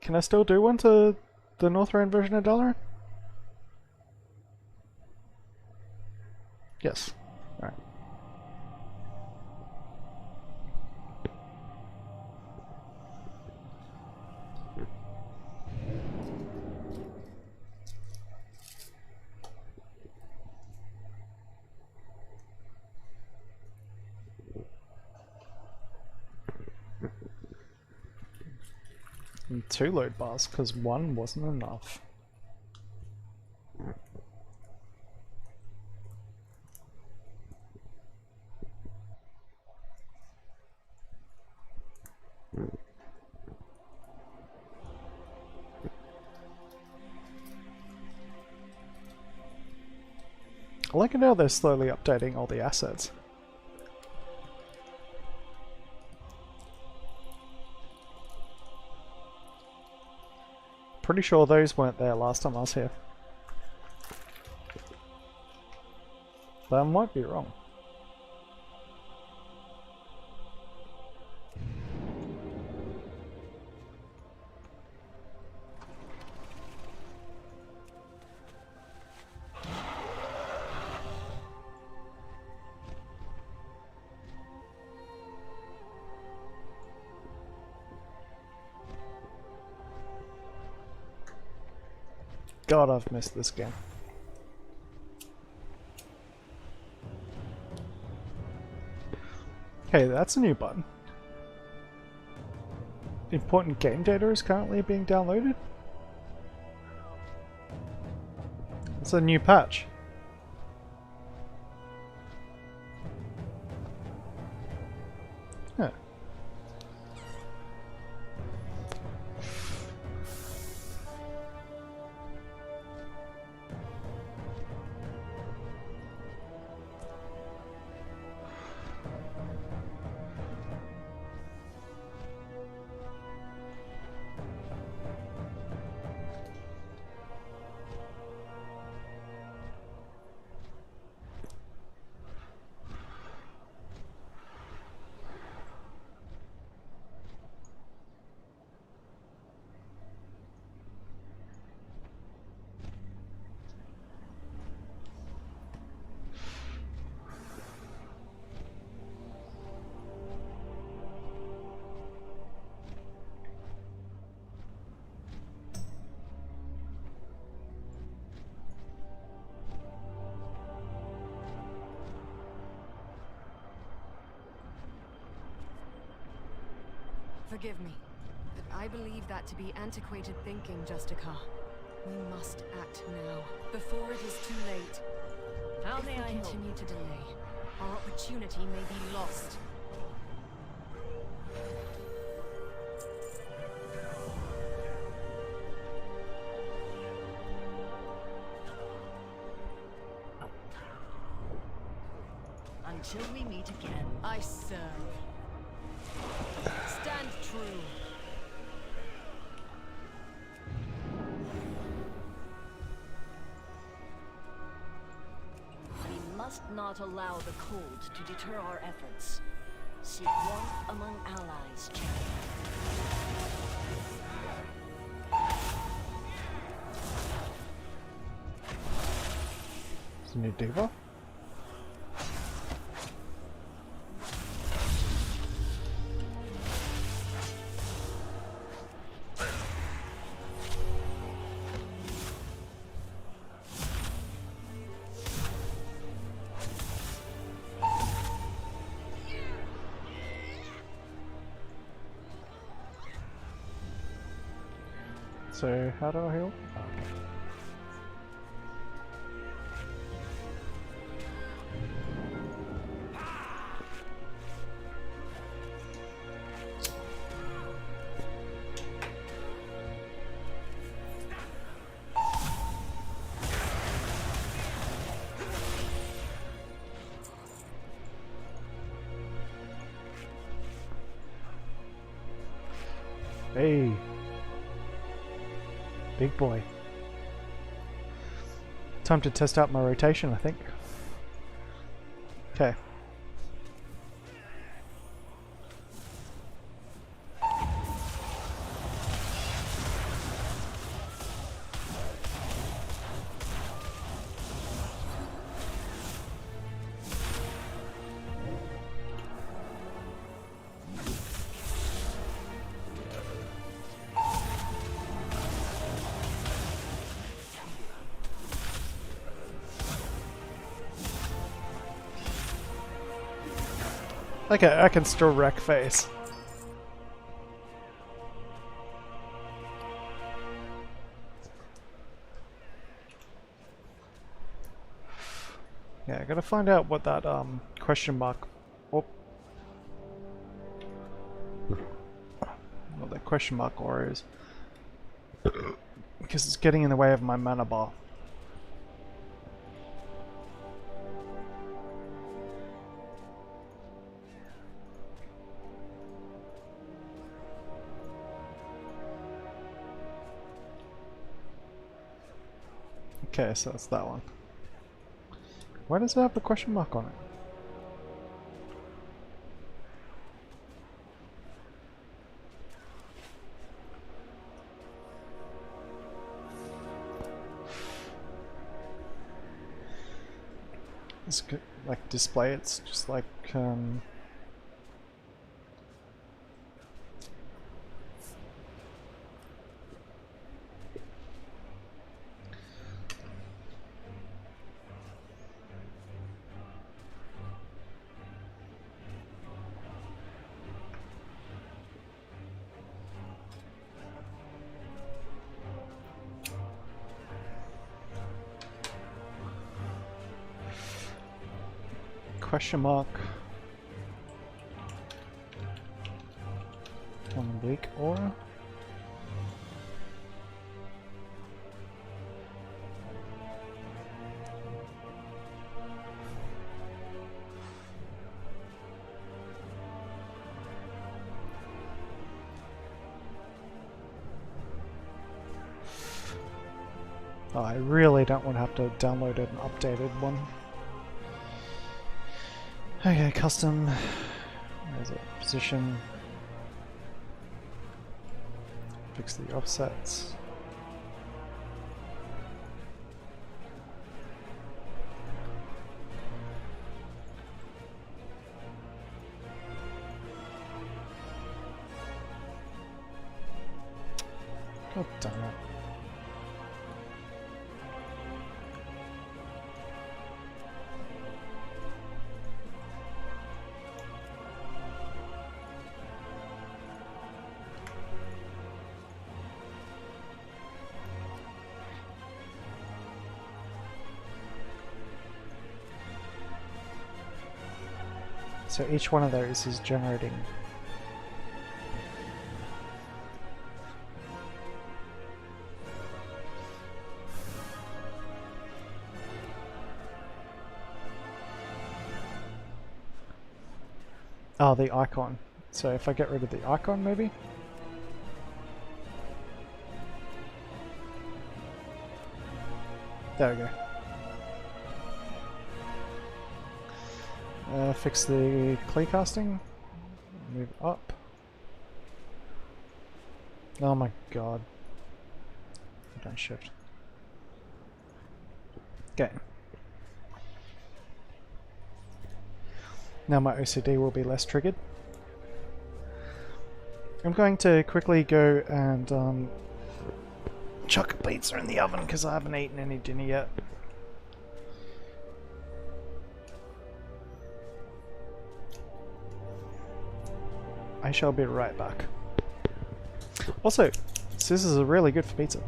Can I still do one to the Northrend version of Dalaran? Yes. Alright. And 2 load bars, because 1 wasn't enough. I like it how they're slowly updating all the assets. Pretty sure those weren't there last time I was here. But I might be wrong. God, I've missed this game. Hey, that's a new button. Important game data is currently being downloaded? It's a new patch. Huh. Forgive me, but I believe that to be antiquated thinking, Justicar. We must act now, before it is too late. How may If I we help? continue to delay, our opportunity may be lost. Until we meet again. I serve. Stand true. We must not allow the cold to deter our efforts. Seek warmth among allies, champion. It's a new diva. So how do I heal? Oh, okay. Hey, big boy. Time to test out my rotation, I think. Okay. Okay, I can still wreck face. Yeah, I gotta find out what that question mark. Oh. What that question mark aura is. Because it's getting in the way of my mana bar. Okay, so that's that one. Why does it have the question mark on it? It's good, like display, it's just like question mark on weak aura. Oh, I really don't want to have to download an updated one. Okay, custom. Where's it? Position. Fix the offsets. God damn it. So each one of those is generating . Oh, the icon. So if I get rid of the icon, maybe? There we go. Fix the clay casting. Move up. Oh my god. Don't shift. Okay. Now my OCD will be less triggered. I'm going to quickly go and chuck a pizza in the oven because I haven't eaten any dinner yet. I shall be right back. Also, scissors are really good for pizza.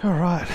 Alright.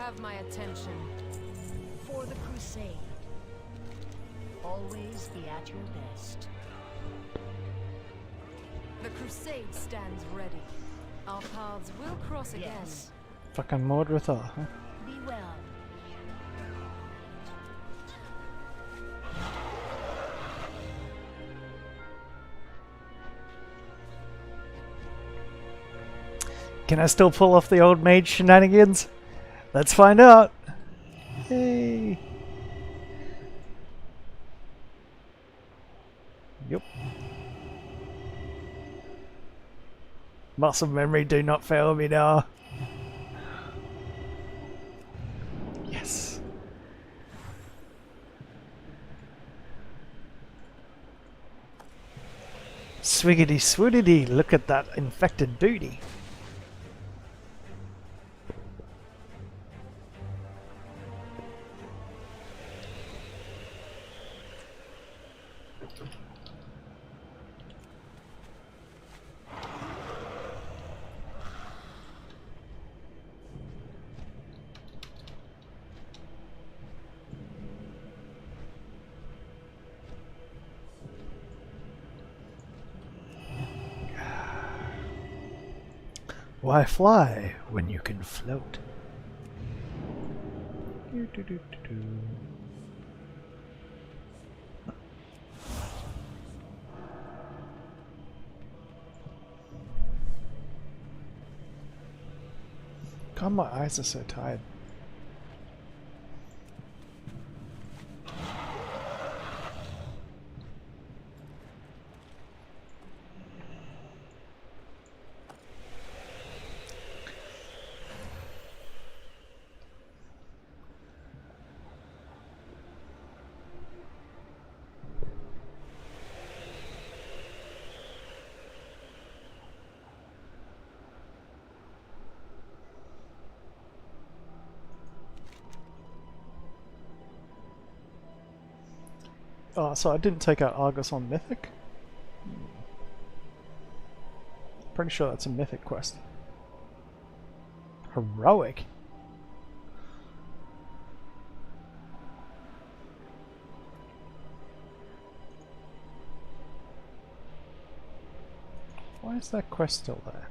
have my attention. For the crusade. Always be at your best. The crusade stands ready. Our paths will cross again. Yes. Fucking Mordred, huh? Be well. Can I still pull off the old mage shenanigans? Let's find out. Hey. Yep. Muscle memory, do not fail me now. Yes. Swiggity swoodity, look at that infected booty. Why fly when you can float? God, my eyes are so tired. Oh, so I didn't take out Argus on Mythic? Pretty sure that's a Mythic quest. Heroic? Why is that quest still there?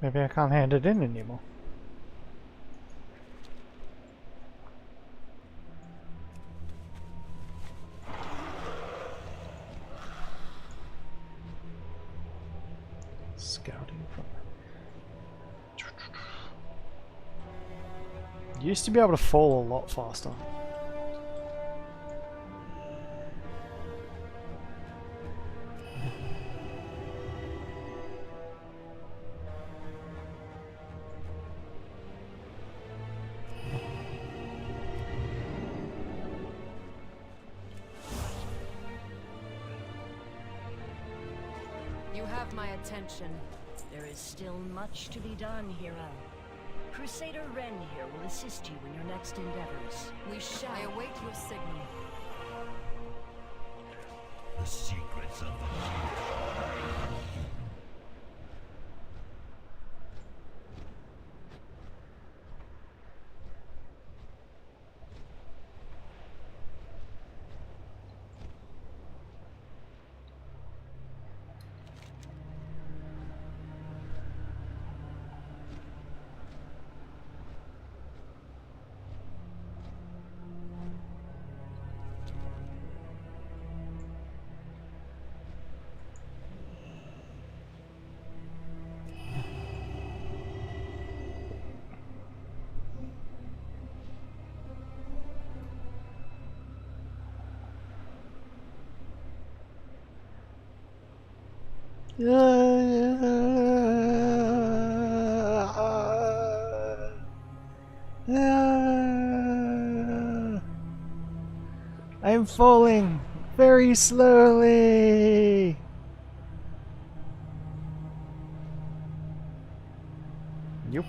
Maybe I can't hand it in anymore. Scouting from... Used to be able to fall a lot faster. You have my attention. There is still much to be done, hero. Crusader Ren here will assist you in your next endeavors. We shall. I await your signal. The secrets of the I'm falling very slowly. Yep.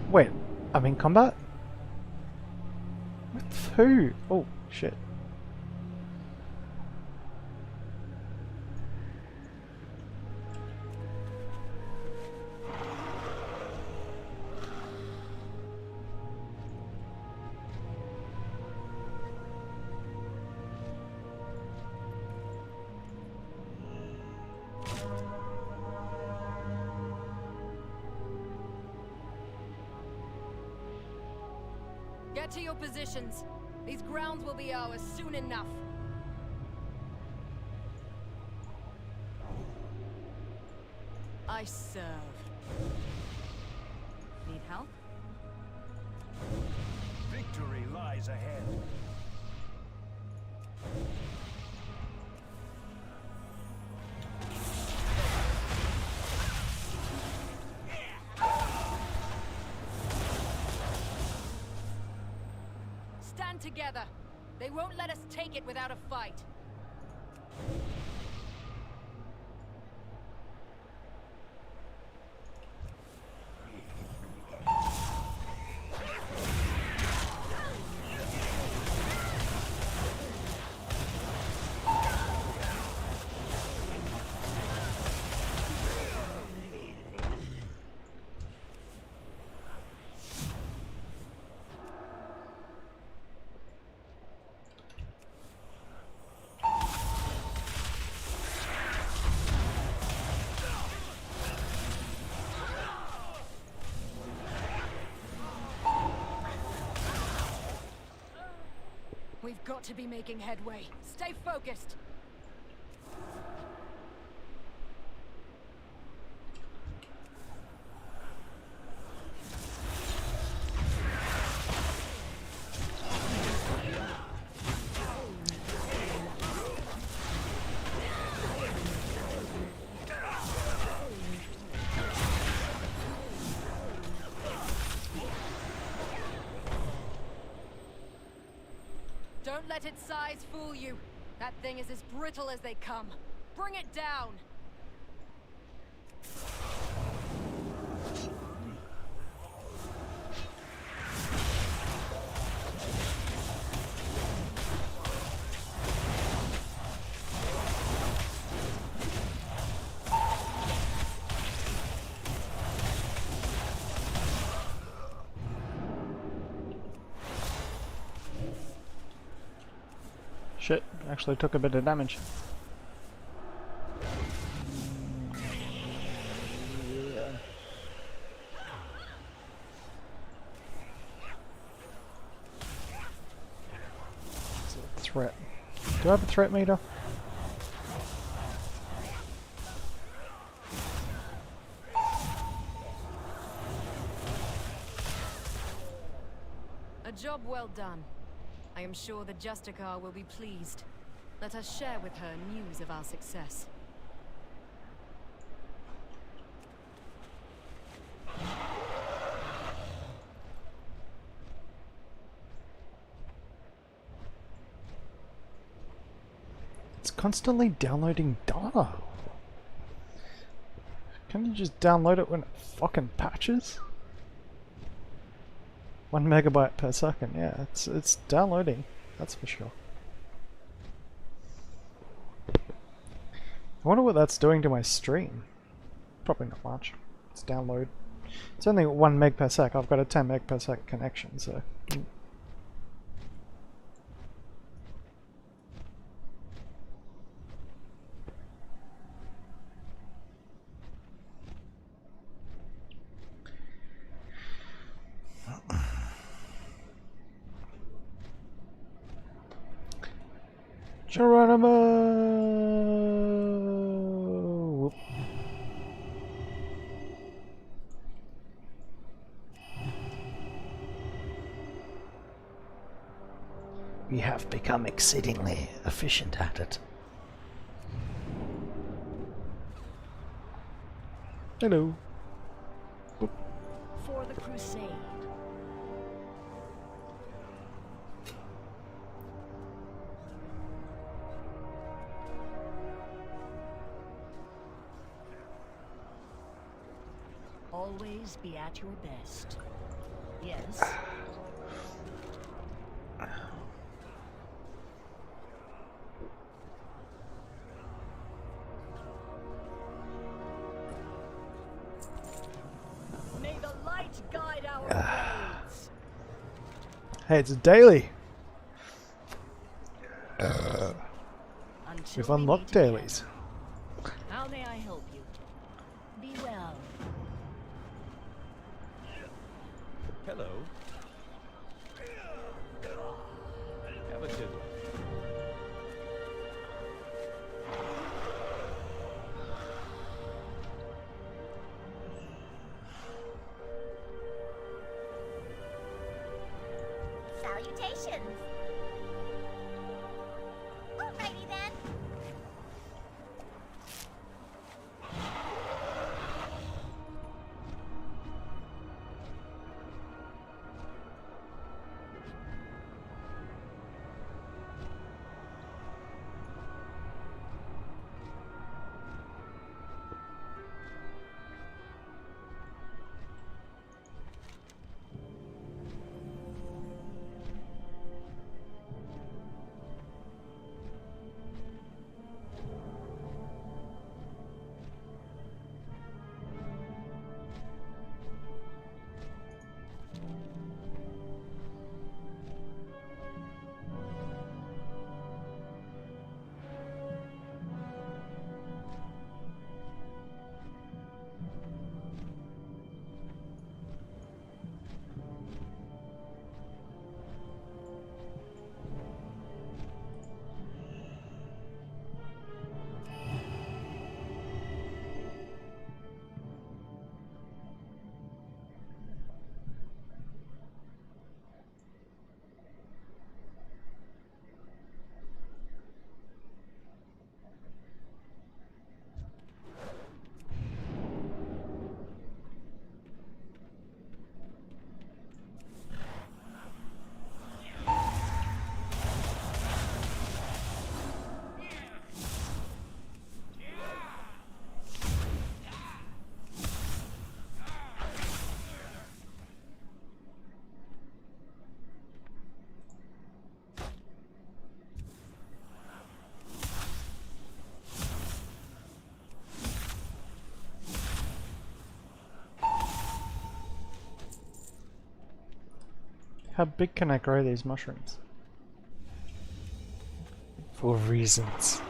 Wait, I'm in combat? With who? Oh, shit. Get to your positions. These grounds will be ours soon enough. I serve. Need help? Victory lies ahead. Stand together. They won't let us take it without a fight. We've got to be making headway. Stay focused. Don't let its size fool you. That thing is as brittle as they come. Bring it down! Shit, actually took a bit of damage. It's a threat. Do I have a threat meter? A job well done. I am sure the Justicar will be pleased. Let us share with her news of our success. It's constantly downloading data. Can't you just download it when it fucking patches? 1 megabyte per second, yeah, it's downloading, that's for sure. I wonder what that's doing to my stream. Probably not much. It's download. It's only 1 meg per sec. I've got a 10 meg per sec connection, so. Geronimo! Whoop. We have become exceedingly efficient at it. Hello. Whoop. For the crusade. Always be at your best. Yes. May the light guide our blades. Hey, it's a daily. Until We've we unlocked meet again. dailies. How may I help you? Be well. Hello. Salutations! Alrighty then. How big can I grow these mushrooms? For reasons.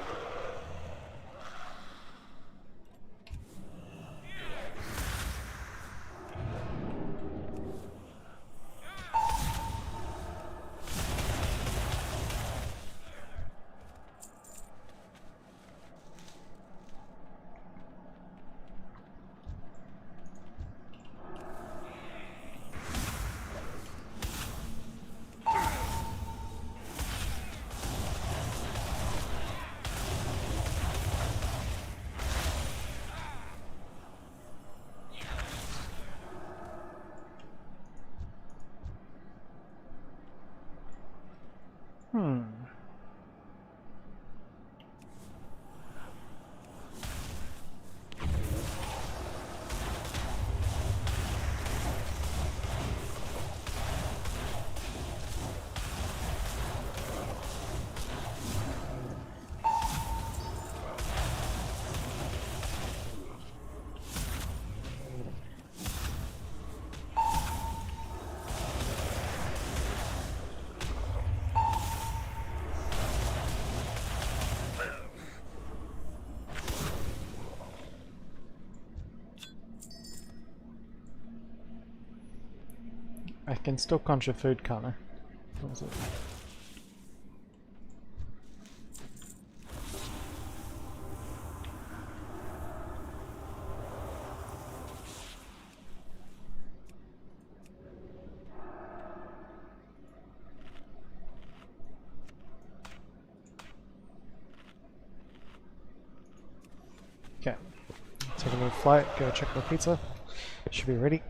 I can still conjure food, can't I? What was it? Okay, take a little flight, go check my pizza. Should be ready.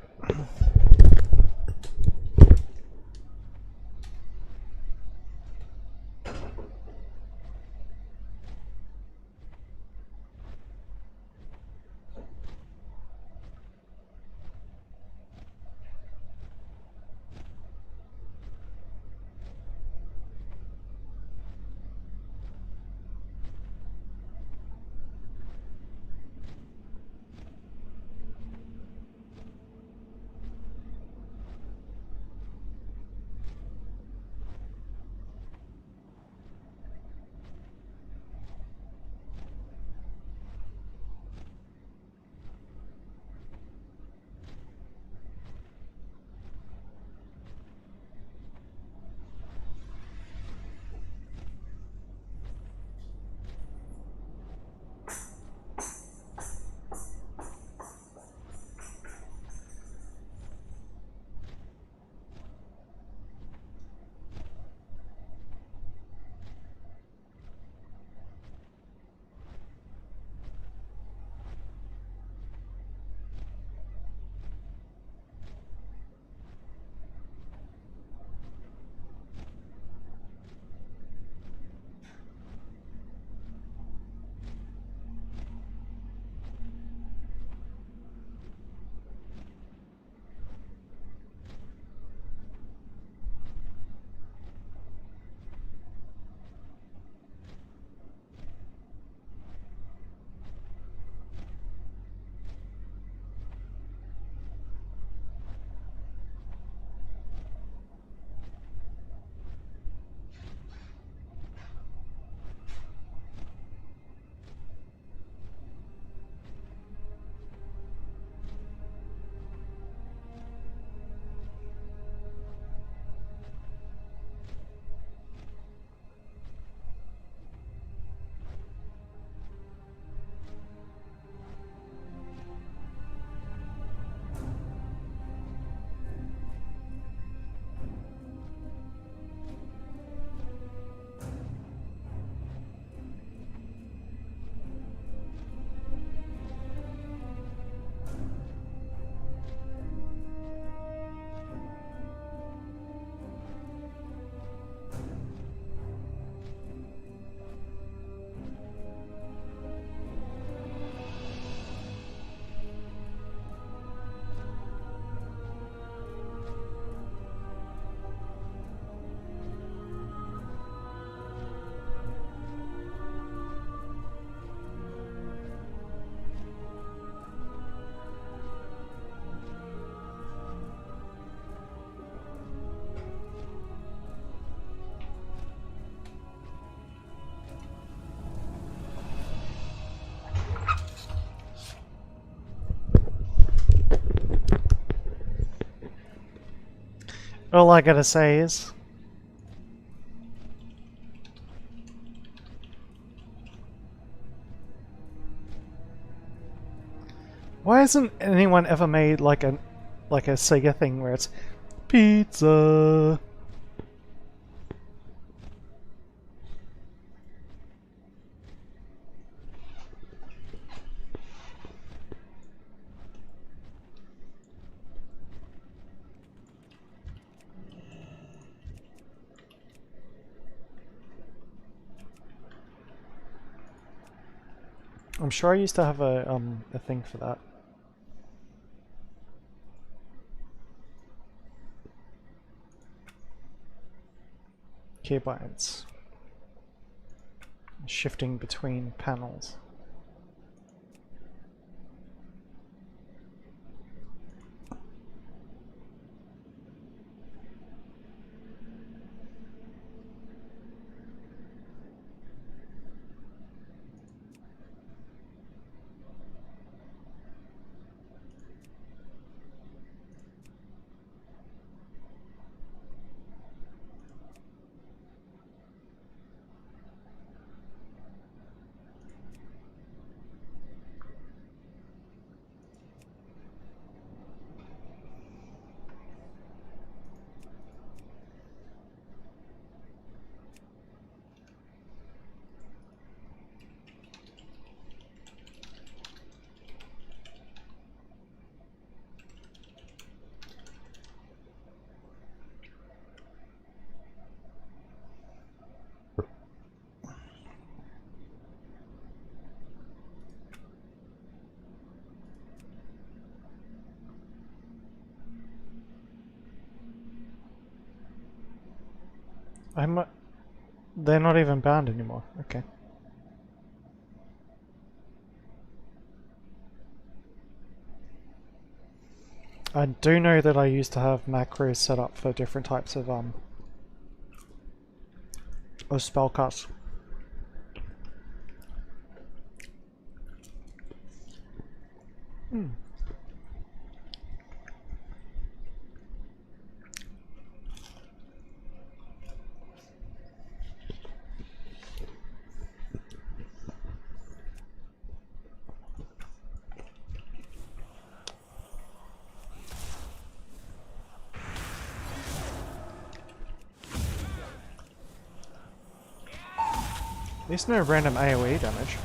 All I gotta say is... why hasn't anyone ever made like a Sega thing where it's pizza? I'm sure I used to have a thing for that. Keybinds. Shifting between panels. They're not even bound anymore. Okay. I do know that I used to have macros set up for different types of spell casts. There's no random AoE damage.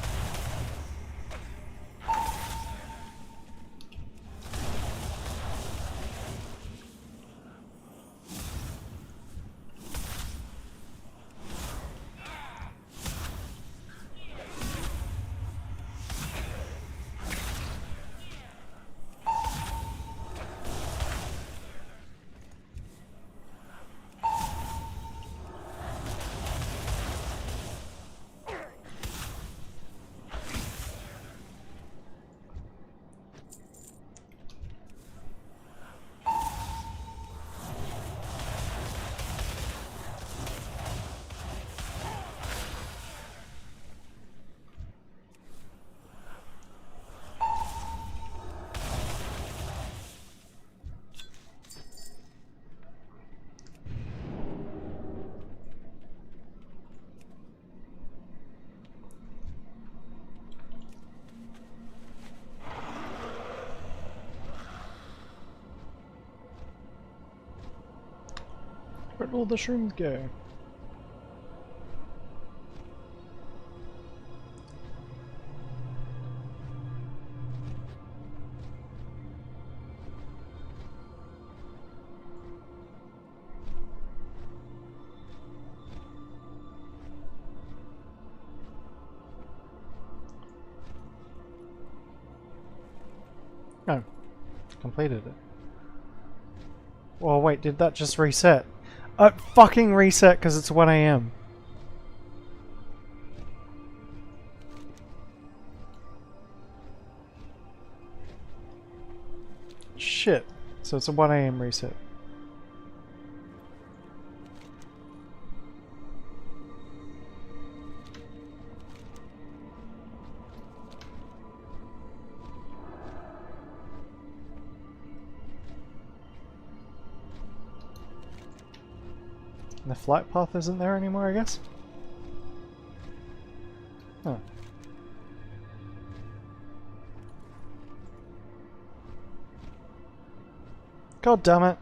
Where'd all the shrooms go? Oh, completed it. Well, wait, did that just reset? Fucking reset because it's 1 AM. Shit. So it's a 1 AM reset. And the flight path isn't there anymore, I guess? Huh. God damn it.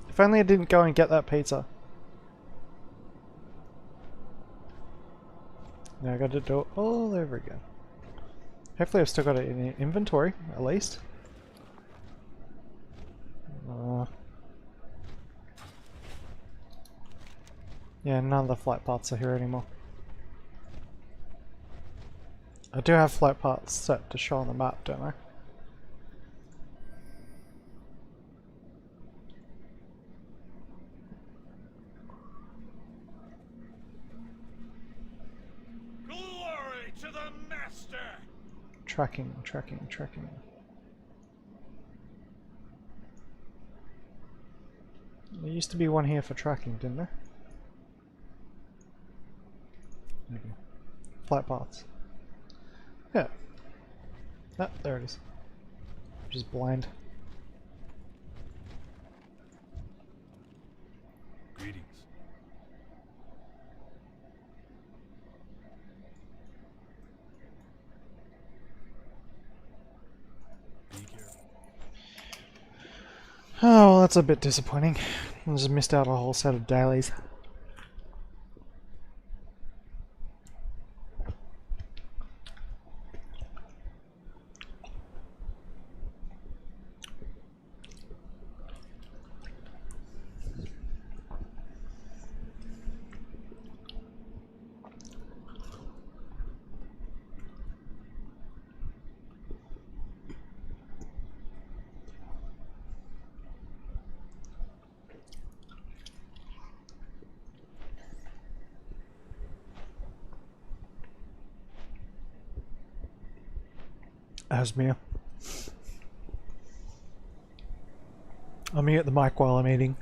If only I didn't go and get that pizza. Now I gotta do it all over again. Hopefully I've still got it in inventory, at least. Yeah, none of the flight paths are here anymore. I do have flight paths set to show on the map, don't I? Glory to the Master! Tracking, tracking, tracking. There used to be one here for tracking, didn't there? Okay. Flight paths. Yeah. Ah, there it is. Just blind. Greetings. Be careful. Oh, well, that's a bit disappointing. I just missed out a whole set of dailies. Asmir. I'll mute the mic while I'm eating.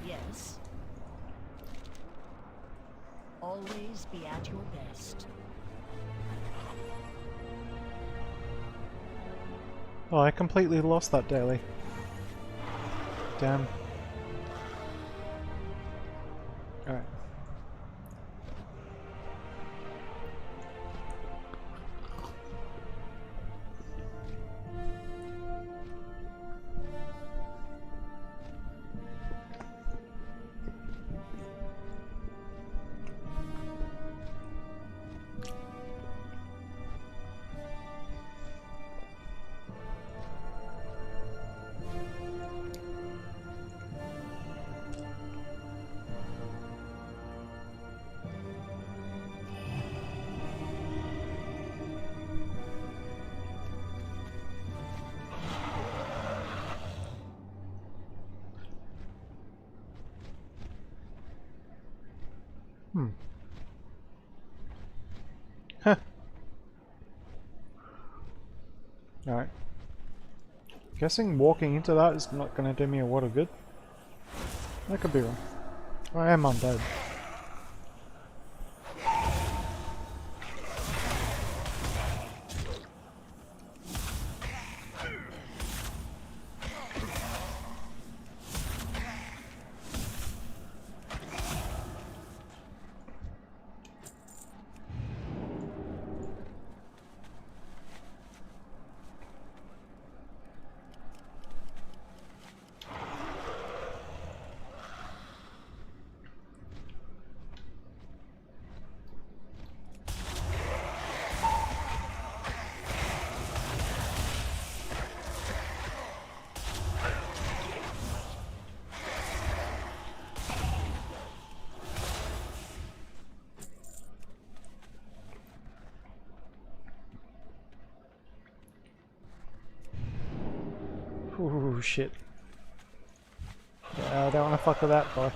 Yes. Always be at your best. Oh, I completely lost that daily. Damn. Alright. Guessing walking into that is not going to do me a lot of good. I could be wrong. I am undead. Ooh, shit. Yeah, I don't want to fuck with that boy.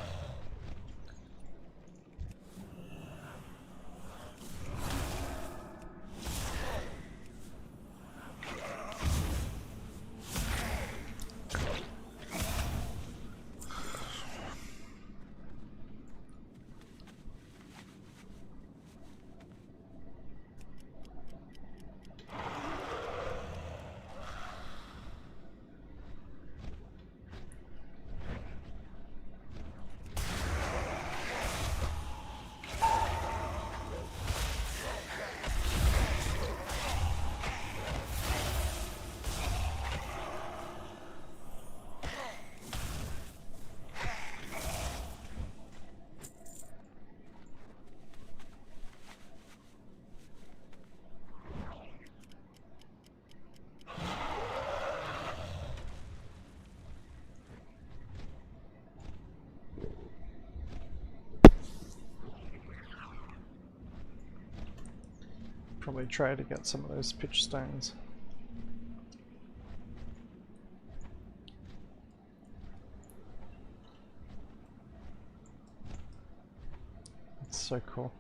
Probably try to get some of those pitch stones. It's so cool.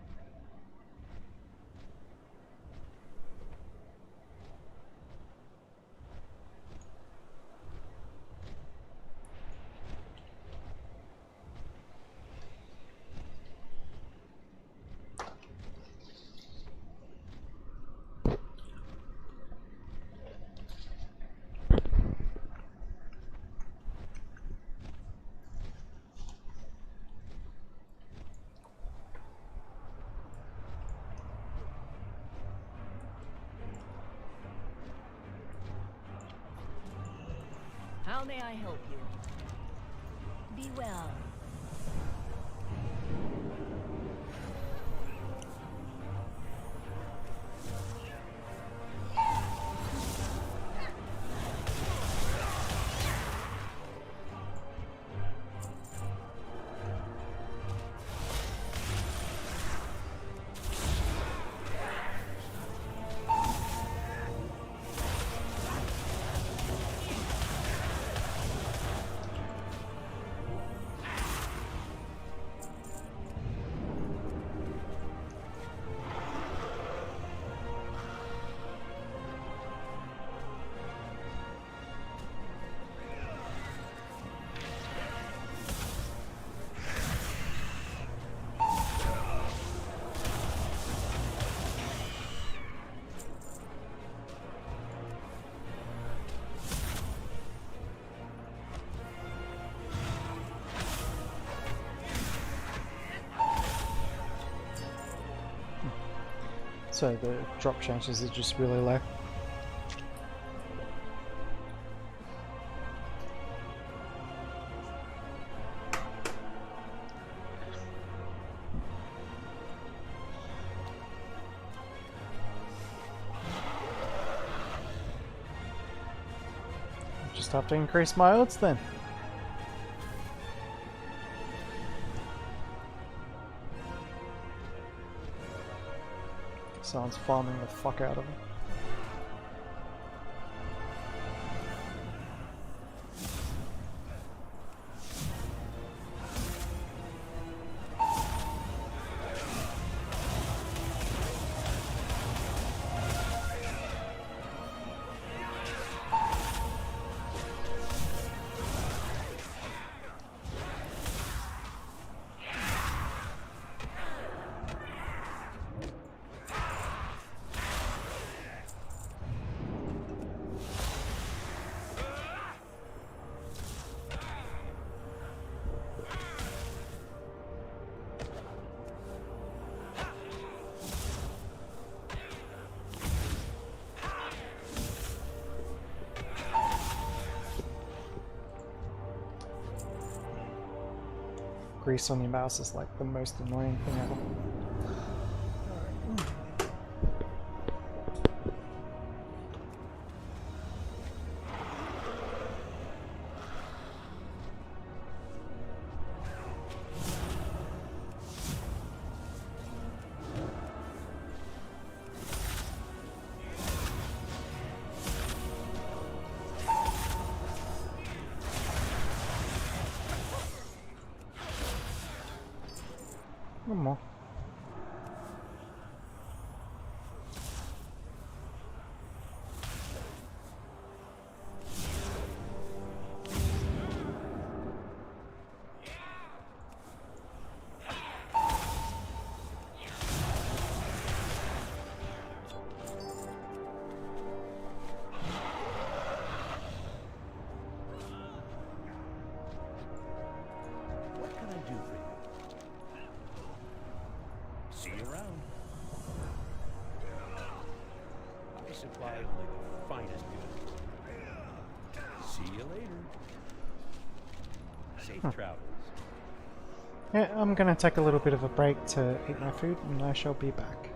How may I help you? Be well. So the drop chances are just really low. Just have to increase my odds then. Someone's farming the fuck out of him. grease on your mouse is like the most annoying thing ever. One more. What can I do for you? See you around. I supply only the finest goods. See you later. Safe travels. Yeah, I'm gonna take a little bit of a break to eat my food and I shall be back.